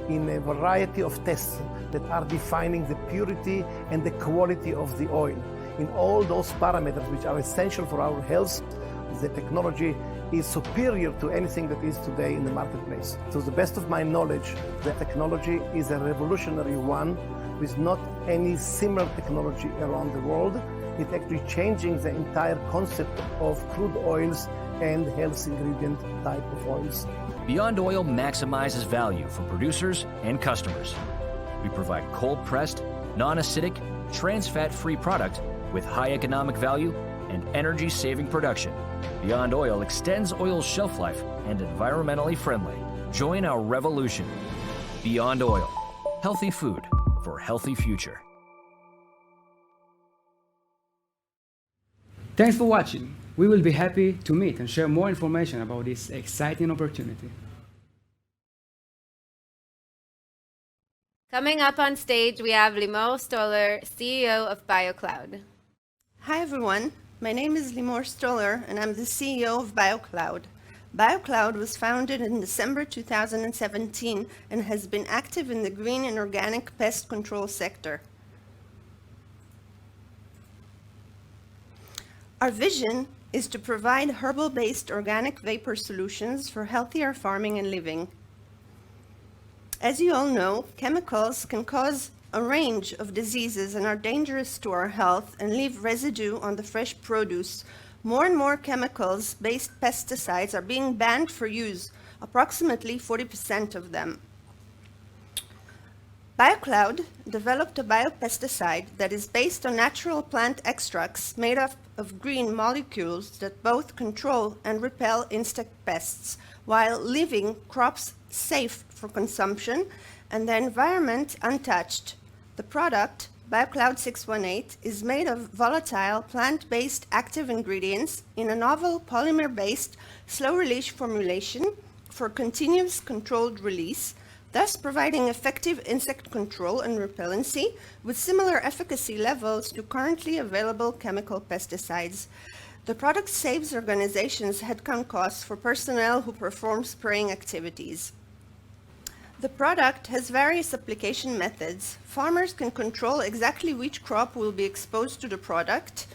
in a variety of tests that are defining the purity and the quality of the oil. In all those parameters which are essential for our health, the technology is superior to anything that is today in the marketplace. To the best of my knowledge, the technology is a revolutionary one with not any similar technology around the world. It's actually changing the entire concept of crude oils and health ingredient type of oils. Beyond Oil maximizes value for producers and customers. We provide cold-pressed, non-acidic, trans-fat-free product with high economic value and energy-saving production. Beyond Oil extends oil's shelf life and environmentally friendly. Join our revolution. Beyond Oil. Healthy food for healthy future. Thanks for watching. We will be happy to meet and share more information about this exciting opportunity. Coming up on stage, we have Limor Stoller, CEO of BioCloud. Hi, everyone. My name is Limor Stoller, and I'm the CEO of BioCloud. BioCloud was founded in December 2017 and has been active in the green and organic pest control sector. Our vision is to provide herbal-based organic vapor solutions for healthier farming and living. As you all know, chemicals can cause a range of diseases and are dangerous to our health and leave residue on the fresh produce. More and more chemicals-based pesticides are being banned for use, approximately 40% of them. BioCloud developed a biopesticide that is based on natural plant extracts made up of green molecules that both control and repel insect pests while leaving crops safe for consumption and the environment untouched. The product, BioCloud 618, is made of volatile plant-based active ingredients in a novel polymer-based slow-release formulation for continuous controlled release, thus providing effective insect control and repellency with similar efficacy levels to currently available chemical pesticides. The product saves organizations headcount costs for personnel who perform spraying activities. The product has various application methods. Farmers can control exactly which crop will be exposed to the product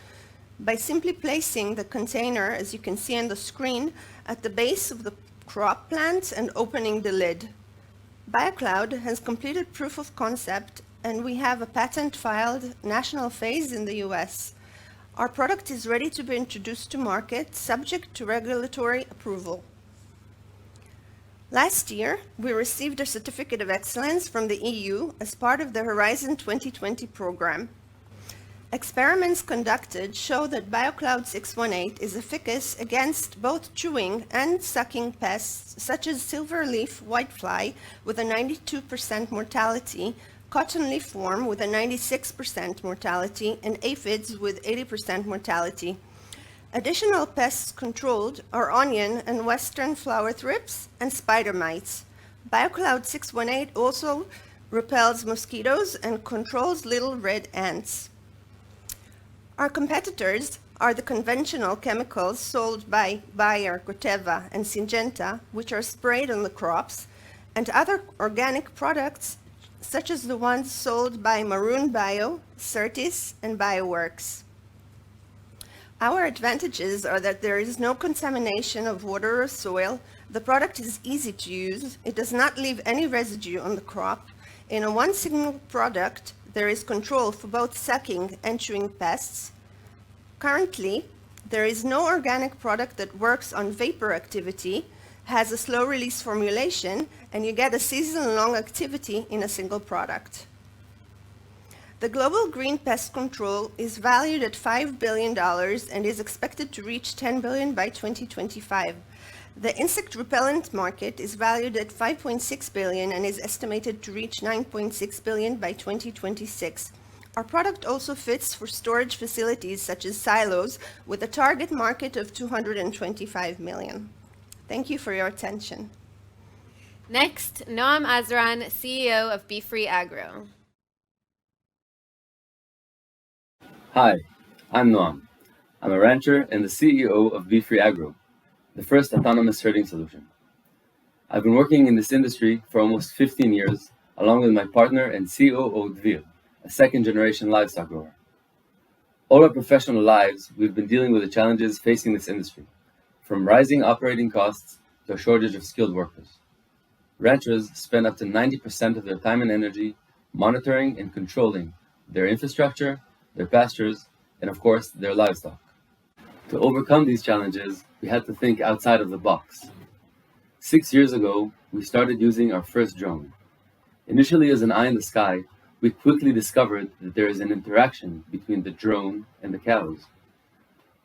by simply placing the container, as you can see on the screen, at the base of the crop plant and opening the lid. BioCloud has completed proof of concept, and we have a patent filed national phase in the US. Our product is ready to be introduced to market, subject to regulatory approval. Last year, we received a Certificate of Excellence from the EU as part of the Horizon 2020 program. Experiments conducted show that BioCloud 618 is efficacious against both chewing and sucking pests such as silverleaf whitefly with a 92% mortality, cotton leafworm with a 96% mortality, and aphids with 80% mortality. Additional pests controlled are onion and western flower thrips and spider mites. BioCloud 618 also repels mosquitoes and controls little red ants. Our competitors are the conventional chemicals sold by Bayer, Corteva, and Syngenta, which are sprayed on the crops, and other organic products such as the ones sold by Maroon Bio, Certis, and Bioworks. Our advantages are that there is no contamination of water or soil, the product is easy to use, it does not leave any residue on the crop. In a one single product, there is control for both sucking and chewing pests. Currently, there is no organic product that works on vapor activity, has a slow release formulation, and you get a season-long activity in a single product. The global green pest control is valued at $5 billion and is expected to reach $10 billion by 2025. The insect repellent market is valued at $5.6 billion and is estimated to reach $9.6 billion by 2026. Our product also fits for storage facilities such as silos with a target market of $225 million. Thank you for your attention. Next, Noam Azran, CEO of Be Free Agro. Hi, I'm Noam. I'm a rancher and the CEO of Be Free Agro, the first autonomous herding solution. I've been working in this industry for almost 15 years, along with my partner and COO Dvir, a second-generation livestock grower. All our professional lives, we've been dealing with the challenges facing this industry, from rising operating costs to a shortage of skilled workers. Ranchers spend up to 90% of their time and energy monitoring and controlling their infrastructure, their pastures, and of course, their livestock. To overcome these challenges, we had to think outside of the box. 6 years ago, we started using our first drone. Initially as an eye in the sky, we quickly discovered that there is an interaction between the drone and the cows.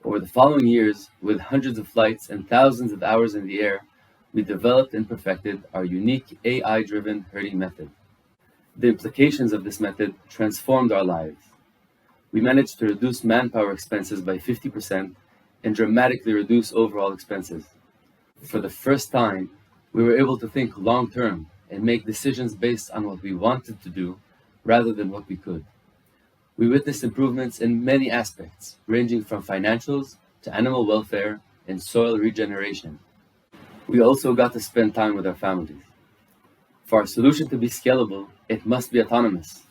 Over the following years, with hundreds of flights and thousands of hours in the air, we developed and perfected our unique AI-driven herding method. The implications of this method transformed our lives. We managed to reduce manpower expenses by 50% and dramatically reduce overall expenses. For the first time, we were able to think long-term and make decisions based on what we wanted to do rather than what we could. We witnessed improvements in many aspects, ranging from financials to animal welfare and soil regeneration. We also got to spend time with our families. For our solution to be scalable, it must be autonomous.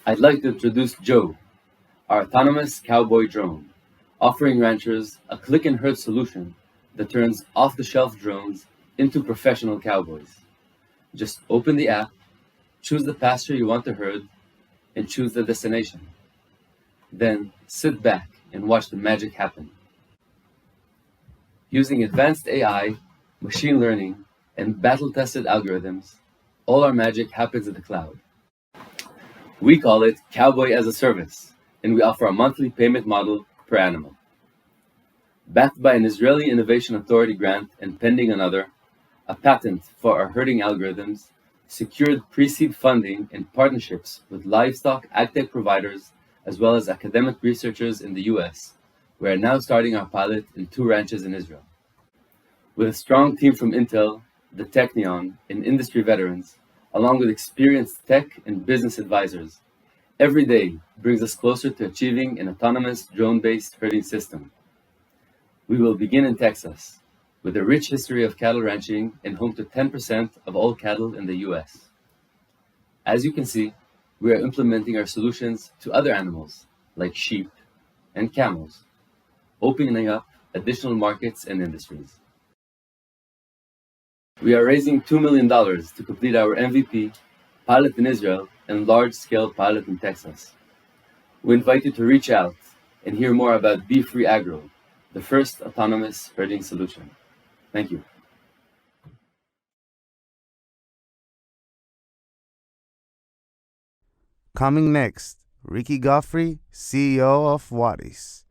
I'd like to introduce Joe, our autonomous cowboy drone, offering ranchers a click-and-herd solution that turns off-the-shelf drones into professional cowboys. Just open the app, choose the pasture you want to herd, and choose the destination. Then sit back and watch the magic happen. Using advanced AI, machine learning, and battle-tested algorithms, all our magic happens in the cloud. We call it Cowboy as a Service, and we offer a monthly payment model per animal. Backed by an Israeli Innovation Authority grant and pending another, a patent for our herding algorithms, secured pre-seed funding and partnerships with livestock agtech providers as well as academic researchers in the US. We are now starting our pilot in 2 ranches in Israel. With a strong team from Intel, the Technion, and industry veterans, along with experienced tech and business advisors, every day brings us closer to achieving an autonomous drone-based herding system. We will begin in Texas, with a rich history of cattle ranching and home to 10% of all cattle in the US. As you can see, we are implementing our solutions to other animals, like sheep and camels, opening up additional markets and industries. We are raising $2 million to complete our MVP, pilot in Israel, and large-scale pilot in Texas. We invite you to reach out and hear more about Be Free Agro, the first autonomous herding solution. Thank you. Coming next, Ricky Goffrey, CEO of Wadis.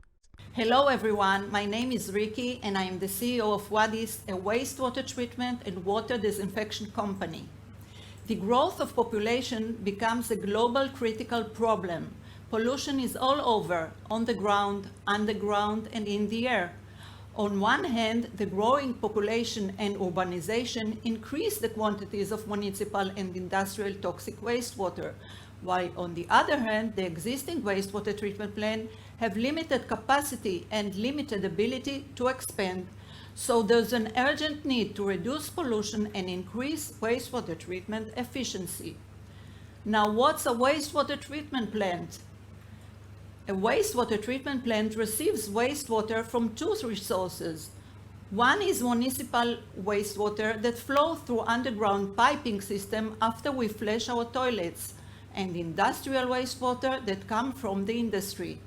Hello everyone, my name is Ricky and I am the CEO of Wadis, a wastewater treatment and water disinfection company. The growth of population becomes a global critical problem. Pollution is all over, on the ground, underground, and in the air. On one hand, the growing population and urbanization increase the quantities of municipal and industrial toxic wastewater, while on the other hand, the existing wastewater treatment plant have limited capacity and limited ability to expand. So there's an urgent need to reduce pollution and increase wastewater treatment efficiency. Now, what's a wastewater treatment plant? A wastewater treatment plant receives wastewater from two resources. One is municipal wastewater that flows through underground piping system after we flush our toilets, and industrial wastewater that come from the industry.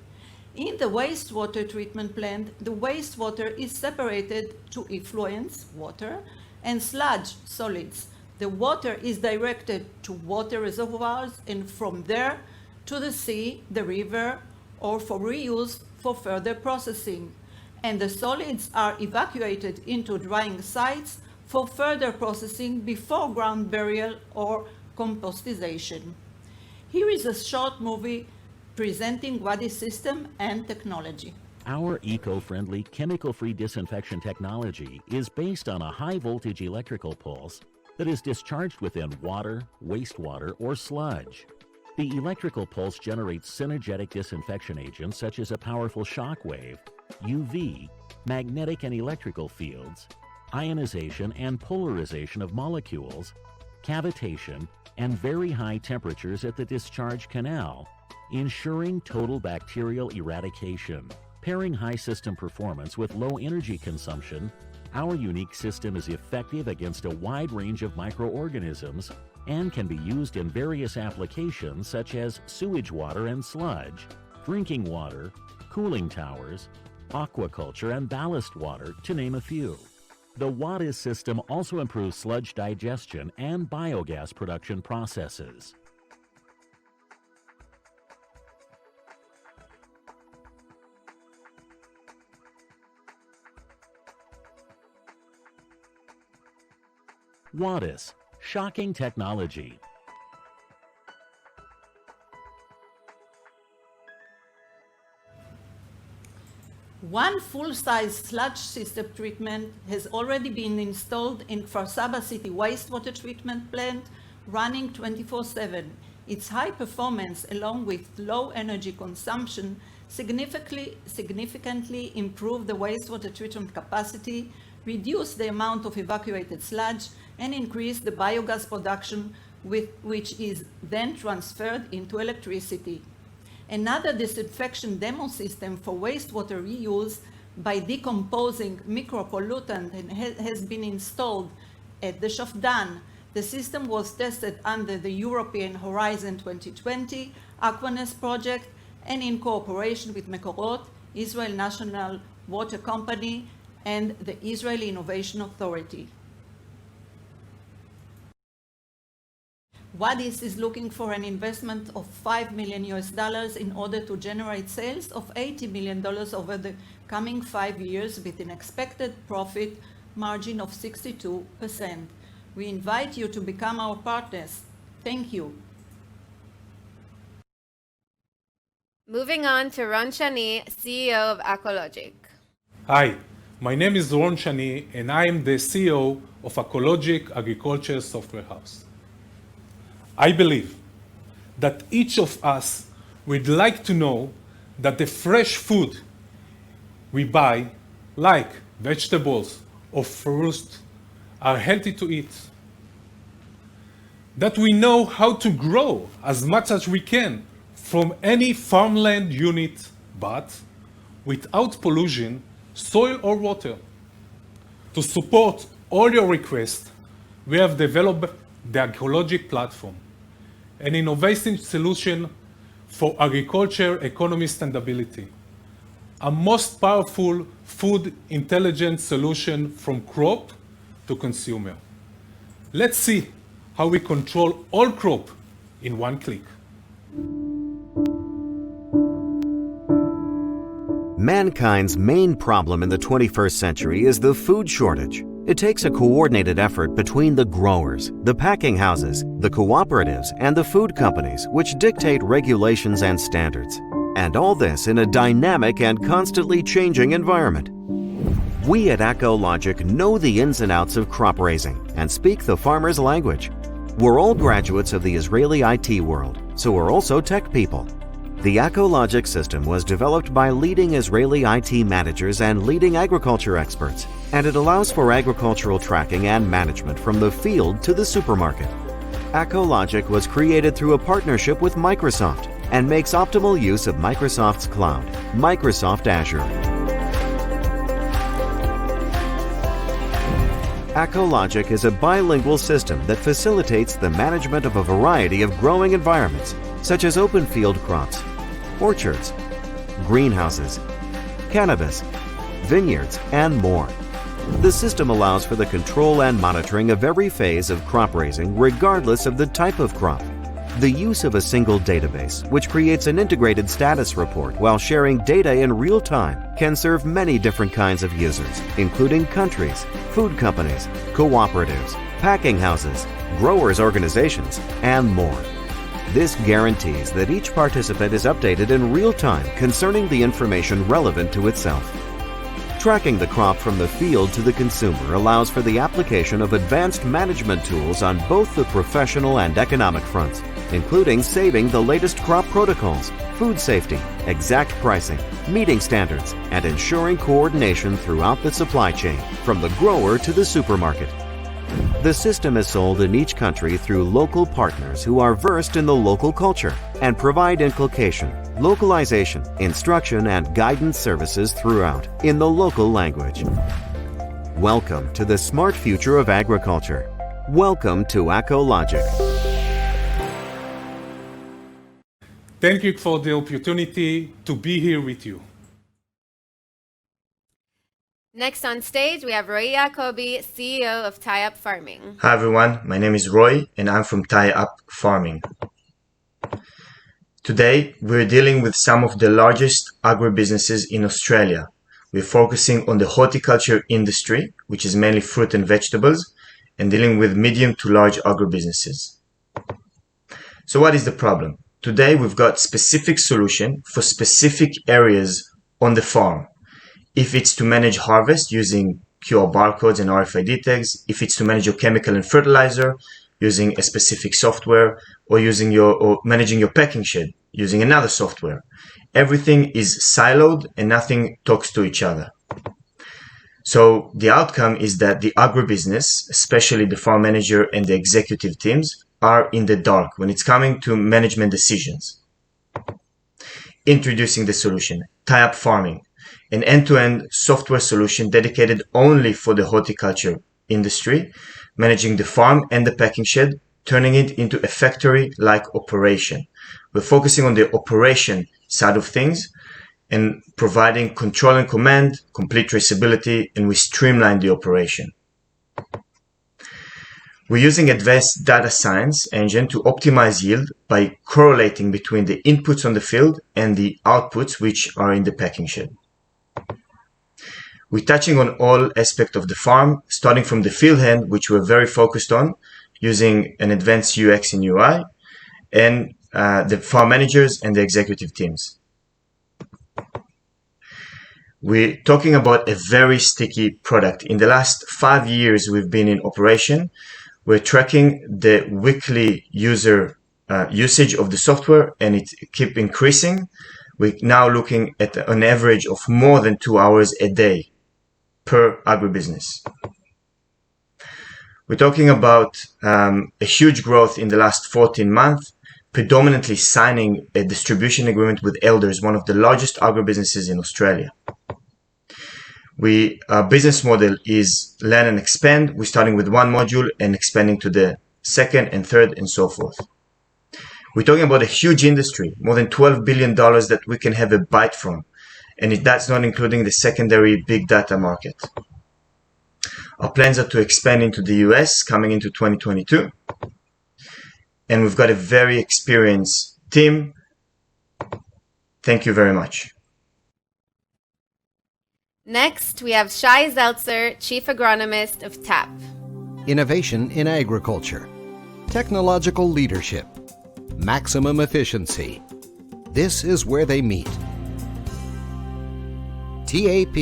In the wastewater treatment plant, the wastewater is separated to effluents, water, and sludge, solids. The water is directed to water reservoirs and from there to the sea, the river, or for reuse for further processing. And the solids are evacuated into drying sites for further processing before ground burial or compostization. Here is a short movie presenting Wadi's system and technology. Our eco-friendly, chemical-free disinfection technology is based on a high-voltage electrical pulse that is discharged within water, wastewater, or sludge. The electrical pulse generates synergetic disinfection agents such as a powerful shock wave, UV, magnetic and electrical fields, ionization and polarization of molecules, cavitation, and very high temperatures at the discharge canal, ensuring total bacterial eradication. Pairing high system performance with low energy consumption, our unique system is effective against a wide range of microorganisms and can be used in various applications such as sewage water and sludge, drinking water, cooling towers, aquaculture, and ballast water, to name a few. The Wadis system also improves sludge digestion and biogas production processes. Wadis, shocking technology. One full-size sludge system treatment has already been installed in Kfar Saba City wastewater treatment plant, running 24/7. Its high performance, along with low energy consumption, significantly improve the wastewater treatment capacity, reduce the amount of evacuated sludge, and increase the biogas production, which is then transferred into electricity. Another disinfection demo system for wastewater reuse by decomposing micropollutant has been installed at the Shafdan. The system was tested under the European Horizon 2020 Aquanes project and in cooperation with Mekorot, Israel National Water Company, and the Israeli Innovation Authority. Wadis is looking for an investment of $5 million in order to generate sales of $80 million over the coming 5 years with an expected profit margin of 62%. We invite you to become our partners. Thank you. Moving on to Ron Shani, CEO of Aqualogic. Hi, my name is Ron Shani, and I am the CEO of Aqualogic Agriculture Software House. I believe that each of us would like to know that the fresh food we buy, like vegetables or fruits, are healthy to eat. That we know how to grow as much as we can from any farmland unit, but without pollution, soil or water. To support all your requests, we have developed the Aqualogic platform, an innovative solution for agriculture economy standability, a most powerful food intelligence solution from crop to consumer. Let's see how we control all crop in one click. Mankind's main problem in the 21st century is the food shortage. It takes a coordinated effort between the growers, the packing houses, the cooperatives, and the food companies, which dictate regulations and standards. And all this in a dynamic and constantly changing environment. We at Aqualogic know the ins and outs of crop raising and speak the farmer's language. We're all graduates of the Israeli IT world, so we're also tech people. The EcoLogic system was developed by leading Israeli IT managers and leading agriculture experts, and it allows for agricultural tracking and management from the field to the supermarket. EcoLogic was created through a partnership with Microsoft and makes optimal use of Microsoft's cloud, Microsoft Azure. EcoLogic is a bilingual system that facilitates the management of a variety of growing environments, such as open field crops, orchards, greenhouses, cannabis, vineyards, and more. The system allows for the control and monitoring of every phase of crop raising regardless of the type of crop. The use of a single database, which creates an integrated status report while sharing data in real time, can serve many different kinds of users, including countries, food companies, cooperatives, packing houses, growers' organizations, and more. This guarantees that each participant is updated in real time concerning the information relevant to itself. Tracking the crop from the field to the consumer allows for the application of advanced management tools on both the professional and economic fronts, including saving the latest crop protocols, food safety, exact pricing, meeting standards, and ensuring coordination throughout the supply chain, from the grower to the supermarket. The system is sold in each country through local partners who are versed in the local culture and provide inculcation, localization, instruction, and guidance services throughout in the local language. Welcome to the smart future of agriculture. Welcome to EcoLogic. Thank you for the opportunity to be here with you. Next on stage, we have Roy Yacobi, CEO of Tie Up Farming. Hi everyone, my name is Roy and I'm from Tie Up Farming. Today, we're dealing with some of the largest agribusinesses in Australia. We're focusing on the horticulture industry, which is mainly fruit and vegetables, and dealing with medium to large agribusinesses. So what is the problem? Today, we've got specific solution for specific areas on the farm. If it's to manage harvest using QR barcodes and RFID tags, if it's to manage your chemical and fertilizer using a specific software, or managing your packing shed using another software. Everything is siloed and nothing talks to each other. So the outcome is that the agribusiness, especially the farm manager and the executive teams, are in the dark when it's coming to management decisions. Introducing the solution, Tie Up Farming, an end-to-end software solution dedicated only for the horticulture industry, managing the farm and the packing shed, turning it into a factory-like operation. We're focusing on the operation side of things and providing control and command, complete traceability, and we streamline the operation. We're using advanced data science engine to optimize yield by correlating between the inputs on the field and the outputs which are in the packing shed. We're touching on all aspects of the farm, starting from the field hand, which we're very focused on, using an advanced UX and UI, and the farm managers and the executive teams. We're talking about a very sticky product. In the last 5 years we've been in operation, we're tracking the weekly user usage of the software, and it keeps increasing. We're now looking at an average of more than 2 hours a day per agribusiness. We're talking about a huge growth in the last 14 months, predominantly signing a distribution agreement with Elders, one of the largest agribusinesses in Australia. Our business model is land and expand. We're starting with one module and expanding to the second and third and so forth. We're talking about a huge industry, more than $12 billion that we can have a bite from. And that's not including the secondary big data market. Our plans are to expand into the US coming into 2022. And we've got a very experienced team. Thank you very much. Next, we have Shai Zeltzer, Chief Agronomist of TAP. Innovation in agriculture, technological leadership, maximum efficiency. This is where they meet. TAP,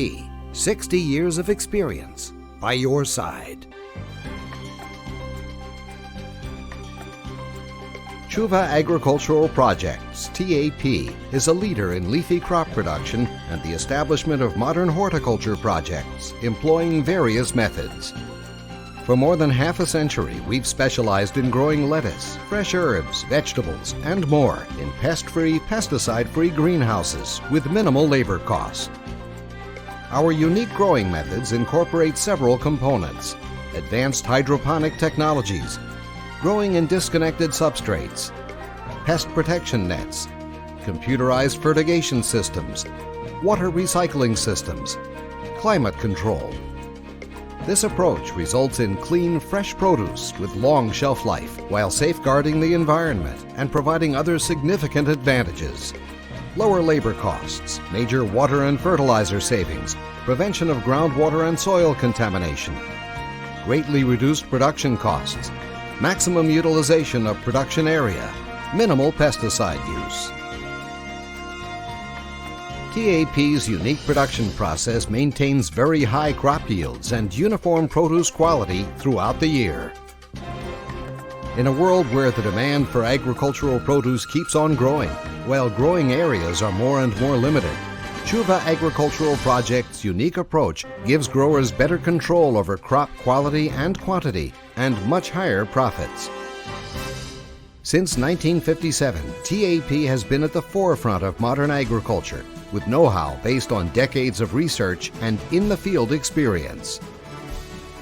60 years of experience by your side. Tshuva Agricultural Projects, TAP, is a leader in leafy crop production and the establishment of modern horticulture projects, employing various methods. For more than half a century, we've specialized in growing lettuce, fresh herbs, vegetables, and more in pest-free, pesticide-free greenhouses with minimal labor cost. Our unique growing methods incorporate several components: advanced hydroponic technologies, growing in disconnected substrates, pest protection nets, computerized fertigation systems, water recycling systems, climate control. This approach results in clean, fresh produce with long shelf life while safeguarding the environment and providing other significant advantages. Lower labor costs, major water and fertilizer savings, prevention of groundwater and soil contamination, greatly reduced production costs, maximum utilization of production area, minimal pesticide use. TAP's unique production process maintains very high crop yields and uniform produce quality throughout the year. In a world where the demand for agricultural produce keeps on growing, while growing areas are more and more limited, Tshuva Agricultural Project's unique approach gives growers better control over crop quality and quantity and much higher profits. Since 1957, TAP has been at the forefront of modern agriculture, with know-how based on decades of research and in-the-field experience.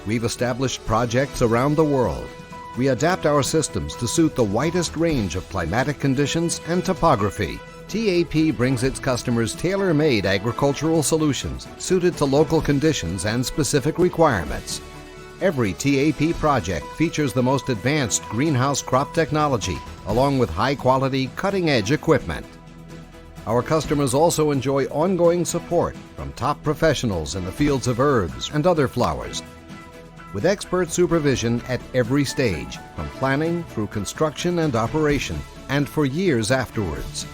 We've established projects around the world. We adapt our systems to suit the widest range of climatic conditions and topography. TAP brings its customers tailor-made agricultural solutions suited to local conditions and specific requirements. Every TAP project features the most advanced greenhouse crop technology, along with high-quality, cutting-edge equipment. Our customers also enjoy ongoing support from top professionals in the fields of herbs and other flowers, with expert supervision at every stage, from planning through construction and operation, and for years afterwards.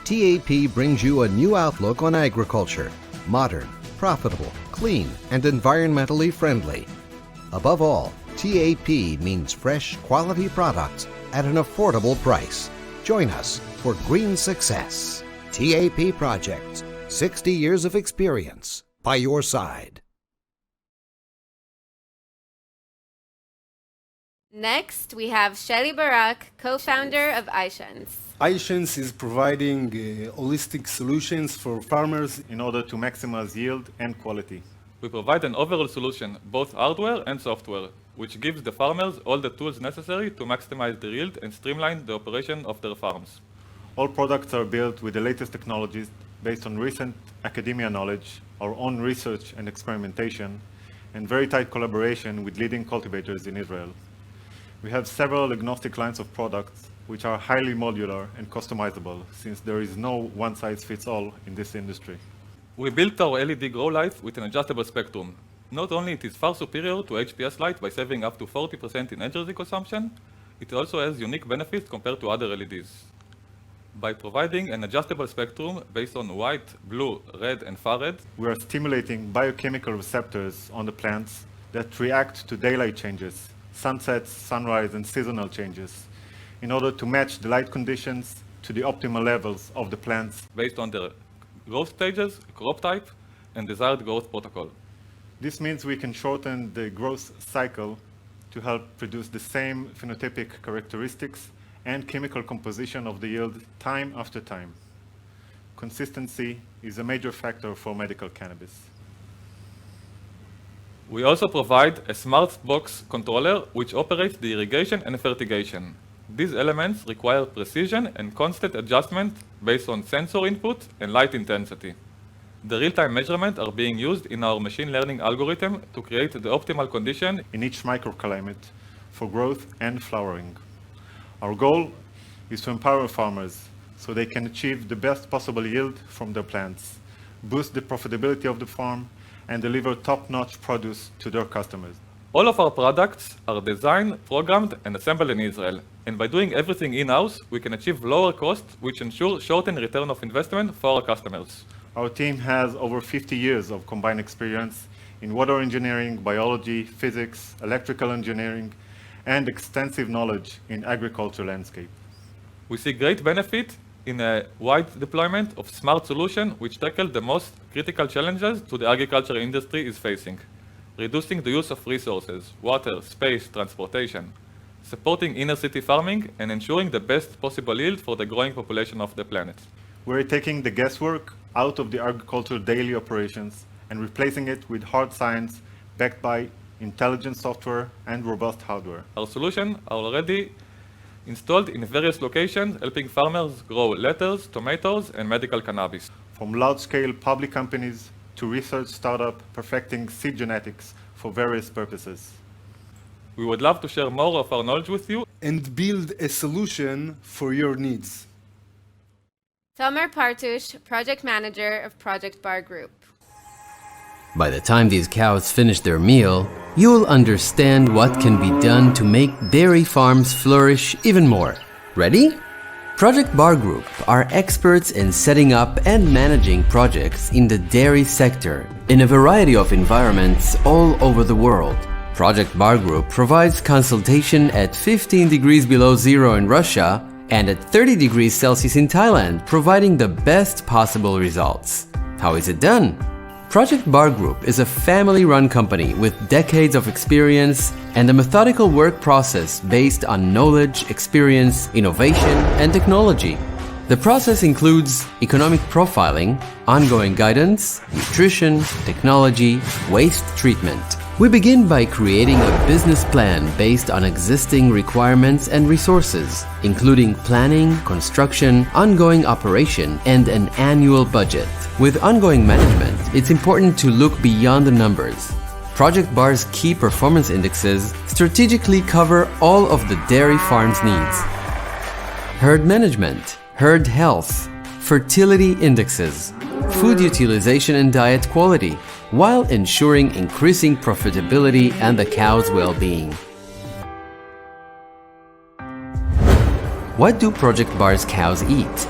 TAP brings you a new outlook on agriculture: modern, profitable, clean, and environmentally friendly. Above all, TAP means fresh, quality products at an affordable price. Join us for green success. TAP Projects, 60 years of experience by your side. Next, we have Shelly Barak, co-founder of iShens. iShens is providing holistic solutions for farmers in order to maximize yield and quality. We provide an overall solution, both hardware and software, which gives the farmers all the tools necessary to maximize their yield and streamline the operation of their farms. All products are built with the latest technologies based on recent academia knowledge, our own research and experimentation, and very tight collaboration with leading cultivators in Israel. We have several agnostic lines of products which are highly modular and customizable, since there is no one-size-fits-all in this industry. We built our LED grow lights with an adjustable spectrum. Not only it is far superior to HPS light by saving up to 40% in energy consumption, it also has unique benefits compared to other LEDs. By providing an adjustable spectrum based on white, blue, red, and far red, we are stimulating biochemical receptors on the plants that react to daylight changes, sunsets, sunrise, and seasonal changes, in order to match the light conditions to the optimal levels of the plants based on their growth stages, crop type, and desired growth protocol. This means we can shorten the growth cycle to help produce the same phenotypic characteristics and chemical composition of the yield time after time. Consistency is a major factor for medical cannabis. We also provide a smart box controller which operates the irrigation and fertigation. These elements require precision and constant adjustment based on sensor input and light intensity. The real-time measurements are being used in our machine learning algorithm to create the optimal condition in each microclimate for growth and flowering. Our goal is to empower farmers so they can achieve the best possible yield from their plants, boost the profitability of the farm, and deliver top-notch produce to their customers. All of our products are designed, programmed, and assembled in Israel. And by doing everything in-house, we can achieve lower costs, which ensure shortened return of investment for our customers. Our team has over 50 years of combined experience in water engineering, biology, physics, electrical engineering, and extensive knowledge in agriculture landscape. We see great benefit in a wide deployment of smart solutions which tackle the most critical challenges to the agriculture industry is facing. Reducing the use of resources, water, space, transportation, supporting inner city farming, and ensuring the best possible yield for the growing population of the planet. We're taking the guesswork out of the agricultural daily operations and replacing it with hard science backed by intelligent software and robust hardware. Our solutions are already installed in various locations, helping farmers grow lettuce, tomatoes, and medical cannabis. From large-scale public companies to research startup perfecting seed genetics for various purposes. We would love to share more of our knowledge with you and build a solution for your needs. Tomer Partush, Project Manager of Project Bar Group. By the time these cows finish their meal, you'll understand what can be done to make dairy farms flourish even more. Ready? Project Bar Group are experts in setting up and managing projects in the dairy sector in a variety of environments all over the world. Project Bar Group provides consultation at 15 degrees below zero in Russia and at 30 degrees Celsius in Thailand, providing the best possible results. How is it done? Project Bar Group is a family-run company with decades of experience and a methodical work process based on knowledge, experience, innovation, and technology. The process includes economic profiling, ongoing guidance, nutrition, technology, waste treatment. We begin by creating a business plan based on existing requirements and resources, including planning, construction, ongoing operation, and an annual budget. With ongoing management, it's important to look beyond the numbers. Project Bar's key performance indexes strategically cover all of the dairy farm's needs. Herd management, herd health, fertility indexes, food utilization and diet quality, while ensuring increasing profitability and the cow's well-being. What do Project Bar's cows eat?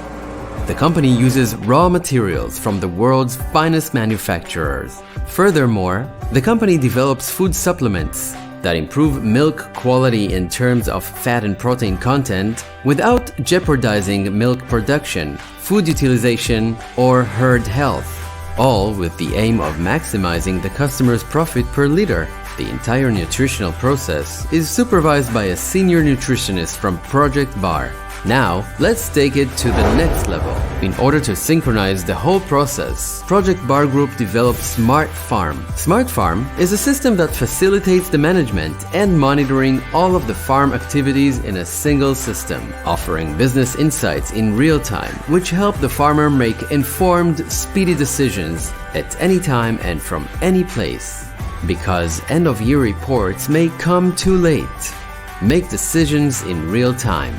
The company uses raw materials from the world's finest manufacturers. Furthermore, the company develops food supplements that improve milk quality in terms of fat and protein content without jeopardizing milk production, food utilization, or herd health, all with the aim of maximizing the customer's profit per liter. The entire nutritional process is supervised by a senior nutritionist from Project Bar. Now, let's take it to the next level. In order to synchronize the whole process, Project Bar Group developed Smart Farm. Smart Farm is a system that facilitates the management and monitoring all of the farm activities in a single system, offering business insights in real time, which help the farmer make informed, speedy decisions at any time and from any place. Because end-of-year reports may come too late. Make decisions in real time.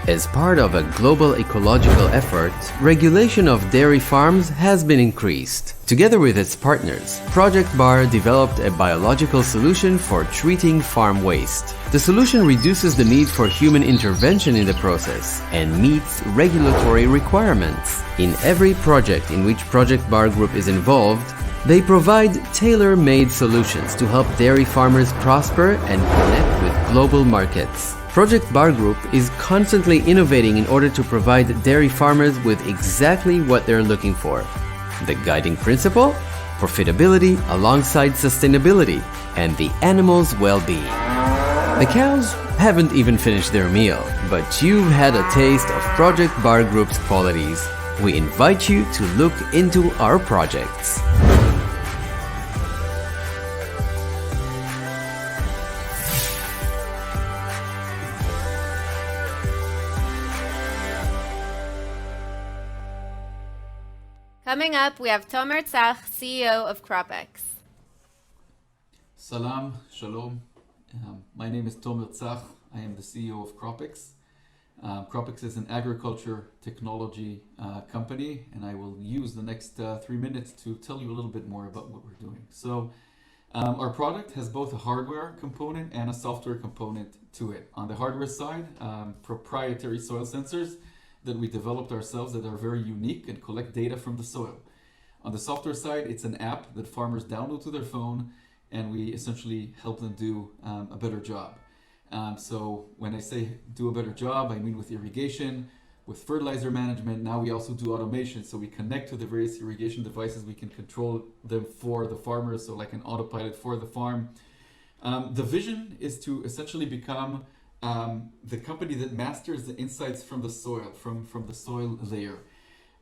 As part of a global ecological effort, regulation of dairy farms has been increased. Together with its partners, Project Bar developed a biological solution for treating farm waste. The solution reduces the need for human intervention in the process and meets regulatory requirements. In every project in which Project Bar Group is involved, they provide tailor-made solutions to help dairy farmers prosper and connect with global markets. Project Bar Group is constantly innovating in order to provide dairy farmers with exactly what they're looking for. The guiding principle? Profitability alongside sustainability and the animal's well-being. The cows haven't even finished their meal, but you've had a taste of Project Bar Group's qualities. We invite you to look into our projects. Coming up, we have Tomer Tzach, CEO of CropX. Salam, shalom. My name is Tomer Tzach. I am the CEO of CropX. CropX is an agriculture technology company, and I will use the next 3 minutes to tell you a little bit more about what we're doing. So, our product has both a hardware component and a software component to it. On the hardware side, proprietary soil sensors that we developed ourselves that are very unique and collect data from the soil. On the software side, it's an app that farmers download to their phone, and we essentially help them do a better job. So when I say do a better job, I mean with irrigation, with fertilizer management. Now we also do automation, so we connect to the various irrigation devices. We can control them for the farmers, so like an autopilot for the farm. The vision is to essentially become the company that masters the insights from the soil, from the soil layer.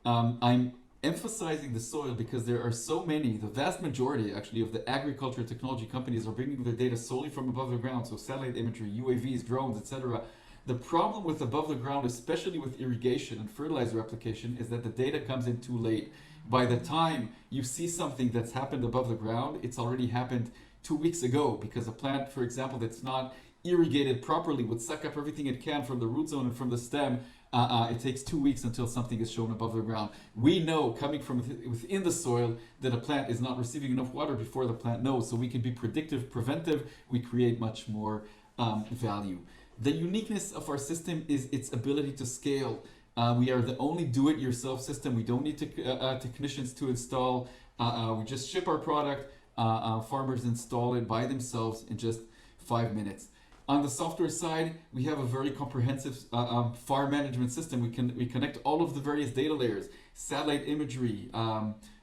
I'm emphasizing the soil because there are so many, the vast majority actually of the agriculture technology companies are bringing their data solely from above the ground, so satellite imagery, UAVs, drones, etc. The problem with above the ground, especially with irrigation and fertilizer application, is that the data comes in too late. By the time you see something that's happened above the ground, it's already happened 2 weeks ago, because a plant, for example, that's not irrigated properly would suck up everything it can from the root zone and from the stem. It takes 2 weeks until something is shown above the ground. We know, coming from within the soil, that a plant is not receiving enough water before the plant knows. So we can be predictive, preventive. We create much more value. The uniqueness of our system is its ability to scale. We are the only do-it-yourself system. We don't need technicians to install. We just ship our product. Farmers install it by themselves in just 5 minutes. On the software side, we have a very comprehensive farm management system. We connect all of the various data layers, satellite imagery,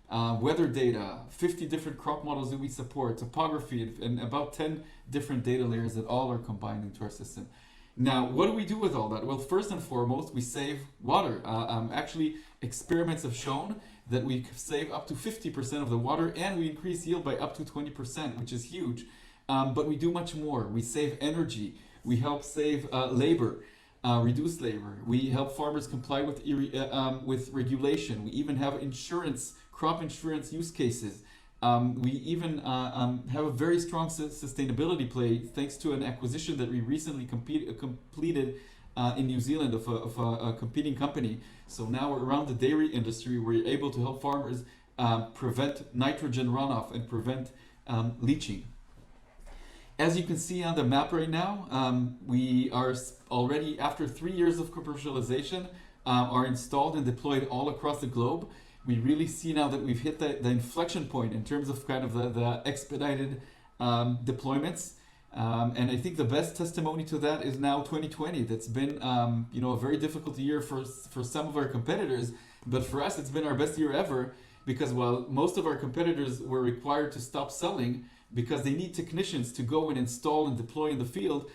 weather data, 50 different crop models that we support, topography, and about 10 different data layers that all are combined into our system. Now, what do we do with all that? Well, first and foremost, we save water. Actually, experiments have shown that we save up to 50% of the water, and we increase yield by up to 20%, which is huge. But we do much more. We save energy. We help save labor, reduce labor. We help farmers comply with regulation. We even have insurance, crop insurance use cases. We even have a very strong sustainability play thanks to an acquisition that we recently completed in New Zealand of a competing company. So now around the dairy industry, we're able to help farmers prevent nitrogen runoff and prevent leaching. As you can see on the map right now, we are already, after 3 years of commercialization, are installed and deployed all across the globe. We really see now that we've hit the inflection point in terms of kind of the expedited deployments. And I think the best testimony to that is now 2020. That's been a very difficult year for some of our competitors, but for us it's been our best year ever, because while most of our competitors were required to stop selling because they need technicians to go and install and deploy in the field,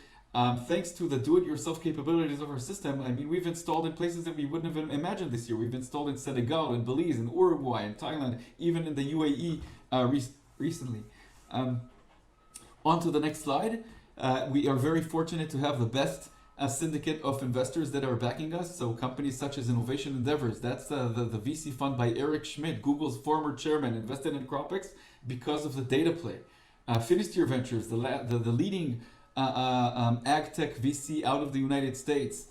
thanks to the do-it-yourself capabilities of our system, I mean, we've installed in places that we wouldn't have imagined this year. We've installed in Senegal, in Belize, in Uruguay, in Thailand, even in the UAE recently. On to the next slide. We are very fortunate to have the best syndicate of investors that are backing us. So companies such as Innovation Endeavors, that's the VC fund by Eric Schmidt, Google's former chairman, invested in Cropix because of the data play. Finisteer Ventures, the leading ag tech VC out of the United States,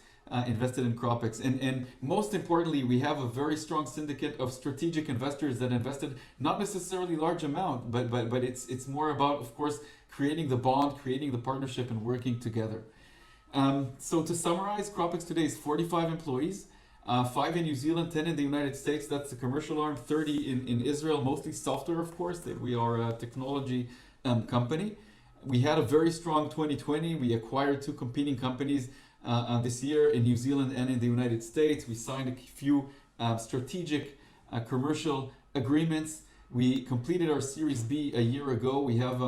invested in Cropix. And most importantly, we have a very strong syndicate of strategic investors that invested not necessarily large amount, but it's more about, of course, creating the bond, creating the partnership, and working together. So to summarize, Cropix today is 45 employees, 5 in New Zealand, 10 in the United States. That's the commercial arm, 30 in Israel, mostly software, of course. We are a technology company. We had a very strong 2020. We acquired 2 competing companies this year in New Zealand and in the United States. We signed a few strategic commercial agreements. We completed our Series B a year ago. We have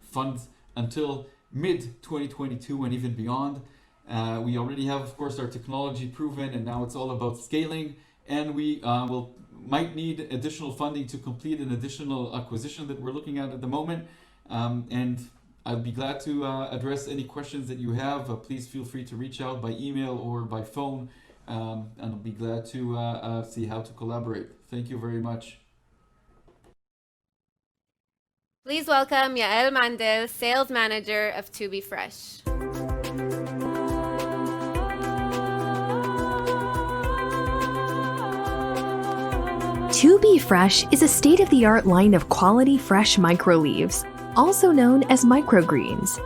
funds until mid-2022 and even beyond. We already have, of course, our technology proven, and now it's all about scaling. And we might need additional funding to complete an additional acquisition that we're looking at the moment. And I'd be glad to address any questions that you have. Please feel free to reach out by email or by phone, and I'll be glad to see how to collaborate. Thank you very much. Please welcome Yael Mandel, Sales Manager of To Be Fresh. To Be Fresh is a state-of-the-art line of quality fresh microleaves, also known as microgreens.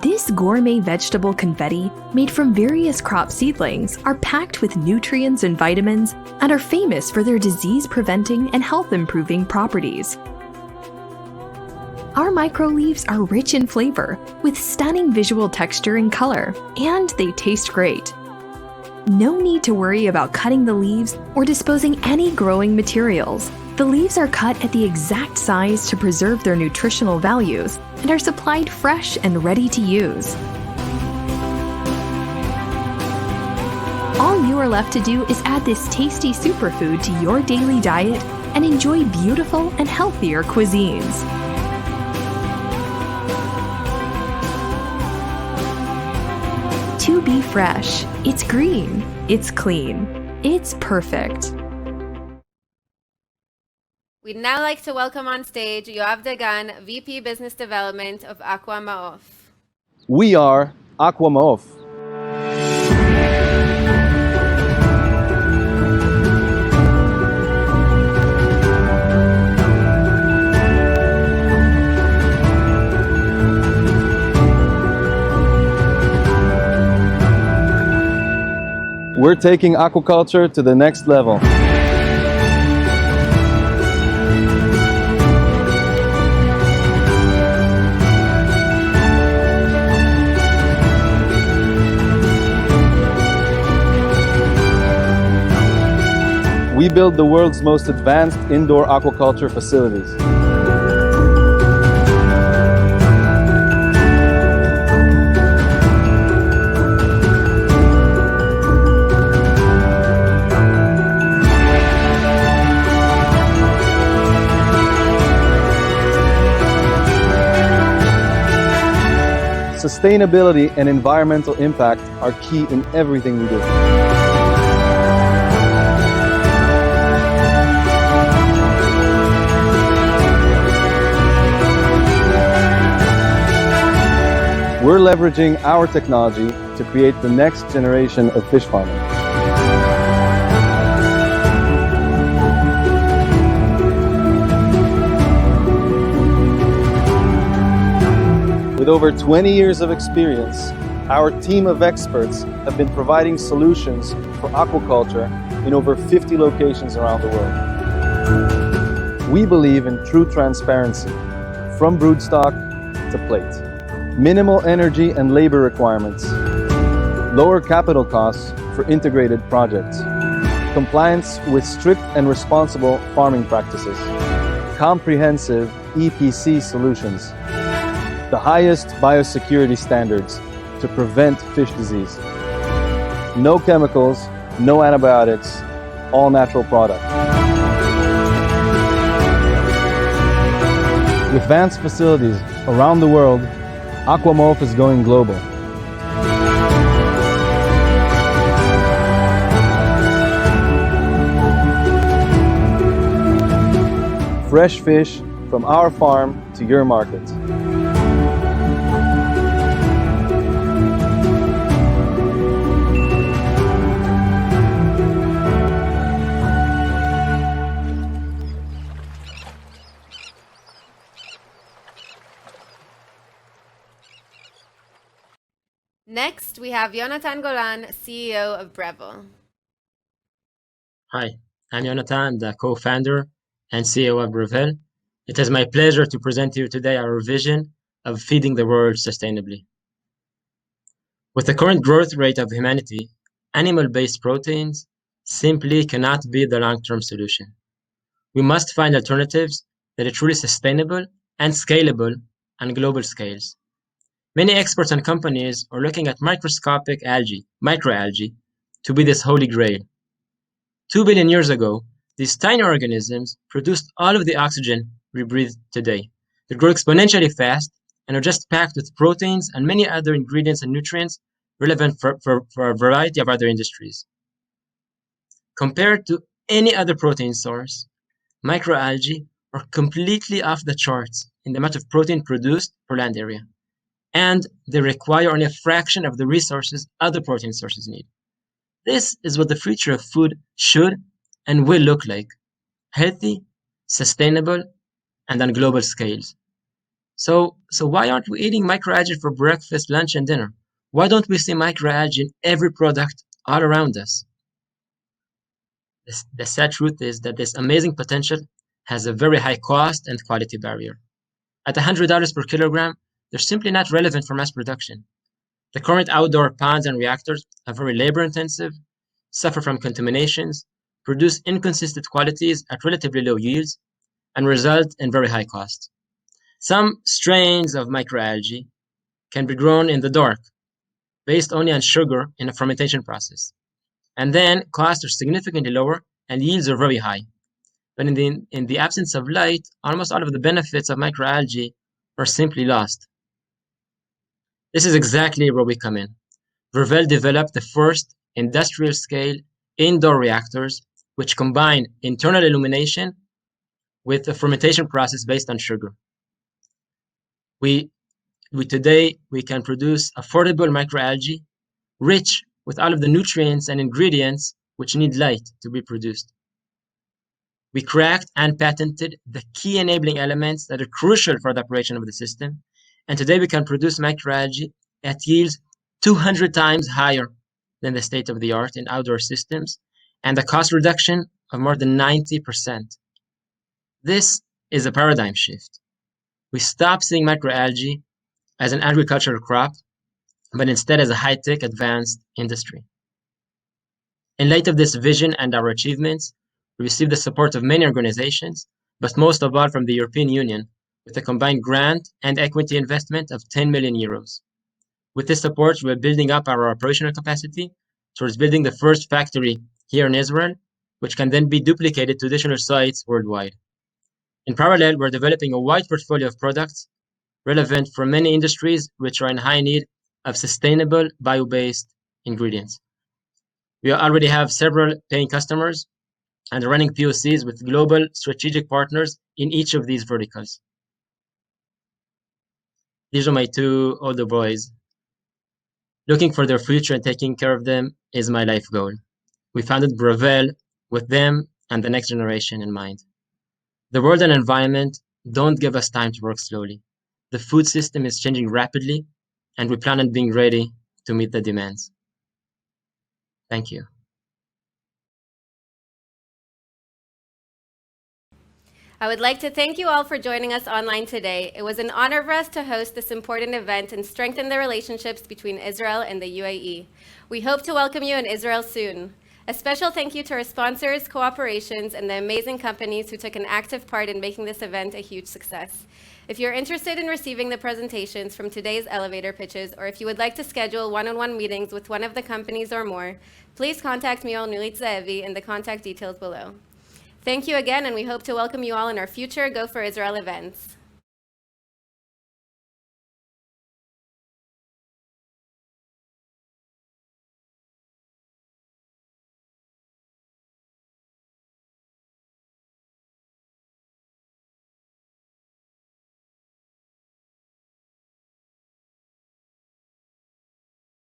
This gourmet vegetable confetti, made from various crop seedlings, are packed with nutrients and vitamins and are famous for their disease-preventing and health-improving properties. Our micro leaves are rich in flavor, with stunning visual texture and color, and they taste great. No need to worry about cutting the leaves or disposing any growing materials. The leaves are cut at the exact size to preserve their nutritional values and are supplied fresh and ready to use. All you are left to do is add this tasty superfood to your daily diet and enjoy beautiful and healthier cuisines. To be fresh, it's green, it's clean, it's perfect. We'd now like to welcome on stage Yoav Dagan, VP Business Development of Aqua Ma'of. We are Aqua Ma'of. We're taking aquaculture to the next level. We build the world's most advanced indoor aquaculture facilities. Sustainability and environmental impact are key in everything we do. We're leveraging our technology to create the next generation of fish farming. With over 20 years of experience, our team of experts have been providing solutions for aquaculture in over 50 locations around the world. We believe in true transparency, from broodstock to plate. Minimal energy and labor requirements, lower capital costs for integrated projects, compliance with strict and responsible farming practices, comprehensive EPC solutions, the highest biosecurity standards to prevent fish disease. No chemicals, no antibiotics, all natural product. With advanced facilities around the world, Aqua Ma'of is going global. Fresh fish from our farm to your market. Next, we have Yonatan Golan, CEO of Breville. Hi, I'm Yonatan, the co-founder and CEO of Breville. It is my pleasure to present to you today our vision of feeding the world sustainably. With the current growth rate of humanity, animal-based proteins simply cannot be the long-term solution. We must find alternatives that are truly sustainable and scalable on global scales. Many experts and companies are looking at microscopic algae, microalgae, to be this holy grail. 2 billion years ago, these tiny organisms produced all of the oxygen we breathe today. They grow exponentially fast and are just packed with proteins and many other ingredients and nutrients relevant for a variety of other industries. Compared to any other protein source, microalgae are completely off the charts in the amount of protein produced per land area. And they require only a fraction of the resources other protein sources need. This is what the future of food should and will look like: healthy, sustainable, and on global scales. So why aren't we eating microalgae for breakfast, lunch, and dinner? Why don't we see microalgae in every product all around us? The sad truth is that this amazing potential has a very high cost and quality barrier. At $100 per kilogram, they're simply not relevant for mass production. The current outdoor ponds and reactors are very labor-intensive, suffer from contaminations, produce inconsistent qualities at relatively low yields, and result in very high costs. Some strains of microalgae can be grown in the dark, based only on sugar in a fermentation process. And then costs are significantly lower and yields are very high. But in the absence of light, almost all of the benefits of microalgae are simply lost. This is exactly where we come in. Vervel developed the first industrial-scale indoor reactors which combine internal illumination with a fermentation process based on sugar. Today we can produce affordable microalgae rich with all of the nutrients and ingredients which need light to be produced. We cracked and patented the key enabling elements that are crucial for the operation of the system, and today we can produce microalgae at yields 200 times higher than the state of the art in outdoor systems, and a cost reduction of more than 90%. This is a paradigm shift. We stop seeing microalgae as an agricultural crop, but instead as a high-tech advanced industry. In light of this vision and our achievements, we received the support of many organizations, but most of all from the European Union, with a combined grant and equity investment of 10 million euros. With this support, we're building up our operational capacity towards building the first factory here in Israel, which can then be duplicated to additional sites worldwide. In parallel, we're developing a wide portfolio of products relevant for many industries which are in high need of sustainable bio-based ingredients. We already have several paying customers and are running POCs with global strategic partners in each of these verticals. These are my two older boys. Looking for their future and taking care of them is my life goal. We founded Vervel with them and the next generation in mind. The world and environment don't give us time to work slowly. The food system is changing rapidly, and we plan on being ready to meet the demands. Thank you. I would like to thank you all for joining us online today. It was an honor for us to host this important event and strengthen the relationships between Israel and the UAE. We hope to welcome you in Israel soon. A special thank you to our sponsors, cooperations, and the amazing companies who took an active part in making this event a huge success. If you're interested in receiving the presentations from today's elevator pitches, or if you would like to schedule one-on-one meetings with one of the companies or more, please contact me or Nurit Ze'evi in the contact details below. Thank you again, and we hope to welcome you all in our future Go for Israel events.